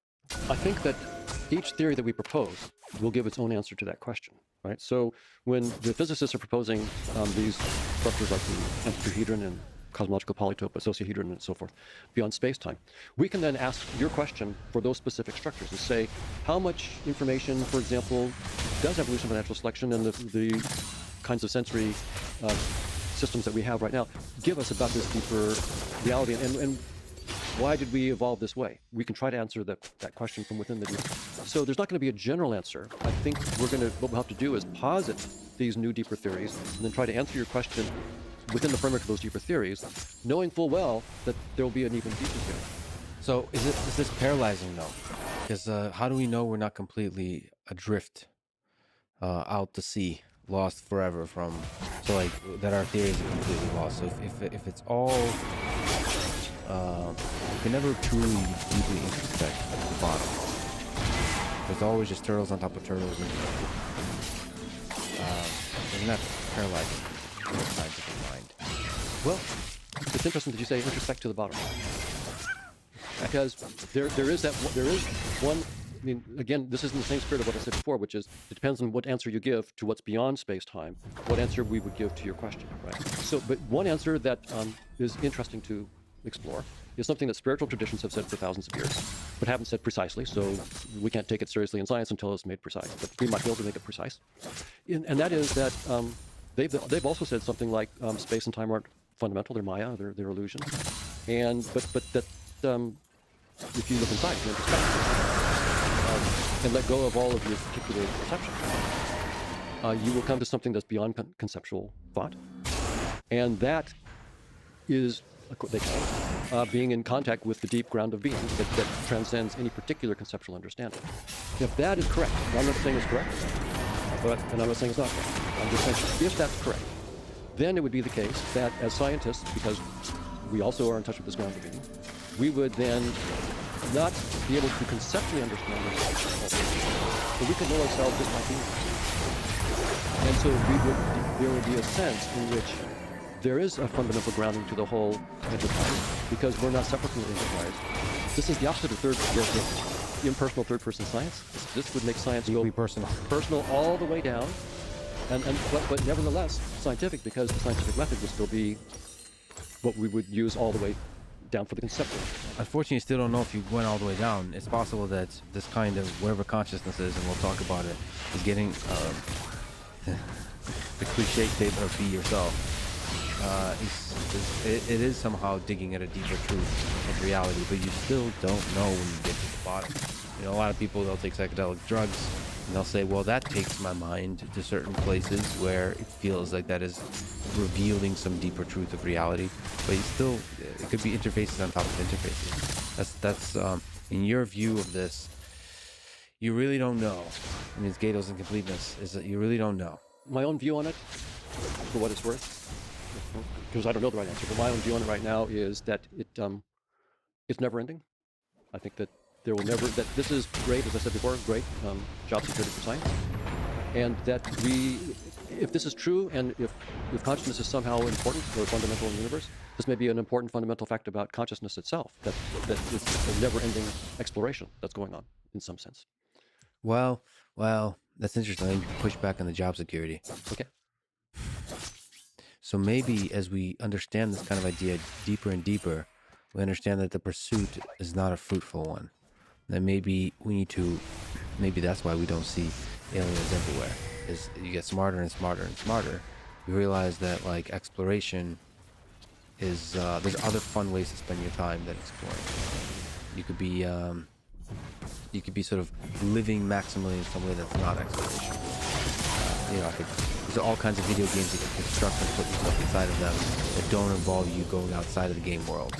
I think that each theory that we propose will give its own answer to that question, right? So when the physicists are proposing these structures like the tetrahedron and cosmological polytope, associahedron, and so forth, beyond space-time, we can then ask your question for those specific structures and say, how much information, for example, does evolution by natural selection and the kinds of sensory systems that we have right now give us about this deeper reality, and why did we evolve this way? We can try to answer that question from within the group. So there's not going to be a general answer. I think what we'll have to do is posit these new deeper theories and then try to answer your question within the framework of those deeper theories, knowing full well that there will be an even deeper theory. So is this paralyzing though? Because how do we know we're not completely adrift out to sea, lost forever from, so like that our theories are completely lost? So if it's all, you can never truly deeply introspect at the bottom. There's always just turtles on top of turtles, and isn't that paralyzing in the scientific mind? Well, it's interesting that you say introspect to the bottom, because there is one. I mean, again, this is in the same spirit of what I said before, which is it depends on what answer you give to what's beyond space-time, what answer we would give to your question, right? So, but one answer that is interesting to explore is something that spiritual traditions have said for thousands of years, but haven't said precisely, so we can't take it seriously in science until it's made precise, but we might be able to make it precise. And that is that They've also said something like space and time aren't fundamental; they're Maya, they're illusion. And but that if you look inside, you introspect, and let go of all of your particular perception, you will come to something that's beyond conceptual thought, and that is, they call it, being in contact with the deep ground of being that transcends any particular conceptual understanding. If that is correct, I'm not saying it's correct, and I'm not saying it's not correct. I'm just saying if that's correct, then it would be the case that as scientists, because we also are in touch with this ground of being, we would then not be able to conceptually understand ourselves, but we could know ourselves just by being. And so there would be a sense in which there is a fundamental grounding to the whole enterprise, because we're not separate from the enterprise. This is the opposite of the impersonal third-person science. This would make science go personal all the way down, but nevertheless scientific, because the scientific method would still be what we would use all the way down for the conceptual. Unfortunately, you still don't know if you went all the way down. It's possible that this kind of whatever consciousness is, and we'll talk about it, is getting the cliche statement of be yourself. It is somehow digging at a deeper truth of reality, but you still don't know when you get to the bottom. You know, a lot of people, they'll take psychedelic drugs and they'll say, well, that takes my mind to certain places where it feels like that is revealing some deeper truth of reality, but you still, it could be interfaces on top of interfaces. That's in your view of this, you really don't know. I mean, it's Gato's incompleteness, is that you really don't know. My own view on it, for what it's worth, because I don't know the right answer, but my own view on it right now is that it's never ending. I think that there will never, that this is great, as I said before, great job security for science, and that if this is true, and if consciousness is somehow important or fundamental in the universe, this may be an important fundamental fact about consciousness itself, that it's a never-ending exploration that's going on in some sense. Well, that's interesting. Let me push back on the job security. Okay. So maybe as we understand this kind of idea deeper and deeper, we understand that the pursuit is not a fruitful one. That maybe we need to, maybe that's why we don't see aliens everywhere. Is you get smarter and smarter and smarter. You realize that like exploration is, there's other fun ways to spend your time than exploring. You could be sort of living maximally in some way that's not exploration. You know, there's all kinds of video games you can construct and put yourself inside of them that don't involve you going outside of the game world.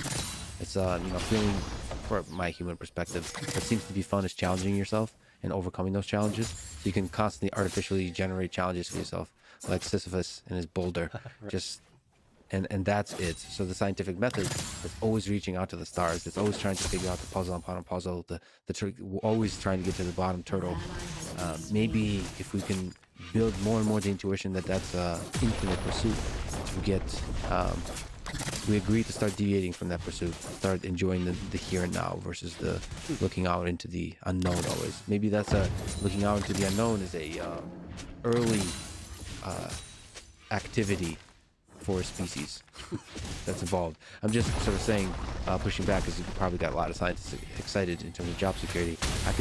It's feeling, for my human perspective, what seems to be fun is challenging yourself and overcoming those challenges. So you can constantly artificially generate challenges for yourself, like Sisyphus and his boulder. Right. And that's it. So the scientific method is always reaching out to the stars. It's always trying to figure out the puzzle upon a puzzle. Always trying to get to the bottom turtle. Maybe if we can build more and more the intuition that that's infinite pursuit, we agree to start deviating from that pursuit, start enjoying the here and now versus the looking out into the unknown always. Maybe that's looking out into the unknown is a early activity for a species that's evolved. I'm just sort of saying, pushing back, because you probably got a lot of scientists excited in terms of job security. I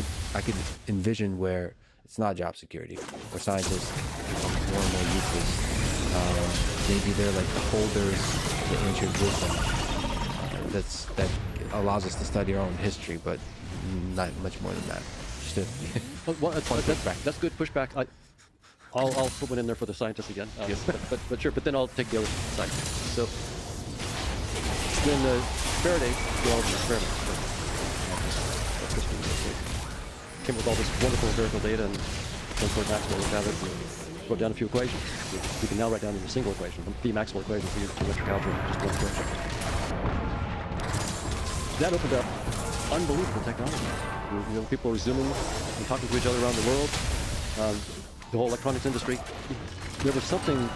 could envision where it's not job security, where scientists become more and more useless. Maybe they're like the holders of the ancient wisdom that allows us to study our own history, but not much more than that. That's good pushback. I'll put one in there for the scientists again. Yes. But sure. But then I'll take the other side. So when Faraday did all the experiments, came up with all this wonderful empirical data, and then Ford Maxwell looked at it and wrote down a few equations. We can now write down in a single equation, the Maxwell equation for geometric algebra, just one equation. That opened up unbelievable technology. You know, people are Zooming and talking to each other around the world. The whole electronics industry. There was something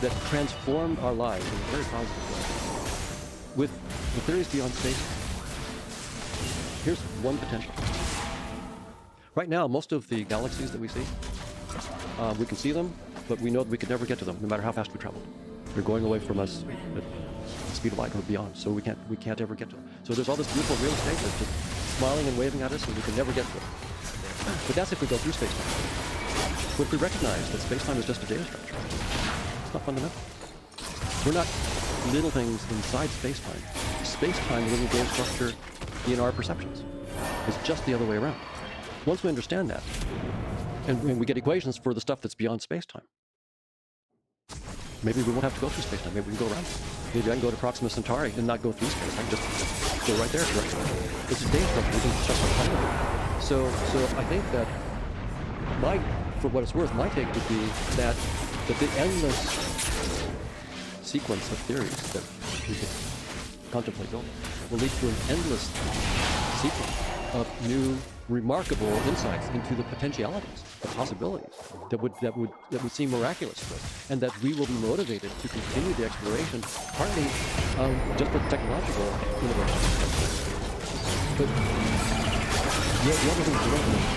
that transformed our lives in a very positive way. With the theories beyond space, here's one potential. Right now, most of the galaxies that we see, we can see them, but we know that we could never get to them, no matter how fast we travel. They're going away from us at the speed of light or beyond, so we can't ever get to them. So there's all this beautiful real estate that's just smiling and waving at us, and we can never get to it. But that's if we go through space-time. But if we recognize that space-time is just a data structure, not fundamental. We're not little things inside space-time. Space-time is a little game structure in our perceptions. It's just the other way around. Once we understand that, and we get equations for the stuff that's beyond space-time, maybe we won't have to go through space-time. Maybe we can go around. Maybe I can go to Proxima Centauri and not go through space. I can just go right there. It's a game structure. We can just apply it. So I think that for what it's worth, my take would be that the endless sequence of theories that we could contemplate going will lead to an endless sequence of new, remarkable insights into the potentialities, the possibilities that would seem miraculous to us, and that we will be motivated to continue the exploration, partly just with technological innovation. But the other thing is,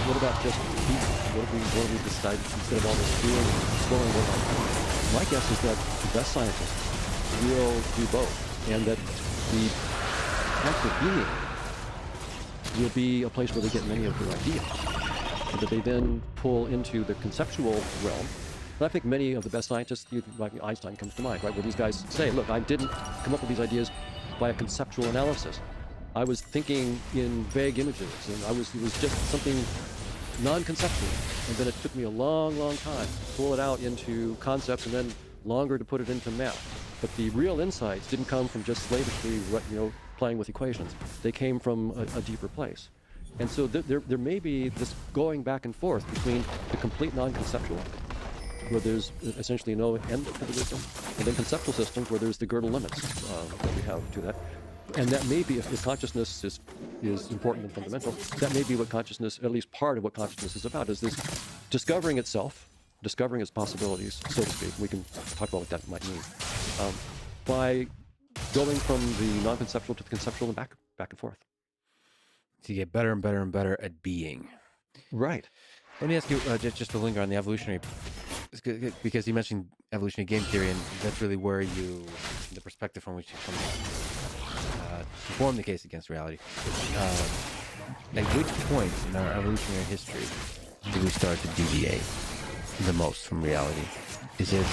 what about just people? What if we decide, instead of all this doing, exploring, my guess is that the best scientists will do both, and that the act of being will be a place where they get many of their ideas, and that they then pull into the conceptual realm. And I think many of the best scientists, like Einstein comes to mind, right, where these guys say, look, I didn't come up with these ideas by a conceptual analysis. I was thinking in vague images, and it was just something non-conceptual. And then it took me a long, long time to pull it out into concepts, and then longer to put it into math. But the real insights didn't come from just slavishly, playing with equations. They came from a deeper place. And so there may be this going back and forth between the complete non-conceptual, where there's essentially no end to the wisdom, and then conceptual systems where there's the Gödel limits that we have to that. And that may be, if consciousness is important and fundamental, that may be what consciousness, at least part of what consciousness is about, is this discovering itself, discovering its possibilities, so to speak. We can talk about what that might mean. By going from the non-conceptual to the conceptual and back and forth. To get better and better and better at being. Right. Let me ask you, just to linger on the evolutionary, because you mentioned evolutionary game theory, and that's really where the perspective from which you come to form the case against reality. At which point in our evolutionary history do we start to deviate the most from reality? Is it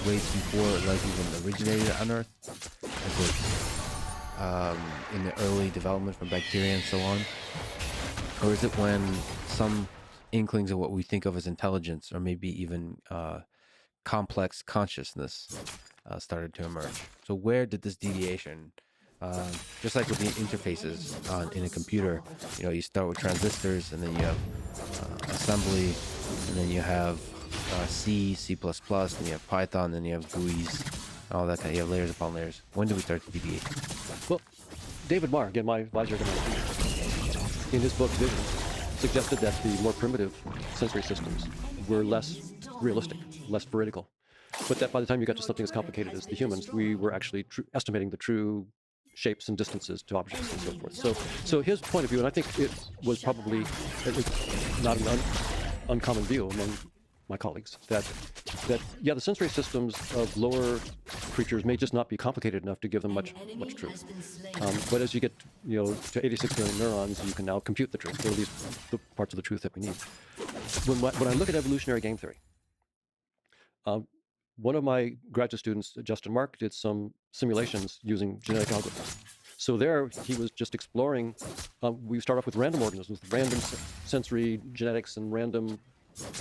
way before life even originated on Earth? Is it in the early development from bacteria and so on? Or is it when some inklings of what we think of as intelligence, or maybe even complex consciousness started to emerge? So where did this deviation, just like with the interfaces in a computer, you start with transistors, and then you have assembly, and then you have C, C++, and you have Python, and you have GUIs, all that kind of, you have layers upon layers. When do we start to deviate? Well, David Marr, again, my advisor, in his book Vision, suggested that the more primitive sensory systems were less realistic, less veridical. But that by the time you got to something as complicated as the humans, we were actually estimating the true shapes and distances to objects and so forth. So his point of view, and I think it was probably not an uncommon view among my colleagues, that the sensory systems of lower creatures may just not be complicated enough to give them much truth. But as you get to 86 billion neurons, you can now compute the truth, or at least the parts of the truth that we need. When I look at evolutionary game theory, one of my graduate students, Justin Mark, did some simulations using genetic algorithms. So there, he was just exploring. We start off with random organisms, with random sensory genetics and random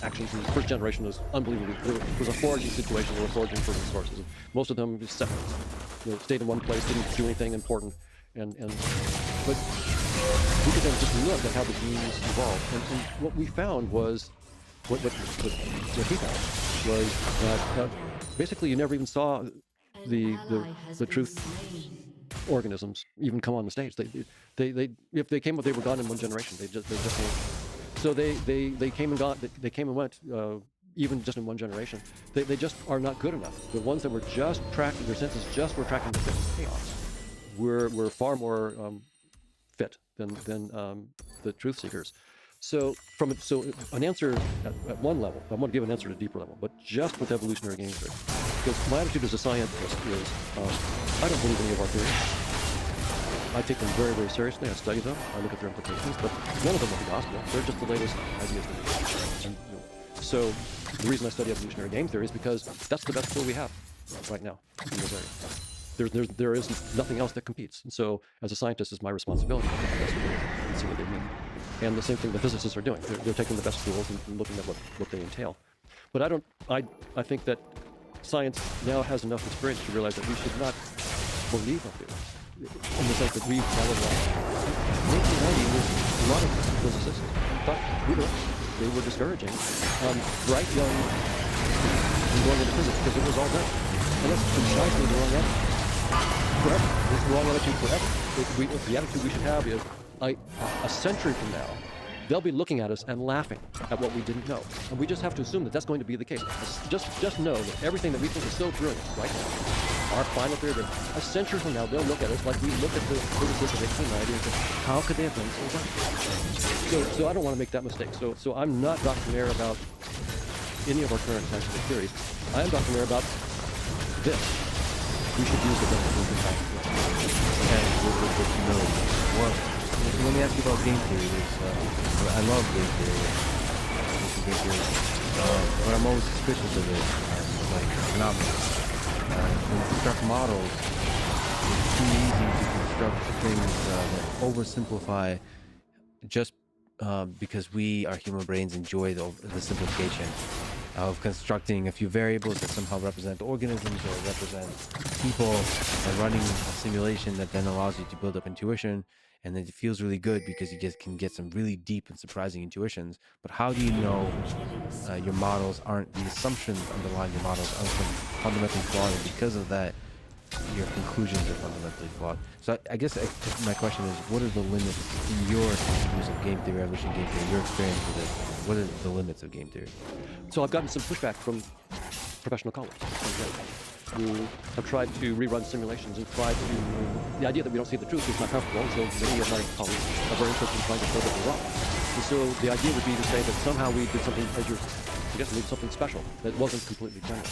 actions. And the first generation was unbelievably. It was a foraging situation. They were foraging for resources. Most of them just stayed in one place, didn't do anything important, but we could then just look at how the genes evolved. And what we found was, what he found was that basically you never even saw the truth organisms even come on the stage. They if they came up, they were gone in one generation. They just came. So they came and got. They came and went. Even just in one generation, they just are not good enough. The ones that were just tracking, their senses just were tracking the chaos, were far more fit than the truth seekers. So an answer at one level, I'm going to give an answer at a deeper level, but just with evolutionary game theory. Because my attitude as a scientist is, I don't believe any of our theories. I take them very, very seriously. I study them. I look at their implications, but none of them are the gospel. They're just the latest ideas. So the reason I study evolutionary game theory is because that's the best tool we have right now in this area. There is nothing else that competes. And so as a scientist, it's my responsibility to investigate and see what they mean. And the same thing the physicists are doing. They're taking the best tools and looking at what they entail. But I think that science now has enough experience to realize that we should not believe our theories, in the sense that we've followed along. 1990 was a lot of physicists thought they were discouraging bright young people from going into physics because it was all done. And that's precisely the wrong attitude. Forever. It's the wrong attitude forever. The attitude we should have is a century from now, they'll be looking at us and laughing at what we didn't know. And we just have to assume that that's going to be the case. Just know that everything that we think is so brilliant right now, our final theory, a century from now, they'll look at us like we look at the physicists of 1890 and say, how could they have been so right? So I don't want to make that mistake. So I'm not doctrinaire about any of our current scientific theories. I am doctrinaire about this. We should use the best tools we have. Okay, good to know. Well, let me ask you about game theory. I love game theory. But I'm always suspicious of it, like phenomena. When you construct models, it's too easy to construct things that oversimplify just because we, our human brains, enjoy the simplification of constructing a few variables that somehow represent organisms or represent people, and running a simulation that then allows you to build up intuition. And then it feels really good because you can get some really deep and surprising intuitions. But how do you know your models aren't, the assumptions underlying your models aren't fundamentally flawed, and because of that, your conclusions are fundamentally flawed? So I guess my question is, what are the limits in your use of game theory, evolution game theory, your experience with it? What are the limits of game theory? So I've gotten some pushback from professional colleagues who have tried to rerun simulations and tried to, the idea that we don't see the truth is not comfortable, so many of my colleagues are very interested in trying to show that we're wrong. And so the idea would be to say that somehow we did something, as you're suggesting, we did something special that wasn't completely general.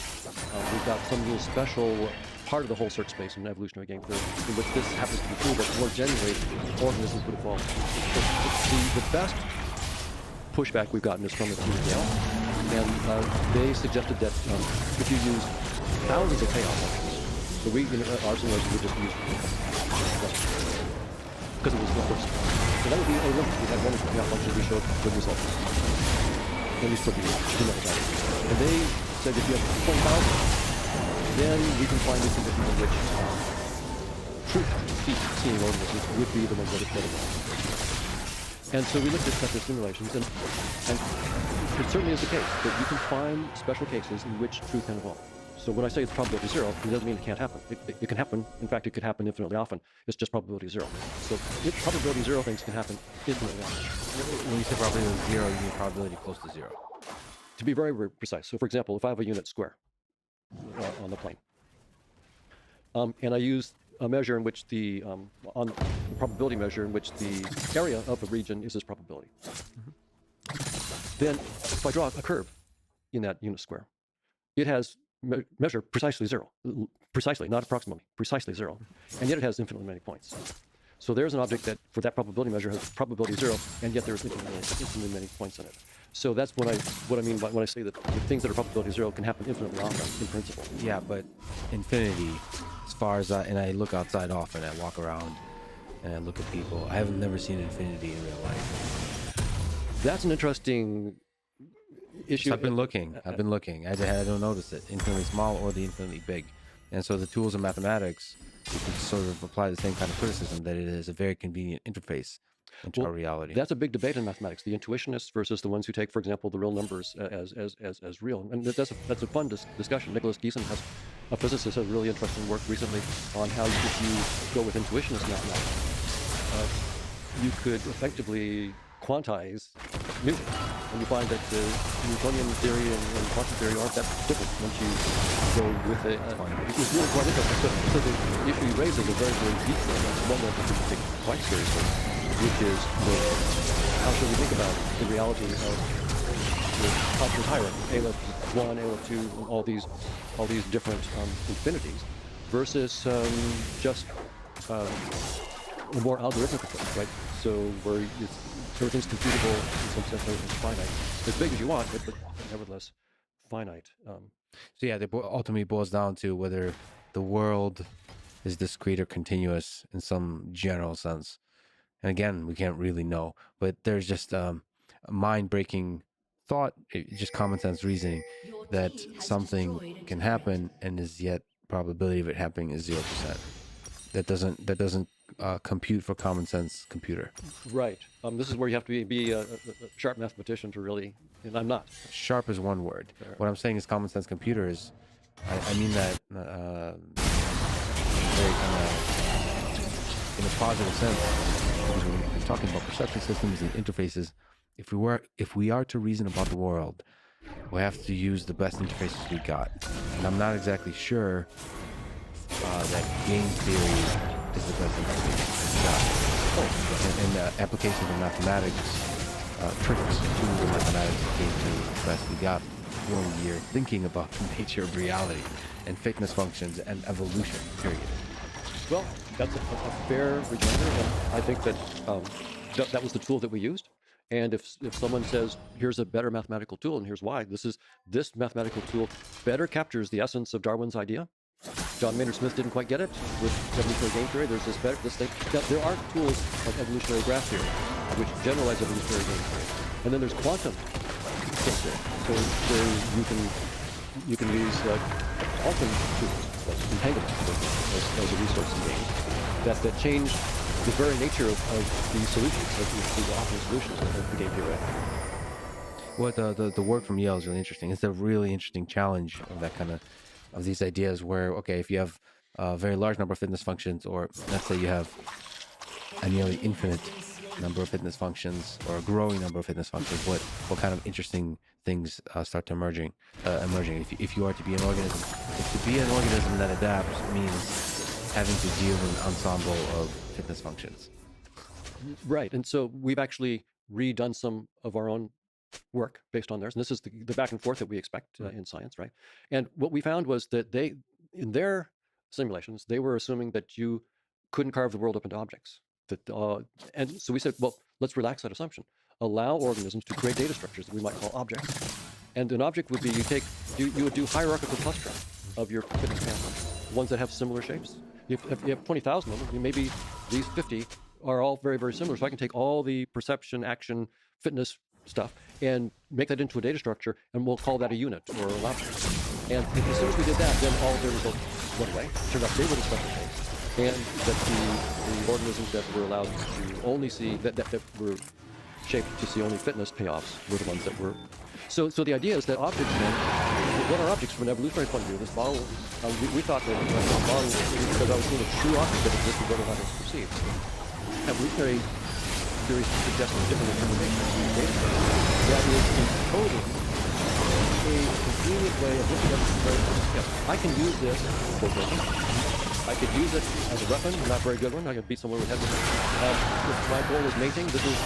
We've got some little special part of the whole search space in evolutionary game theory in which this happens to be true, but more generally, organisms would evolve. The best pushback we've gotten is from the team at Yale, and they suggested that if you use thousands of payoff functions, so our simulation would just use because it was the first. So that would be a limit. We had one payoff function, we showed good results. At least for the genetic type. And they said if you have 20,000, then we can find a condition in which truth-seeing organisms would be the ones that are credible. And so we looked at the simulations, and it certainly is the case that you can find special cases in which truth can evolve. So when I say it's probability zero, it doesn't mean it can't happen. It can happen. In fact, it could happen infinitely often. It's just probability zero. So probability zero things can happen infinitely often. When you say probability zero, you mean probability close to zero? To be very, very precise. So for example, if I have a unit square on the plane, and I use a measure in which the probability measure in which the area of a region is its probability. Then if I draw a curve in that unit square, it has measure precisely zero, precisely, not approximately, precisely zero, and yet it has infinitely many points. So there's an object that for that probability measure has probability zero, and yet there's infinitely many points in it. So that's what I mean by when I say that the things that are probability zero can happen infinitely often in principle. Yeah, but infinity, as far as and I look outside often, I walk around and I look at people, I have never seen infinity in real life. That's an interesting issue. I've been looking. I don't notice it. Infinitely small or the infinitely big. And so the tools of mathematics, you can sort of apply the same kind of criticism that it is a very convenient interface into our reality. That's a big debate in mathematics, the intuitionists versus the ones who take, for example, the real numbers as real. And that's a fun discussion. Nicholas Geeson, a physicist, has really interesting work recently on how if you go with intuitionist mathematics, you could effectively quantize Newton. And you find that the Newtonian theory and quantum theory aren't that different once you go with it. It's really quite interesting. So the issue you raise is a very, very deep one. It's one that we should take quite seriously, which is how should we think about the reality of the constant hierarchy, A left 1, A left 2, all these different infinities, versus just a more algorithmic approach, right? So where everything's computable in some sense, everything's finite. As big as you want, but nevertheless finite. So yeah, ultimately boils down to whether the world is discrete or continuous in some general sense. And again, we can't really know, but there's just a mind-breaking thought, just common sense reasoning, that something can happen and is yet probability of it happening is 0%. That doesn't compute for common sense computer. Right. This is where you have to be a sharp mathematician to really, and I'm not. Sharp is one word. What I'm saying is common sense computer is, I mean that very kind of in a positive sense. Because when we're talking about perception systems and interfaces, if we are to reason about the world, we have to use the best interfaces we got. And I'm not exactly sure that game theory is the best interface we got. And applications of mathematics, tricks, tools of mathematics game theory is the best we got when you're thinking about the nature of reality and fitness functions and evolution, period. Well, that's a fair rejoinder, and I think that that was the tool that we used. And if someone says, here's a better mathematical tool, and here's why, this mathematical tool better captures the essence of Darwin's idea. John Maynard Smith didn't quite get it with evolutionary game theory. There's this thing. Now, there are tools of evolutionary graph theory which generalize evolutionary game theory, and then there's quantum game theory. So you can use quantum tools, like entanglement, as a resource in games that change the very nature of the solutions, of the often solutions of the game theory. What the work from Yale is really interesting. It's a really interesting challenge of that kind of these ideas where, okay, if you have a very large number of fitness functions, or let's say you have a nearly infinite number of fitness functions or a growing number of fitness functions, what kind of interesting things start to emerging. If you are to be an organism, to be an organism that adapts means having to deal with an ensemble of fitness functions. Right, and so we've actually redone some of our own work based on theirs, and this is the back and forth that we expect in science, right? And what we found was that in their simulations, they were assuming that you couldn't carve the world up into objects. And so we said, well, let's relax that assumption. Allow organisms to create data structures that we might call objects. And an object would be you would do hierarchical clustering of your fitness functions, ones that have similar shapes. If you have 20,000 of them, maybe these 50 are all very, very similar. So I can take all the perception, action, fitness stuff and make that into a data structure, and we'll call that a unit or an object. And as soon as we did that, then all of their results went away. Turned out they were the special case, and that the organisms that were allowed to only see that were shaped to see only fitness payoffs were the ones that were. So the idea is that objects then, what are objects from an evolutionary point of view? This model, we thought that the model, because I was seeing a true object that existed what allowed us to perceive. Evolutionary theory suggests a different interpretation of the data that is encoding a convenient way of looking at the comparison. Yes, I can use this for building. I could use it as a weapon, not a very good one. I could beat someone with head. If my goal is mating, this is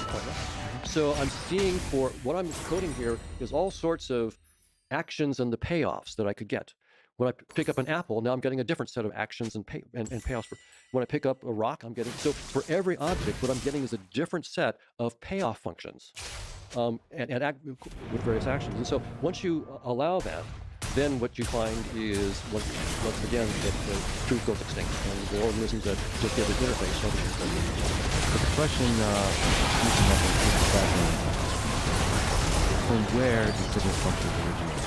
pointless. So I'm seeing for what I'm coding here is all sorts of actions and the payoffs that I could get. When I pick up an apple, now I'm getting a different set of actions and payoffs. When I pick up a rock, I'm getting, so for every object, what I'm getting is a different set of payoff functions and act with various actions. And so once you allow that, then what you find is, once again, that the truth goes extinct, and the organisms that just get this interface. But the question, from where do fitness functions originate?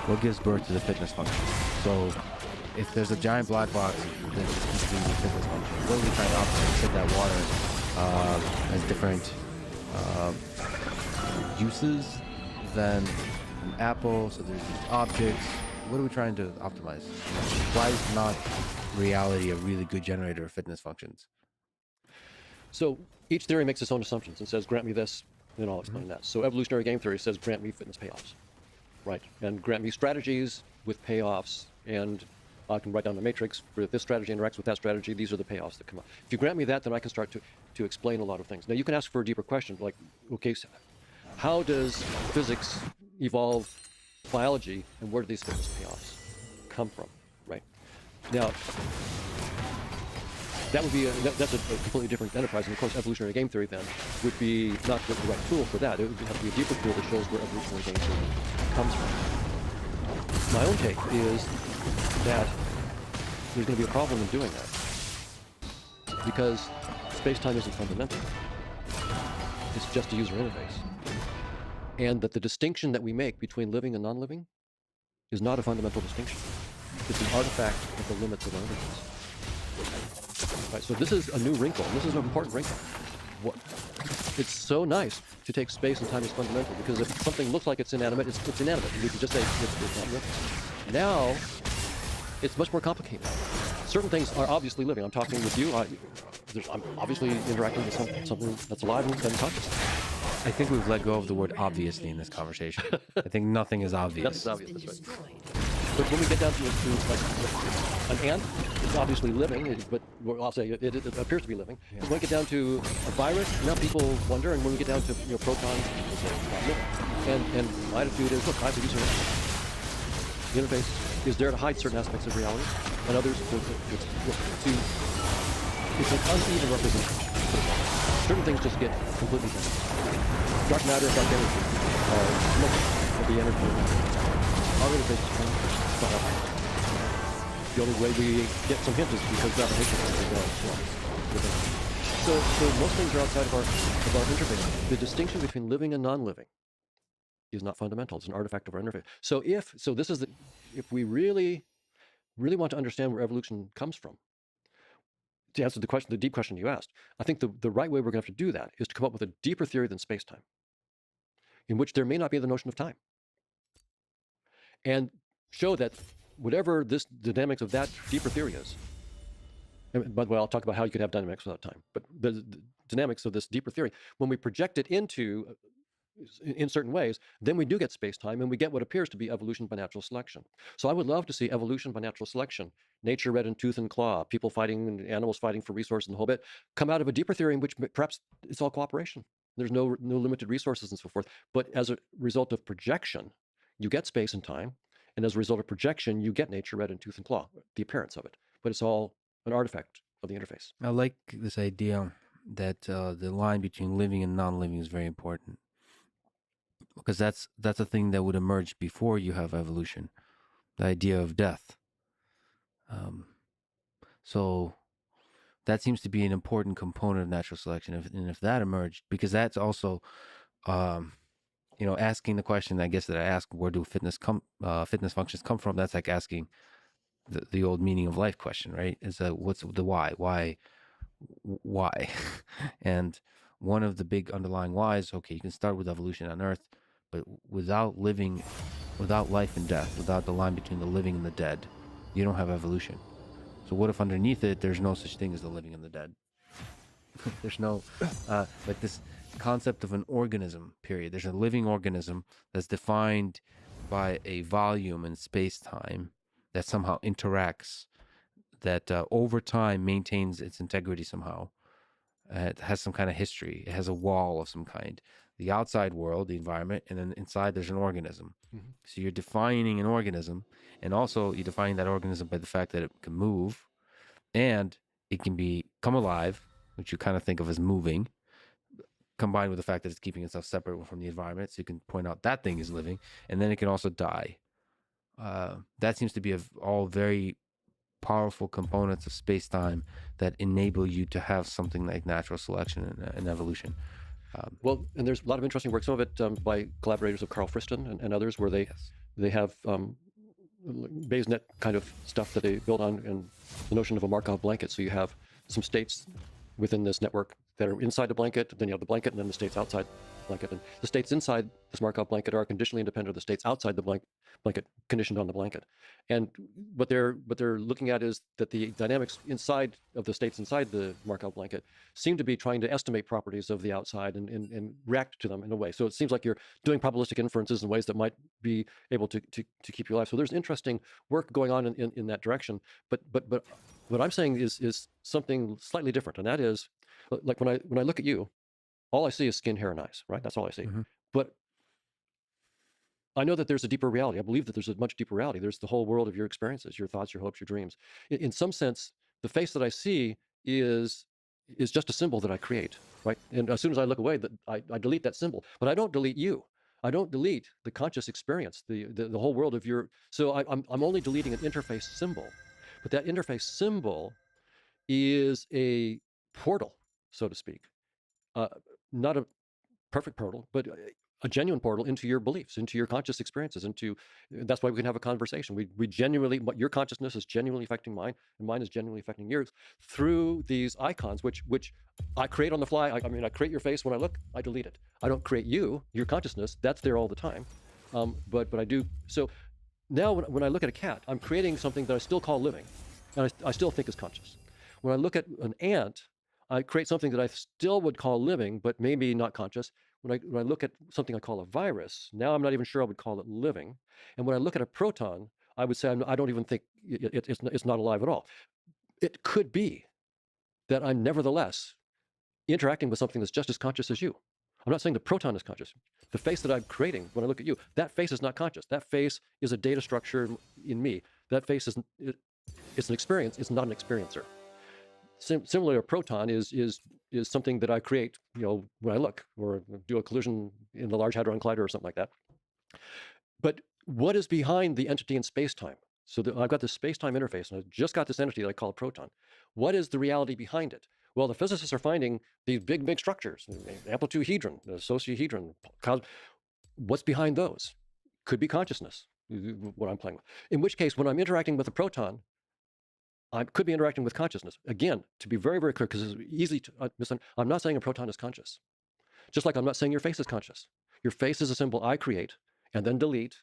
What gives birth to the fitness function? So if there's a giant black box that is contains the fitness function, what are we trying to optimize? Said that water has different uses than an apple, so there's these objects. What are we trying to optimize? Why is not reality a really good generator of fitness functions? So each theory makes its own assumptions and says, grant me this, and I'll explain that. So evolutionary game theory says, grant me fitness payoffs. Right, and grant me strategies with payoffs, and I can write down a matrix where this strategy interacts with that strategy. These are the payoffs that come up. If you grant me that, then I can start to explain a lot of things. Now you can ask for a deeper question, like, okay, so how does physics evolve biology, and where do these fitness payoffs come from? Right. Now, that would be that's a completely different enterprise. And of course, evolutionary game theory then would be not the right tool for that. It would have to be a deeper tool that shows where evolutionary game theory comes from. My own take is that there's going to be a problem in doing that because space-time isn't fundamental. It's just a user interface. And that the distinction that we make between living and non-living is not a fundamental distinction. It's an artifact of the limits of our interface. Right, so this is a new wrinkle, and this is an important wrinkle. It's so nice to take space and time as fundamental, because if something looks like it's inanimate, it's inanimate. You can just say it's not living. Now, it's much more complicated. Certain things are obviously living. I'm talking with you. I'm obviously interacting with something that's alive and conscious. I think we've let go of the word obviously in this conversation. I think nothing is obvious. Nothing's obvious, that's right. But when we get down to like an ant, it's obviously living, but I'll say it appears to be living. Yeah. When we get down to a virus, now people wonder, and when we get down to protons, it's not living. And my attitude is, look, I have to use an interface. The interface is there to hide certain aspects of reality, and others it's an uneven representation. Certain things just get completely different. Dark matter and dark energy are much of the energy. Our interface is not up. The only way we get some hint is because gravitation is so most things are outside of our interface. The distinction between living and non-living is not fundamental. It's an artifact of our interface. So if we really want to understand where evolution comes from, to answer the deep question you asked, I think the right way we're going to have to do that is to come up with a deeper theory than space-time, in which there may not be the notion of time, and show that whatever this dynamics of that deeper theory is, and by the way, I'll talk about how you could have dynamics without time, but the dynamics of this deeper theory, when we project it into in certain ways, then we do get space-time, and we get what appears to be evolution by natural selection. So I would love to see evolution by natural selection, nature red in tooth and claw, people fighting and animals fighting for resources and the whole bit, come out of a deeper theory in which perhaps it's all cooperation. There's no limited resources and so forth. But as a result of projection, you get space and time, and as a result of projection, you get nature red in tooth and claw, the appearance of it. But it's all an artifact of the interface. I like this idea that the line between living and non-living is very important. Because that's a thing that would emerge before you have evolution, the idea of death. So that seems to be an important component of natural selection. If that emerged, because that's also, asking the question, I guess, that I ask, where do fitness functions come from? That's like asking the old meaning of life question, right? Is what's the why? Why? And one of the big underlying whys, okay, you can start with evolution on Earth, but without life and death, without the line between the living and the dead, you don't have evolution. So what if underneath it, there's no such thing as the living and the dead? There's no, like this concept of an organism, period. There's a living organism that's defined by a volume in space-time that somehow interacts, that over time maintains its integrity somehow. It has some kind of history. It has a wall of some kind. The outside world, the environment, and then inside there's an organism. Mm-hmm. So you're defining an organism, and also you define that organism by the fact that it can move, and it can become alive, which you kind of think of as moving, combined with the fact that it's keeping itself separate from the environment, so you can point out that thing is living, and then it can also die. That seems to be all very powerful components of space-time that enable you to have something like natural selection and evolution. Well, and there's a lot of interesting work, some of it by collaborators of Carl Friston and others, where they have Bayes-net kind of stuff that they build on, and the notion of a Markov blanket. So you have some states within this network that are inside the blanket, then you have the blanket, and then the states outside the blanket. And the states inside this Markov blanket are conditionally independent of the states outside the blanket, conditioned on the blanket. And what they're looking at is that the dynamics inside of the states inside the Markov blanket seem to be trying to estimate properties of the outside and react to them in a way. So it seems like you're doing probabilistic inferences in ways that might be able to keep you alive. So there's interesting work going on in that direction. But what I'm saying is something slightly different, and that is, like when I look at you, all I see is skin, hair, and eyes, right? That's all I see. Mm-hmm. But I know that there's a deeper reality. I believe that there's a much deeper reality. There's the whole world of your experiences, your thoughts, your hopes, your dreams. In some sense, the face that I see is just a symbol that I create, right? And as soon as I look away, I delete that symbol. But I don't delete you. I don't delete the conscious experience, the whole world of your. So I'm only deleting an interface symbol, but that interface symbol is a portal, so to speak. Not a perfect portal, but a genuine portal into your beliefs, into your conscious experiences, into that's why we can have a conversation. We genuinely, your consciousness is genuinely affecting mine, and mine is genuinely affecting yours through these icons, which I create on the fly. I mean, I create your face when I look, I delete it. I don't create you, your consciousness. That's there all the time, but I do. So now when I look at a cat, I'm creating something that I still call living, and I still think is conscious. When I look at an ant, I create something that I still would call living, but maybe not conscious. When I look at something I call a virus, now I'm not even sure I would call it living. And when I look at a proton, I would say I don't even think it's not alive at all. It could be that I'm nevertheless interacting with something that's just as conscious as you. I'm not saying the proton is conscious. The face that I'm creating when I look at you, that face is not conscious. That face is a data structure in me. That face it's an experience. It's not an experiencer. Similarly, a proton is something that I create, when I look or do a collision in the Large Hadron Collider or something like that. But what is behind the entity in space-time? So I've got this space-time interface, and I've just got this entity that I call a proton. What is the reality behind it? Well, the physicists are finding these big structures, the amplitude-hedron, the sociohedron. What's behind those? Could be consciousness, what I'm playing with. In which case, when I'm interacting with a proton, I could be interacting with consciousness. Again, to be very, very clear, because it's easy to misunderstand, I'm not saying a proton is conscious. Just like I'm not saying your face is conscious. Your face is a symbol I create and then delete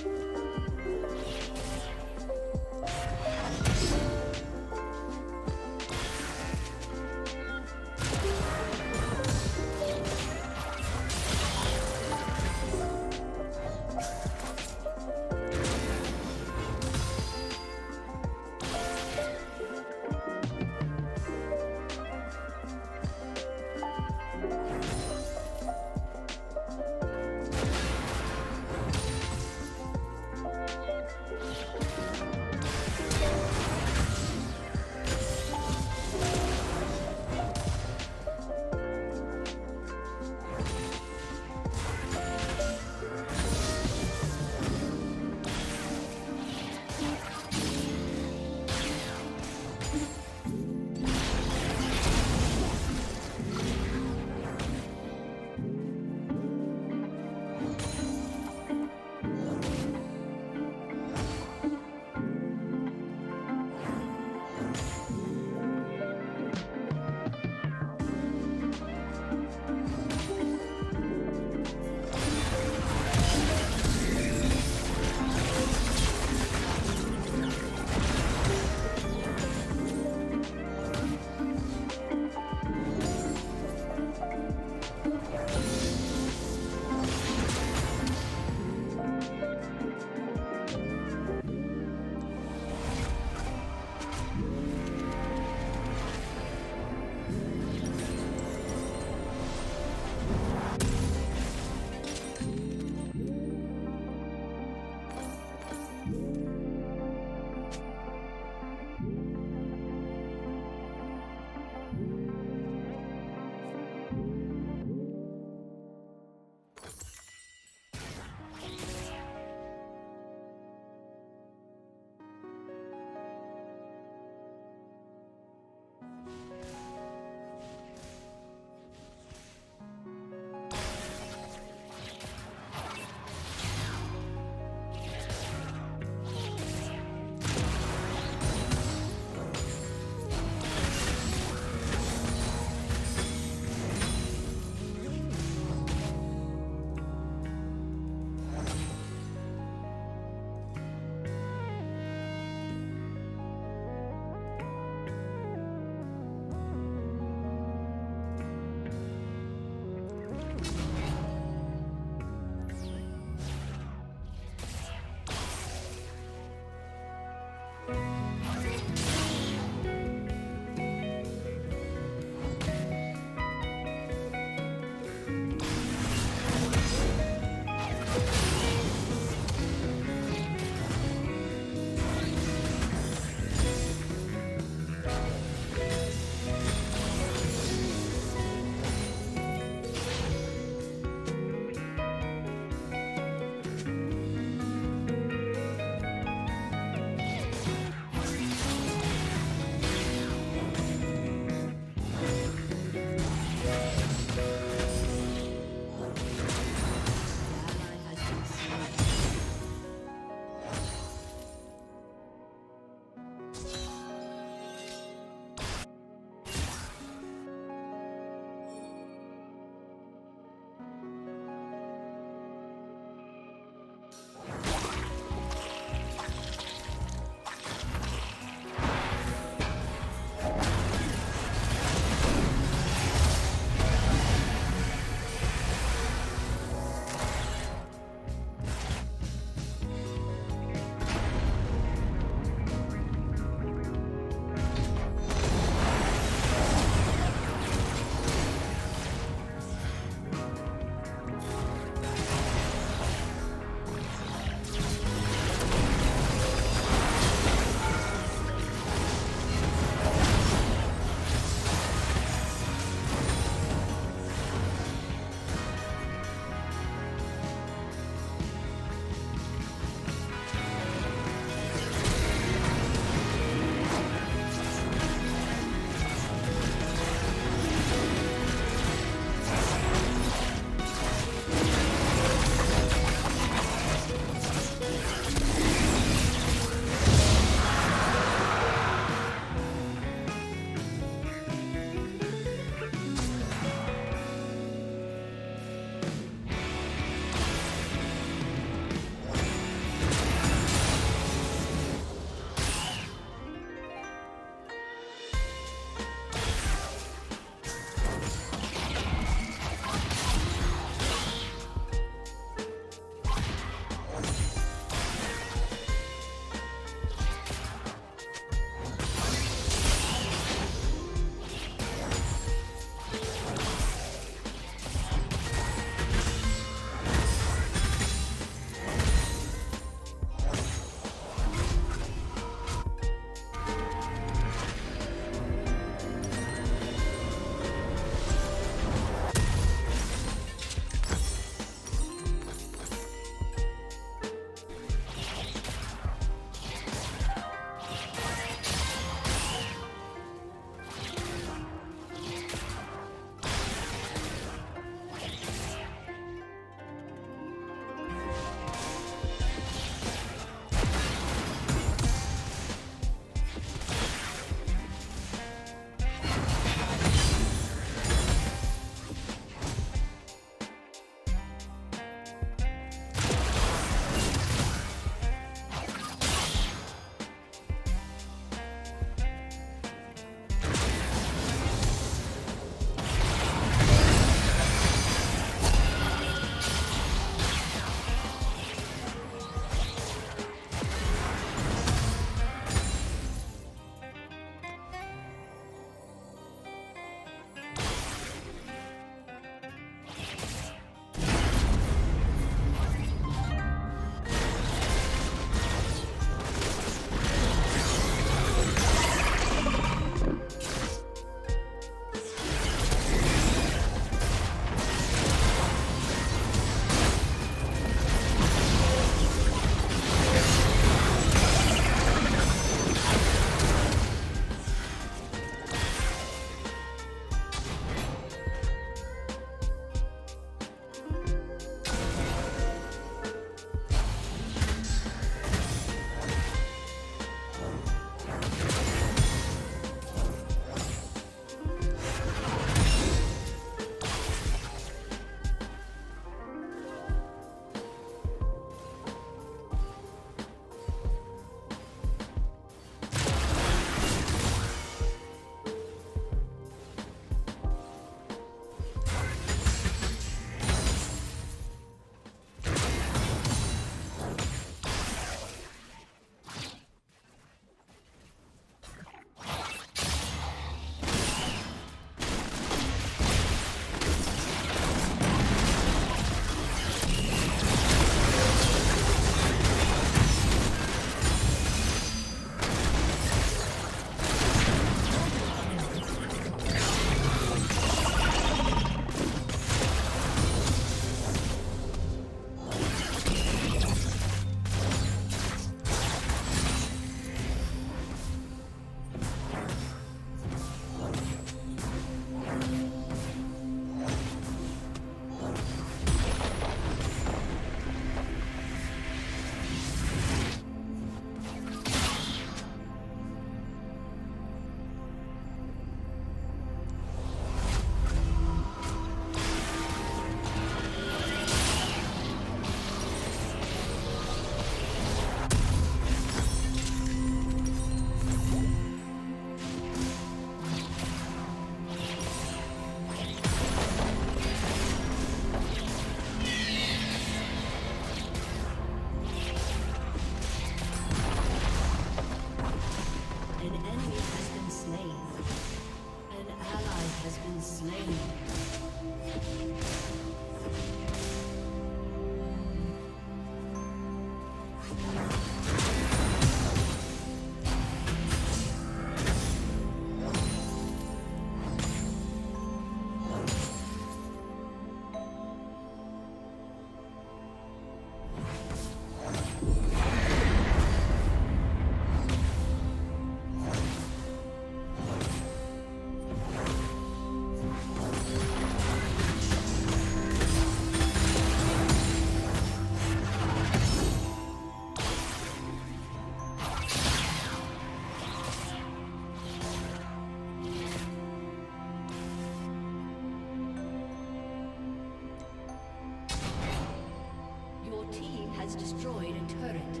Your team has destroyed a turret.